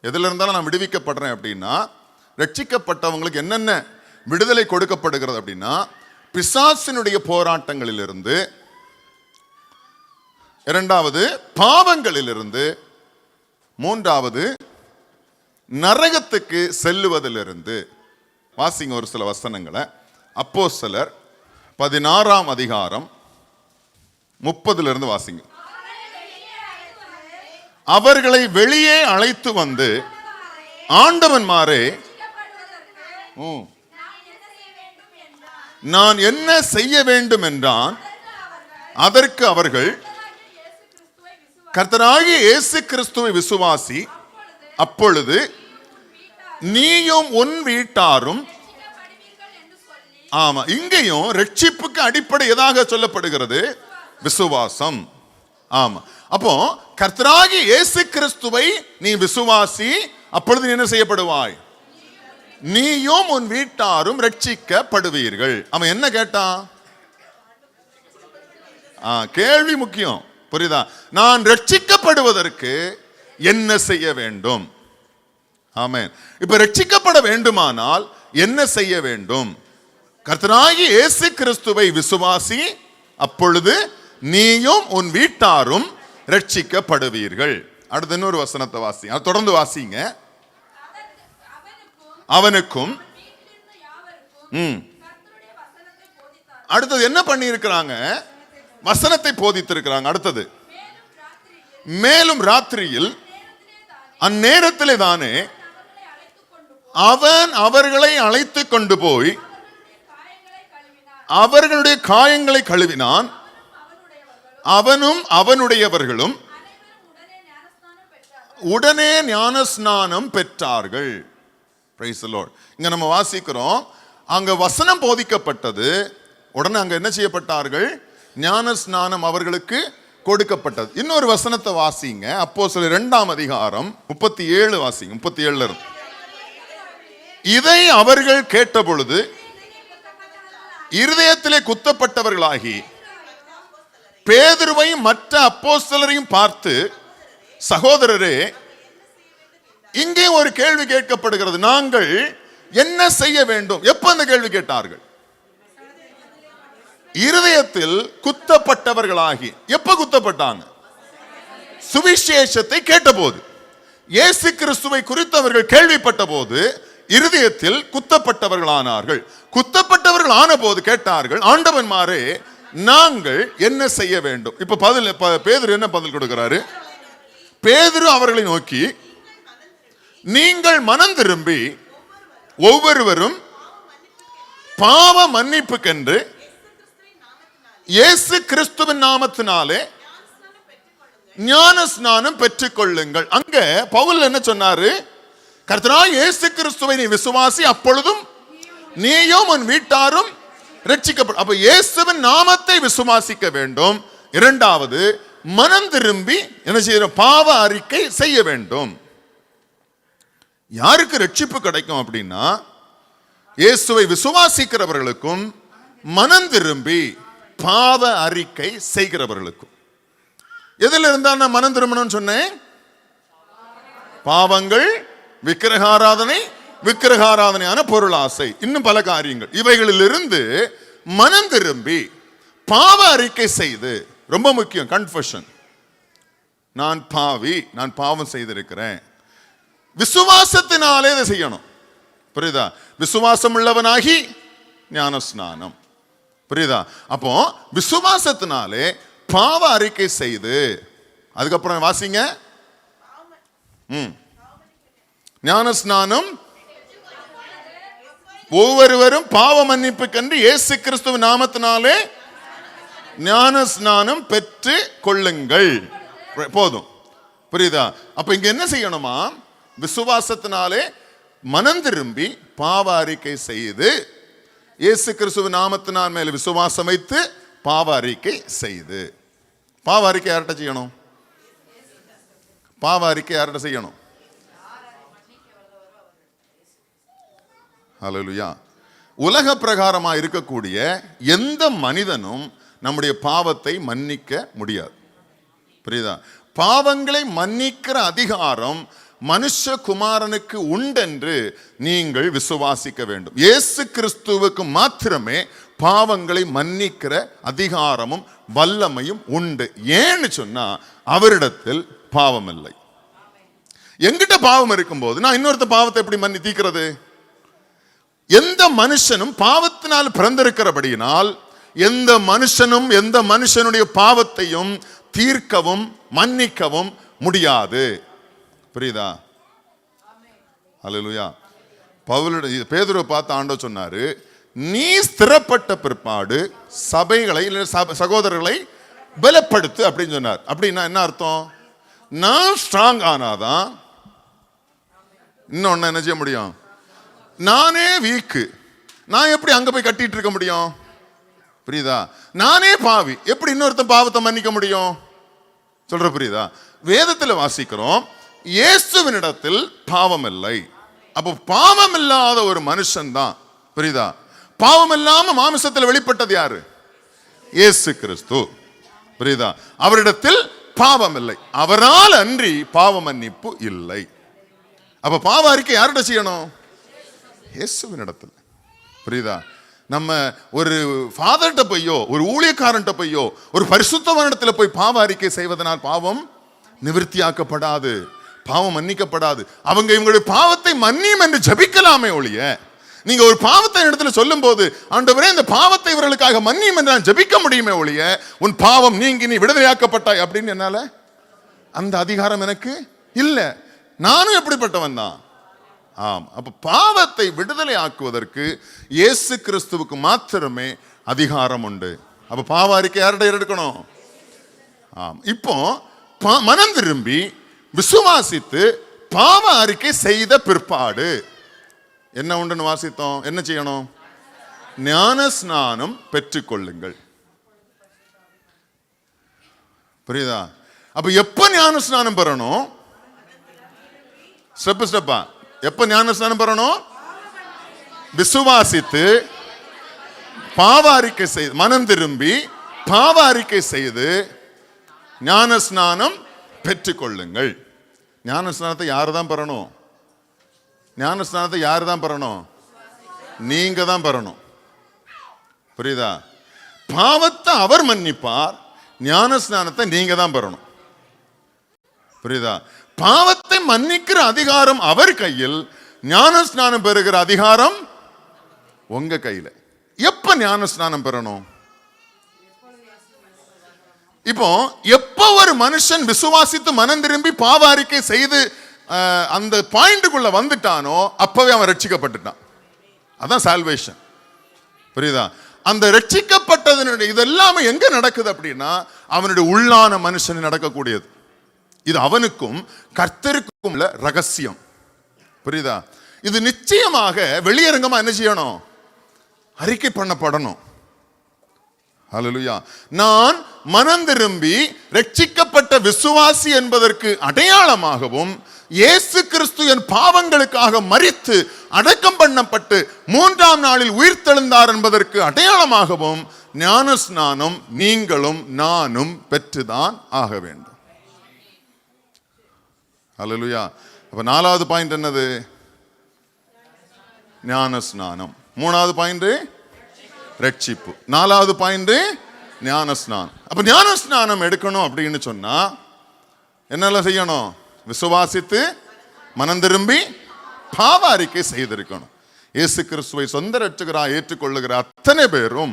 எதுல இருந்தாலும் நான் விடுவிக்கப்படுறேன் அப்படின்னா, ரட்சிக்கப்பட்டவங்களுக்கு என்னென்ன விடுதலை கொடுக்கப்படுகிறது அப்படின்னா, பிசாசினுடைய போராட்டங்களிலிருந்து, இரண்டாவது பாவங்களிலிருந்து, மூன்றாவது நரகத்துக்கு செல்லுவதிலிருந்து. வாசிங்க ஒரு சில வசனங்களை. அப்போஸ்தலர் 16ஆம் அதிகாரம் 30 வாசிங்க. அவர்களை வெளியே அழைத்து வந்து ஆண்டவன்மாரே, நான் என்ன செய்ய வேண்டும் என்றான். அதற்கு அவர்கள், கர்த்தராகிய இயேசு கிறிஸ்துவை விசுவாசி, அப்பொழுது நீயும் உன் வீட்டாரும். ஆமா, இங்கேயும் ரட்சிப்புக்கு அடிப்படை எதாக சொல்லப்படுகிறது? விசுவாசம். ஆமா, அப்போ கர்த்தராகிய இயேசு கிறிஸ்துவை நீ விசுவாசி, அப்பொழுது நீ என்ன செய்யப்படுவாய்? நீயும் உன் வீட்டாரும் ரட்சிக்கப்படுவீர்கள். அவன் என்ன கேட்டான்? கேள்வி முக்கியம். புரியுதா? நான் ரட்சிக்கப்படுவதற்கு என்ன செய்ய வேண்டும்? ஆமென். இப்ப ரட்சிக்கப்பட வேண்டுமானால் என்ன செய்ய வேண்டும்? கர்த்தராகிய இயேசு கிறிஸ்துவை விசுவாசி, அப்பொழுது நீயும் உன் வீட்டாரும் ரட்சிக்கப்படுவீர்கள். அடுத்த இன்னொரு வசனத்தை வாசிங்க, தொடர்ந்து வாசிங்க. அவனுக்கும் அடுத்தது என்ன பண்ணி இருக்கிறாங்க? வசனத்தை போதித்திருக்கிறாங்க. அடுத்தது மேலும் ராத்திரியில் அந்நேரத்திலே தானே அவன் அவர்களை அழைத்து கொண்டு போய் அவர்களுடைய காயங்களை கழுவினான். அவனும் அவனுடையவர்களும் உடனே ஞானஸ்நானம் பெற்றார்கள். Price the Lord. இங்க நம்ம வாசிக்கிறோம், அங்க வசனம் போதிக்கப்பட்டது, உடனே அங்க என்ன செய்யப்பட்டார்கள்? ஞானஸ்நானம் அவர்களுக்கு கொடுக்கப்பட்டது. இன்னொரு வசனத்தை வாசிங்க. அப்போஸ்தலர் 2ஆம் அதிகாரம் 37 வாசிங்க. 37 இருந்து. இதை அவர்கள் கேட்ட பொழுது இருதயத்திலே குத்தப்பட்டவர்களாகி பேதுருவையும் மற்ற அப்போஸ்தலரையும் பார்த்து, சகோதரரே, இங்கே ஒரு கேள்வி கேட்கப்படுகிறது, நாங்கள் என்ன செய்ய வேண்டும்? எப்ப அந்த கேள்வி கேட்டார்கள்? இருதயத்தில் குத்தப்பட்டவர்களாகி. எப்ப குத்தப்பட்டாங்க? சுவிசேஷத்தை கேட்டபோது, இயேசு கிறிஸ்துவை குறித்து அவர்கள் கேள்விப்பட்ட போது இருதயத்தில் குத்தப்பட்டவர்களானார்கள். குத்தப்பட்டவர்கள் ஆன போது கேட்டார்கள், ஆண்டவன்மாரே, நாங்கள் என்ன செய்ய வேண்டும்? இப்ப பேதுரு என்ன பதில் கொடுக்கிறாரு? பேதுரு அவர்களை நோக்கி, நீங்கள் மனம் திரும்பி ஒவ்வொருவரும் பாவ மன்னிப்புக்கென்று இயேசு கிறிஸ்துவின் நாமத்தினாலே ஞானஸ்நானம் பெற்றுக் கொள்ளுங்கள். அங்க பவுல் என்ன சொன்னாரு? கர்த்தராகிய இயேசு கிறிஸ்துவை நீ விசுவாசி, அப்பொழுதும் நீயும் உன் வீட்டாரும் ரட்சிக்கப்படும். அப்ப இயேசுவின் நாமத்தை விசுவாசிக்க வேண்டும். இரண்டாவது, மனம் திரும்பி என்ன செய்ய? பாவ அறிக்கை செய்ய வேண்டும். யாருக்கு ரட்சிப்பு கிடைக்கும் அப்படின்னா, இயேசுவை விசுவாசிக்கிறவர்களுக்கும் மனம் திரும்பி பாவ அறிக்கை செய்கிறவர்களுக்கும். எதில் இருந்தா நான் மனம் திரும்பணும்னு சொன்னேன்? பாவங்கள், விக்கிரகாராதனையான பொருள் ஆசை, இன்னும் பல காரியங்கள். இவைகளிலிருந்து மனம் திரும்பி பாவ அறிக்கை செய்து, ரொம்ப முக்கியம், கன்ஃபெஷன். நான் பாவி, நான் பாவம் செய்திருக்கிறேன். விசுவாசத்தினாலே இதை செய்யணும். புரியுதா? விசுவாசம் உள்ளவனாகி ஞானஸ்நானம். புரியுதா? அப்போ விசுவாசத்தினாலே பாவ அறிக்கை செய்து, அதுக்கப்புறம் வாசிங்க, ஞான ஸ்நானம் ஒவ்வொருவரும் பாவ மன்னிப்பு கண்டு இயேசு கிறிஸ்துவின் நாமத்தினாலே ஞான ஸ்நானம் பெற்று கொள்ளுங்கள். போதும். புரியுதா? அப்ப இங்க என்ன செய்யணுமா? விசுவாசத்தினாலே மனம் திரும்பி பாவ அறிக்கை செய்து, இயேசு கிறிஸ்துவின் நாமத்தினால் மேல விசுவாசம் வைத்து பாவ அறிக்கை செய்து. பாவ அறிக்கை யார்கிட்ட செய்யணும்? பாவ அறிக்கை யார்கிட்ட செய்யணும்? ஹல்லேலூயா. உலக பிரகாரமா இருக்கக்கூடிய எந்த மனிதனும் நம்முடைய பாவத்தை மன்னிக்க முடியாது. புரியுதா? பாவங்களை மன்னிக்கிற அதிகாரம் மனுஷகுமாரனுக்கு உண்டென்று நீங்கள் விசுவாசிக்க வேண்டும். இயேசு கிறிஸ்துவுக்கு மாத்திரமே பாவங்களை மன்னிக்கிற அதிகாரமும் வல்லமையும் உண்டு. ஏன்னு சொன்னா அவரிடத்தில் பாவம் இல்லை. எங்கிட்ட பாவம் இருக்கும்போது நான் இன்னொருத்த பாவத்தை எப்படி தீர்க்கிறது? எந்த மனுஷனும் பாவத்தினால் பிறந்திருக்கிறபடியினால் எந்த மனுஷனும் எந்த மனுஷனுடைய பாவத்தையும் தீர்க்கவும் மன்னிக்கவும் முடியாது. புரியுதா? அல்லேலூயா. பவுலுடைய பேதுருவை பார்த்து ஆண்டவர் சொன்னாரு, நீ ஸ்திரப்பட்ட பிற்பாடு சபைகளை சகோதரர்களை பலப்படுத்து அப்படின்னு சொன்னார். அப்படின்னா என்ன அர்த்தம்? நான் ஸ்ட்ராங் ஆனாதான் இன்னொன்னு என்ன செய்ய முடியும்? நானே வீக்கு, நான் எப்படி அங்க போய் கட்டிட்டு இருக்க முடியும்? புரியுதா? நானே பாவி, எப்படி இன்னொருத்தன் பாவத்தை மன்னிக்க முடியும்? சொல்ற புரியுதா? வேதத்துல வாசிக்கிறோம், இயேசுவினிடத்தில் பாவம் இல்லை. அப்போ பாவம் இல்லாத ஒரு மனுஷன் தான். புரியுதா? பாவம் இல்லாம மாமிசத்தில் வெளிப்பட்டது யாரு? இயேசு கிறிஸ்து. புரியுதா? அவரிடத்தில் பாவம் இல்லை, அவரால் அன்றி பாவ மன்னிப்பு இல்லை. அப்ப பாவ அறிக்கை யார்கிட்ட செய்யணும்? இயேசுவினிடத்தில். புரியுதா? நம்ம ஒரு ஃபாதர்கிட்ட போயோ ஒரு ஊழியக்காரன்ட்ட போயோ ஒரு பரிசுத்தவானிடத்தில் போய் பாவ அறிக்கை செய்வதனால் பாவம் நிவர்த்தியாக்கப்படாது, பாவம் மன்னிக்கப்படாது. அவங்க இவங்களுடைய பாவத்தை மன்னியும் என்று ஜபிக்கலாமே ஒழிய, நீங்க ஒரு பாவத்தை இடத்துல சொல்லும் போது ஆண்டவரே இந்த பாவத்தை இவர்களுக்காக மன்னியும் என்று நான் ஜபிக்க முடியுமே ஒழிய, உன் பாவம் நீங்கி நீ விடுதலையாக்கப்பட்டாய் அப்படின்னு என்னால அந்த அதிகாரம் எனக்கு இல்லை. நானும் எப்படிப்பட்டவன் தான். ஆம். அப்ப பாவத்தை விடுதலை ஆக்குவதற்கு இயேசு கிறிஸ்துவுக்கு மாத்திரமே அதிகாரம் உண்டு. அப்ப பாவ அறிக்கை யார்கிட்ட எடுக்கணும்? ஆம். இப்போ மனம் திரும்பி விசுவாசித்து பாவ அறிக்கை செய்த பிற்பாடு என்ன உண்டுன்னு வாசித்தோம். என்ன செய்யணும்? ஞான ஸ்நானம் பெற்றுக்கொள்ளுங்கள். புரியுதா? அப்ப எப்ப ஞான ஸ்நானம் பெறணும்? ஸ்டெப் ஸ்டெப்பா. எப்ப ஞான ஸ்நானம் பெறணும்? விசுவாசித்து பாவ அறிக்கை செய்து மனம் திரும்பி பாவ அறிக்கை செய்து ஞான ஸ்நானம் பெற்றுக்கொள்ளுங்கள். ஞான ஸ்நானத்தை யாரு தான் பெறணும்? ஞான ஸ்நானத்தை யாரு தான் பெறணும்? நீங்க தான் பெறணும். புரியுதா? பாவத்தை அவர் மன்னிப்பார், ஞான ஸ்நானத்தை நீங்க தான் பெறணும். புரியுதா? பாவத்தை மன்னிக்கிற அதிகாரம் அவர் கையில், ஞான ஸ்நானம் பெறுகிற அதிகாரம் உங்க கையில. எப்ப ஞான ஸ்நானம் பெறணும்? இப்போ எப்ப ஒரு மனுஷன் விசுவாசித்து மனம் திரும்பி பாவ அறிக்கை செய்து அந்த பாயிண்ட்டுக்குள்ள வந்துட்டானோ அப்பவே அவன் ரட்சிக்கப்பட்டுட்டான். அதான் சால்வேஷன். புரியுதா? அந்த ரட்சிக்கப்பட்டதனுடைய இதெல்லாமே எங்க நடக்குது அப்படின்னா அவனுடைய உள்ளான மனுஷன் நடக்கக்கூடியது. இது அவனுக்கும் கர்த்தருக்கும் உள்ள ரகசியம். புரியுதா? இது நிச்சயமாக வெளியரங்கமா என்ன செய்யணும்? அறிக்கை பண்ணப்படணும். ஹல்லேலூயா. நான் மனம் திரும்பி ரட்சிக்கப்பட்ட விசுவாசி என்பதற்கு அடையாளமாகவும் இயேசு கிறிஸ்து என் பாவங்களுக்காக மரித்து அடக்கம் பண்ணப்பட்டு 3ஆம் நாளில் உயிர்த்தெழுந்தார் என்பதற்கு அடையாளமாகவும் ஞான ஸ்நானம் நீங்களும் நானும் பெற்றுதான் ஆக வேண்டும். ஹல்லேலூயா. அப்ப 4வது பாயிண்ட் என்னது? ஞான ஸ்நானம். 3வது பாயிண்ட் ரட்சிப்பு. 4வது பாயிண்ட் ஞான ஸ்நானம். அப்ப ஞான ஸ்நானம் எடுக்கணும் அப்படின்னு சொன்னா என்னெல்லாம் செய்யணும்? விசுவாசித்து மனம் திரும்பி பாவ அறிக்கை செய்திருக்கணும். இயேசு கிறிஸ்துவை சொந்த ரட்சகராக ஏற்றுக்கொள்ளுகிற அத்தனை பேரும்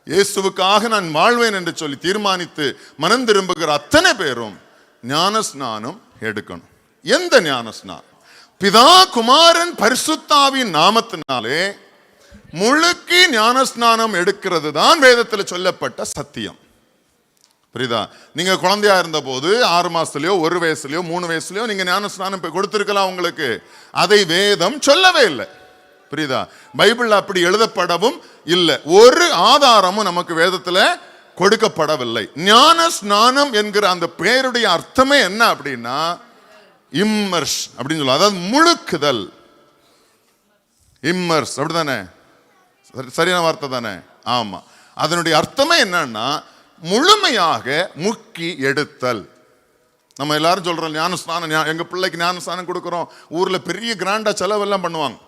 இயேசுவுக்காக நான் வாழ்வேன் என்று சொல்லி தீர்மானித்து மனம் திரும்புகிற அத்தனை பேரும் ஞான ஸ்நானம் எடுக்கணும். எந்த ஞான ஸ்நானம்? பிதா குமாரன் பரிசுத்தாவின் நாமத்தினாலே முழுக்கி ஞான ஸ்நானம் எடுக்கிறது தான் வேதத்தில் சொல்லப்பட்ட சத்தியம். புரியுதா? நீங்க குழந்தையா இருந்த போது 6 மாசத்துலயோ 1 வயசுலயோ 3 வயசுலயோ நீங்க ஞான ஸ்நானம் கொடுத்திருக்கலாம். உங்களுக்கு அதை வேதம் சொல்லவே இல்லை. புரியுதா? பைபிள் அப்படி எழுதப்படவும் இல்லை. ஒரு ஆதாரமும் நமக்கு வேதத்துல கொடுக்கப்படவில்லை. ஞான ஸ்நானம் என்கிற அந்த பெயருடைய அர்த்தமே என்ன அப்படின்னா இம்மர்ஸ் அப்படின்னு சொல்லுவாங்க. அதாவது முழுக்குதல். இம்மர்ஸ் அப்படிதானே? சரியான வார்த்தை தானே? ஆமா. அதனுடைய அர்த்தமே என்னன்னா முழுமையாக முக்கி எடுத்தல். நம்ம எல்லாரும் சொல்றோம் ஞானஸ்நானம், எங்க பிள்ளைக்கு ஞானஸ்நானம் கொடுக்குறோம். ஊர்ல பெரிய கிராண்டா செலவெல்லாம் பண்ணுவாங்க,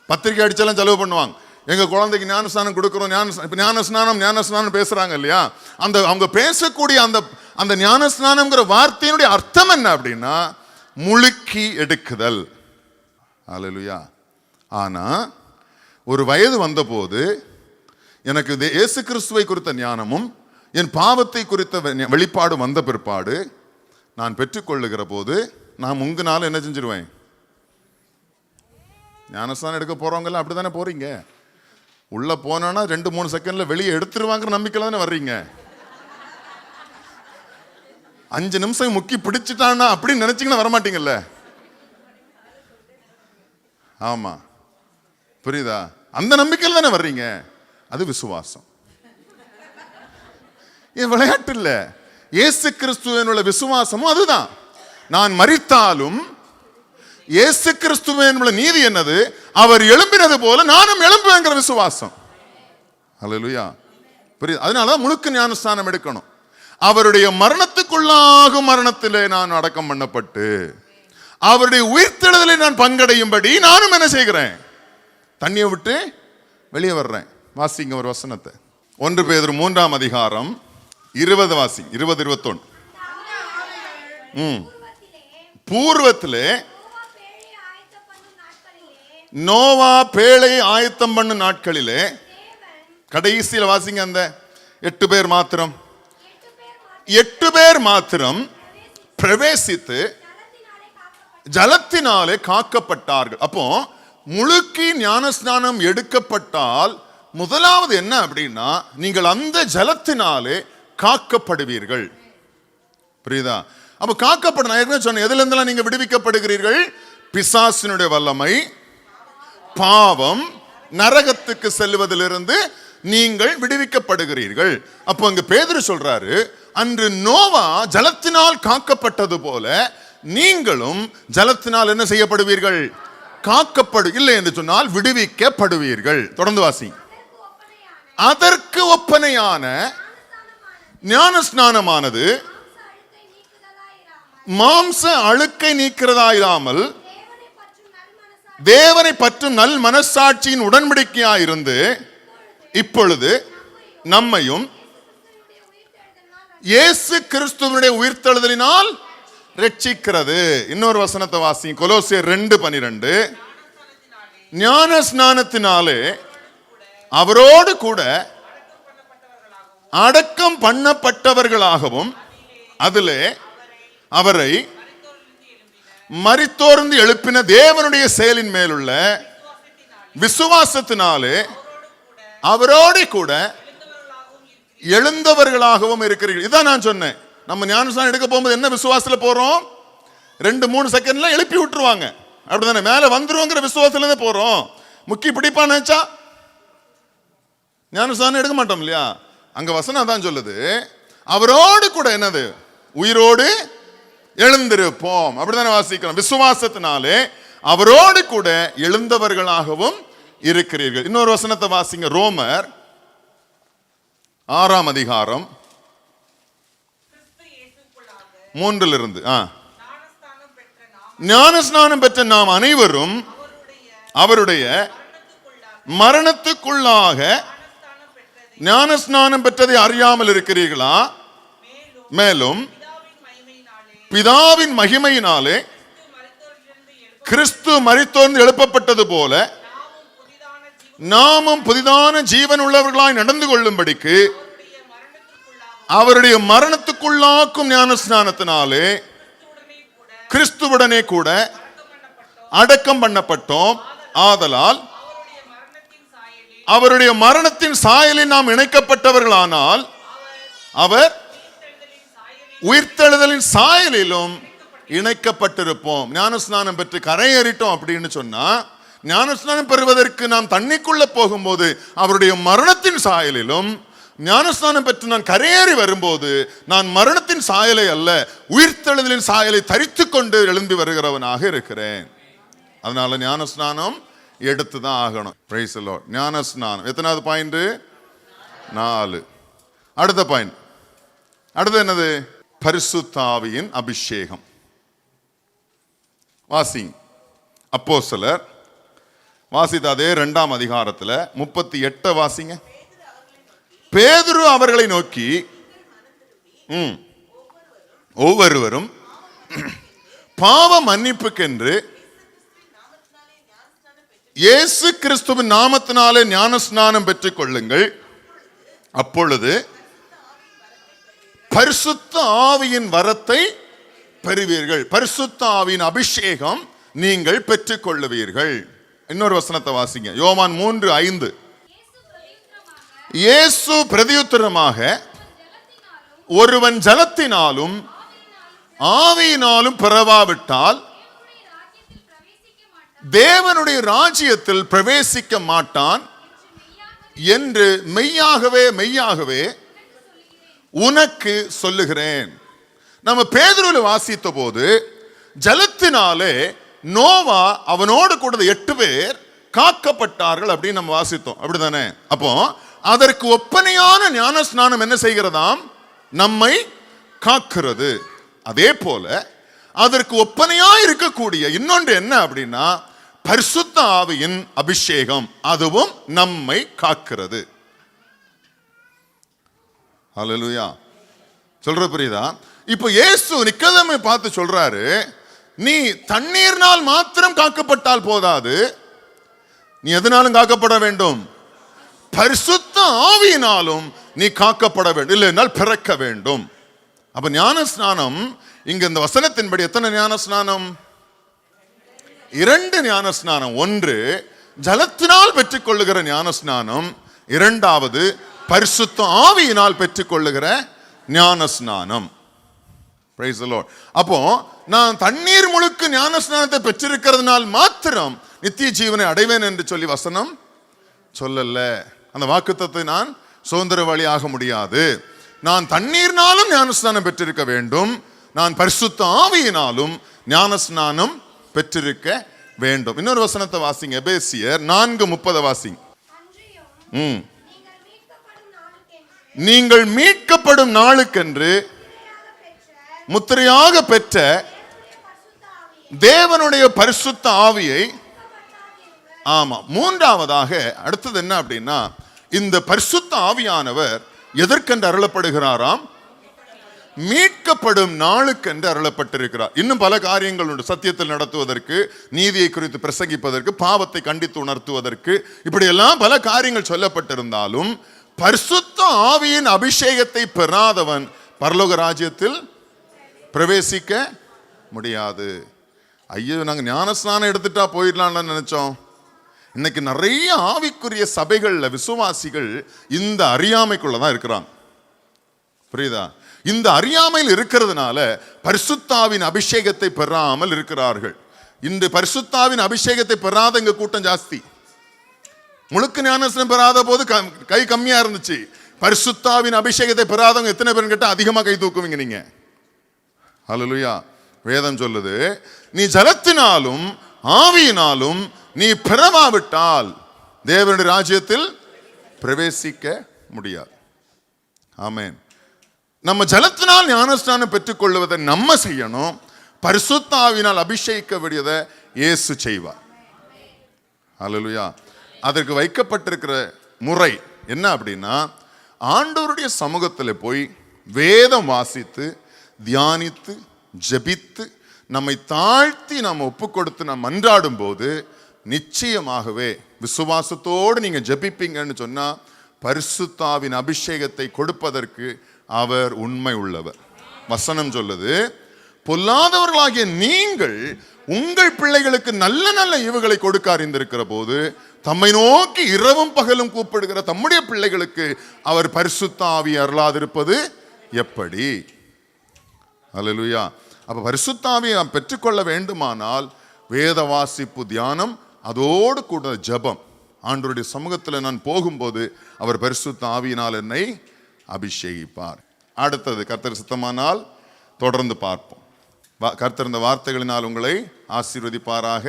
பத்திரிக்கை அடிச்செல்லாம் செலவு பண்ணுவாங்க. எங்க குழந்தைக்கு ஞானஸ்நானம் கொடுக்குறோம், ஞானஸ்நானம் பேசுறாங்க இல்லையா? அந்த அவங்க பேசக்கூடிய அந்த ஞானஸ்நானம்ங்கிற வார்த்தையினுடைய அர்த்தம் என்ன அப்படின்னா முழுக்கி எடுக்குதல். அல்லேலூயா. ஆனா ஒரு வயது வந்தபோது எனக்கு இயேசு கிறிஸ்துவை குறித்த ஞானமும் என் பாவத்தை குறித்த வெளிப்பாடு வந்த பிற்பாடு நான் பெற்றுக்கொள்ளுகிற போது நான் முங்குனாலும் என்ன செஞ்சிருவேன்? ஞானஸ்நானம் எடுக்க போறவங்க அப்படித்தானே போறீங்க. உள்ள போனா 2-3 செகண்ட்ல வெளியே எடுத்துருவாங்கிற நம்பிக்கையில தானே வர்றீங்க. 5 நிமிஷம் முக்கி பிடிச்சிட்டான்னா அப்படின்னு நினைச்சீங்கன்னா வரமாட்டீங்கல்ல. ஆமா, புரியுதா? அந்த நம்பிக்கையில் தானே வர்றீங்க. அது விசுவாசம். விளையாட்டு இல்ல. இயேசு கிறிஸ்துவின் உள்ள விசுவாசமும் அதுதான். நான் மரித்தாலும் இயேசு கிறிஸ்துவின் உள்ள நீதி என்னது? அவர் எழும்பினது போல நானும் எழும்புவேங்கிற விசுவாசம். அல்லேலூயா. புரியுது? அதனாலதான் முழுக்க ஞானஸ்நானம் எடுக்கணும். அவருடைய மரணத்துக்குள்ளாகும் மரணத்திலே நான் அடக்கம் பண்ணப்பட்டு அவருடைய உயிர்த்தெழுதலை நான் பங்கடையும்படி நானும் என்ன செய்கிறேன்? தண்ணியை விட்டு வெளியே வர்றேன். வாசிங்க ஒரு வசனத்தை. 1 பேதுரு 3ஆம் அதிகாரம் 20 வாசி. 20-21. பூர்வத்திலே நோவா பேழை ஆயத்தம் பண்ணும் நாட்களிலே, கடைசியில் வாசிங்க அந்த 8 பேர் மாத்திரம் 8 பேர் மாத்திரம் பிரவேசித்து ஜலத்தினாலே காக்கப்பட்டார்கள். அப்போ முழுக்கி ஞானஸ்நானம் எடுக்கப்பட்டால் முதலாவது என்ன அப்படின்னா நீங்கள் அந்த ஜலத்தினாலே காக்கப்படுவீர்கள். புரியுதா? அப்ப காக்கப்பட நான் ஏற்கனவே சொன்னேன், எதுல இருந்தெல்லாம் நீங்க விடுவிக்கப்படுகிறீர்கள்? பிசாசினுடைய வல்லமை, பாவம், நரகத்துக்கு செல்வதிலிருந்து நீங்கள் விடுவிக்கப்படுகிறீர்கள். அப்போ அங்க பேதுரு சொல்றாரு, அன்று நோவா ஜலத்தினால் காக்கப்பட்டது போல நீங்களும் ஜலத்தினால் என்ன செய்யப்படுவீர்கள்? காக்கப்படு இல்லை என்று சொன்னால் விடுவிக்கப்படுவீர்கள். தொடர்ந்து வாசி. அதற்கு ஒப்பனையான ஞானஸ்நானமானது மாம்ச அழுக்கை நீக்கிறதாயிராமல் தேவனை பற்றும் நல் மனசாட்சியின் உடன்படிக்கையாயிருந்து இப்பொழுது நம்மையும் இயேசு கிறிஸ்துவினுடைய உயிர்த்தெழுதலினால் ரட்சிக்கிறது. இன்னொரு வசனத்தை வாசி. கொலோசியர் 2:12. ஞான ஸ்நானத்தினாலே அவரோடு கூட அடக்கம் பண்ணப்பட்டவர்களாகவும் அதிலே அவரை மரித்தோர்ந்து எழுப்பின தேவனுடைய செயலின் மேலுள்ள விசுவாசத்தினாலே அவரோடு கூட எழுந்தவர்களாகவும் இருக்கிறீர்கள். இதான் நான் சொன்னேன். நம்ம ஞானஸ்நானம் எடுக்க போகும்போது என்ன விசுவாசத்துல போறோம்? 2-3 செகண்ட்ல எழுப்பி விட்டுருவாங்க. அப்படிதானே? மேல வந்துருவோங்கிற விசுவாசத்துல தான் போறோம். முக்கி பிடிப்பான்னு நினைச்சா ஞானஸ்நானம் எடுக்க மாட்டோம் இல்லையா? அங்க வசனம் தான் சொல்லுது, அவரோடு கூட என்னது? உயிரோடு எழுந்திருப்போம். அப்படித்தானே வாசிக்கிறோம். விசுவாசத்தினாலே அவரோடு கூட எழுந்தவர்களாகவும் இருக்கிறீர்கள். இன்னொரு வசனத்தை வாசிங்க. ரோமர் 6ஆம் அதிகாரம் 3 ஞானஸ்நானம் பெற்ற நாம் அனைவரும் அவருடைய மரணத்துக்குள்ளாக ஞானஸ்நானம் பெற்றதை அறியாமல் இருக்கிறீர்களா? மேலும் பிதாவின் மகிமையினாலே கிறிஸ்து மரித்தோர்ந்து எழுப்பப்பட்டது போல நாமும் புதிதான ஜீவன் உள்ளவர்களாய் நடந்து கொள்ளும்படிக்கு அவருடைய மரணத்துக்குள்ளாக்கும் ஞான ஸ்நானத்தினாலே கிறிஸ்துவுடனே கூட அடக்கம் பண்ணப்பட்டோம். ஆதலால் அவருடைய மரணத்தின் சாயலில் நாம் இணைக்கப்பட்டவர்களானால் அவர் உயிர்த்தெழுதலின் சாயலிலும் இணைக்கப்பட்டிருப்போம். ஞானஸ்நானம் பெற்று கரையேறிட்டோம் அப்படின்னு சொன்னா, ஞானஸ்நானம் பெறுவதற்கு நாம் தண்ணிக்குள்ள போகும்போது அவருடைய மரணத்தின் சாயலிலும், ஞானஸ்நானம் பெற்று நான் கரையேறி வரும்போது நான் மரணத்தின் சாயலை அல்ல உயிர்த்தெழுதலின் சாயலை தரித்து கொண்டு எழும்பி வருகிறவனாக இருக்கிறேன். அதனால ஞானஸ்நானம் எடுத்துதான் ஆகணும். Price the Lord. ஞானஸ்நானம் எத்தனாவது பாயிண்ட்? 4. அடுத்த பாயிண்ட், அடுத்து என்னது? பரிசுத்த ஆவியின் அபிஷேகம். வாசிங் அப்போஸ்தலர் வாசித்த அதே 2ஆம் அதிகாரத்துல 38 வாசிங்க. பேதுரு அவர்களை நோக்கி, ஒவ்வொருவரும் பாவ மன்னிப்புக்கென்று இயேசு கிறிஸ்துவின் நாமத்தினாலே ஞானஸ்நானம் பெற்றுக் கொள்ளுங்கள், அப்பொழுது பரிசுத்த ஆவியின் வரத்தை பெறுவீர்கள். பரிசுத்த ஆவியின் அபிஷேகம் நீங்கள் பெற்றுக் கொள்ளுவீர்கள். இன்னொரு வசனத்தை வாசிங்க. யோவான் 3:5. இயேசு பிரதியுத்தரமாக, ஒருவன் ஜலத்தினாலும் ஆவியினாலும் பிறவாவிட்டால் தேவனுடைய ராஜ்யத்தில் பிரவேசிக்க மாட்டான் என்று மெய்யாகவே மெய்யாகவே உனக்கு சொல்லுகிறேன். நம்ம பேதுருவில் வாசித்த போது ஜலத்தினாலே நோவா அவனோடு கூட 8 பேர் காக்கப்பட்டார்கள் அப்படின்னு நம்ம வாசித்தோம், அப்படிதானே? அப்போ அதற்கு ஒப்பனையான ஞான ஸ்நானம் என்ன செய்கிறதாம்? நம்மை காக்கிறது. அதே போல அதற்கு ஒப்பனையா இருக்கக்கூடிய இன்னொன்று என்ன அப்படின்னா பரிசுத்த ஆவியின் அபிஷேகம், அதுவும் நம்மை காக்கிறது. ஹல்லேலூயா. சொல்ற புரியுதா? இப்போ இயேசு நிக்கோதேமை பார்த்து சொல்றாரு, நீ தண்ணீர்னால் மாத்திரம் காக்கப்பட்டால் போதாது, நீ எதனாலும் காக்கப்பட வேண்டும், பரிசுத்த ஆவியினாலும் நீ காக்கப்பட வேண்டும், இல்லைனால் பிறக்க வேண்டும். அப்ப ஞான ஸ்நானம் இங்க இந்த வசனத்தின்படி எத்தனை ஞான ஸ்நானம்? 2 ஞான ஸ்நானம். ஒன்று ஜலத்தினால் பெற்றுக் கொள்ளுகிற ஞான ஸ்நானம், இரண்டாவது பரிசுத்த ஆவியினால் பெற்றுக் கொள்ளுகிற ஞான ஸ்நானம். Price the Lord. அப்போ நான் தண்ணீர் முழுக்க ஞான ஸ்நானத்தை பெற்றிருக்கிறதுனால் மாத்திரம் நித்திய ஜீவனை அடைவேன் என்று சொல்லி வசனம் சொல்லல. அந்த வாக்குத்தத்தை நான் சுதந்திரவாளி ஆக முடியாது. நான் தண்ணீர்னாலும் ஞானஸ்நானம் பெற்றிருக்க வேண்டும், நான் பரிசுத்த ஆவியினாலும் ஞானஸ்நானம் பெற்றிருக்க வேண்டும். இன்னொரு வசனத்தை வாசிங்க. எபேசியர் 4:30 வாசிங்க. நீங்கள் மீட்கப்படும் நாளுக்கென்று முத்திரையாக பெற்ற தேவனுடைய பரிசுத்த ஆவியை, ஆமா, மூன்றாவதாக அடுத்தது என்ன அப்படின்னா, இந்த பரிசுத்த ஆவியானவர் எதற்கென்று அருளப்படுகிறாராம்? மீட்கப்படும் நாளுக்கென்று அருளப்பட்டிருக்கிறார். இன்னும் பல காரியங்கள் உண்டு. சத்தியத்தில் நடத்துவதற்கு, நீதியை குறித்து பிரசங்கிப்பதற்கு, பாவத்தை கண்டித்து உணர்த்துவதற்கு, இப்படி எல்லாம் பல காரியங்கள் சொல்லப்பட்டிருந்தாலும் பரிசுத்த ஆவியின் அபிஷேகத்தை பெறாதவன் பரலோக ராஜ்யத்தில் பிரவேசிக்க முடியாது. ஐயோ, நாங்க ஞானஸ்நானம் எடுத்துட்டா போயிடலாம்னு நினைச்சோம். இன்னைக்கு நிறைய ஆவிக்குரிய சபைகள்ல விசுவாசிகள் இந்த அறியாமைக்குள்ளதான் இருக்கிறாங்க. புரியுதா? இந்த அறியாமையில் இருக்கிறதுனால பரிசுத்தாவின் அபிஷேகத்தை பெறாமல் இருக்கிறார்கள். இந்த பரிசுத்தாவின் அபிஷேகத்தை பெறாத இங்க கூட்டம் ஜாஸ்தி. முழுக்க ஞானஸ்நானம் பெறாத போது கை கம்மியா இருந்துச்சு. பரிசுத்தாவின் அபிஷேகத்தை பெறாதவங்க எத்தனை பேர் கேட்டா அதிகமா கை தூக்குவீங்க நீங்க. ஹல்லேலூயா. வேதம் சொல்லுது, நீ ஜலத்தினாலும் ஆவியினாலும் நீ பிறவாவிட்டால் தேவனுடைய ராஜ்யத்தில் பிரவேசிக்க முடியாது. ஆமென். நம்ம ஜலத்தினால் ஞானஸ்நானம் பெற்றுக் கொள்வதை நம்ம செய்யணும். பரிசுத்த ஆவியினால் அபிஷேகிக்க வேண்டியதை இயேசு செய்வார். ஹல்லேலூயா. அதற்கு வைக்கப்பட்டிருக்கிற முறை என்ன அப்படின்னா, ஆண்டவருடைய சமூகத்தில் போய் வேதம் வாசித்து தியானித்து ஜெபித்து நம்மை தாழ்த்தி நாம் ஒப்பு கொடுத்து நாம் மன்றாடும் போது நிச்சயமாகவே விசுவாசத்தோடு நீங்க ஜெபிப்பீங்கன்னு சொன்னா பரிசுத்தாவின் அபிஷேகத்தை கொடுப்பதற்கு அவர் உண்மை உள்ளவர். வசனம் சொல்லுது, பொல்லாதவர்களாகிய நீங்கள் உங்கள் பிள்ளைகளுக்கு நல்ல நல்ல ஈவுகளை கொடுக்க அறிந்திருக்கிற போது தம்மை நோக்கி இரவும் பகலும் கூப்பிடுகிற தம்முடைய பிள்ளைகளுக்கு அவர் பரிசுத்த ஆவி அருளாதிருப்பது எப்படி? அல்லேலூயா. அப்ப பரிசுத்த ஆவியை நாம் பெற்றுக்கொள்ள வேண்டுமானால் வேத வாசிப்பு, தியானம், அதோடு கூட ஜெபம். ஆண்டவருடைய சமூகத்தில் நான் போகும்போது அவர் பரிசுத்த ஆவியினால் என்னை அபிஷேகிப்பார். அடுத்தது, கர்த்தர் சித்தமானால் தொடர்ந்து பார்ப்போம். கர்த்தர் இந்த வார்த்தைகளினால் உங்களை ஆசீர்வதிப்பாராக.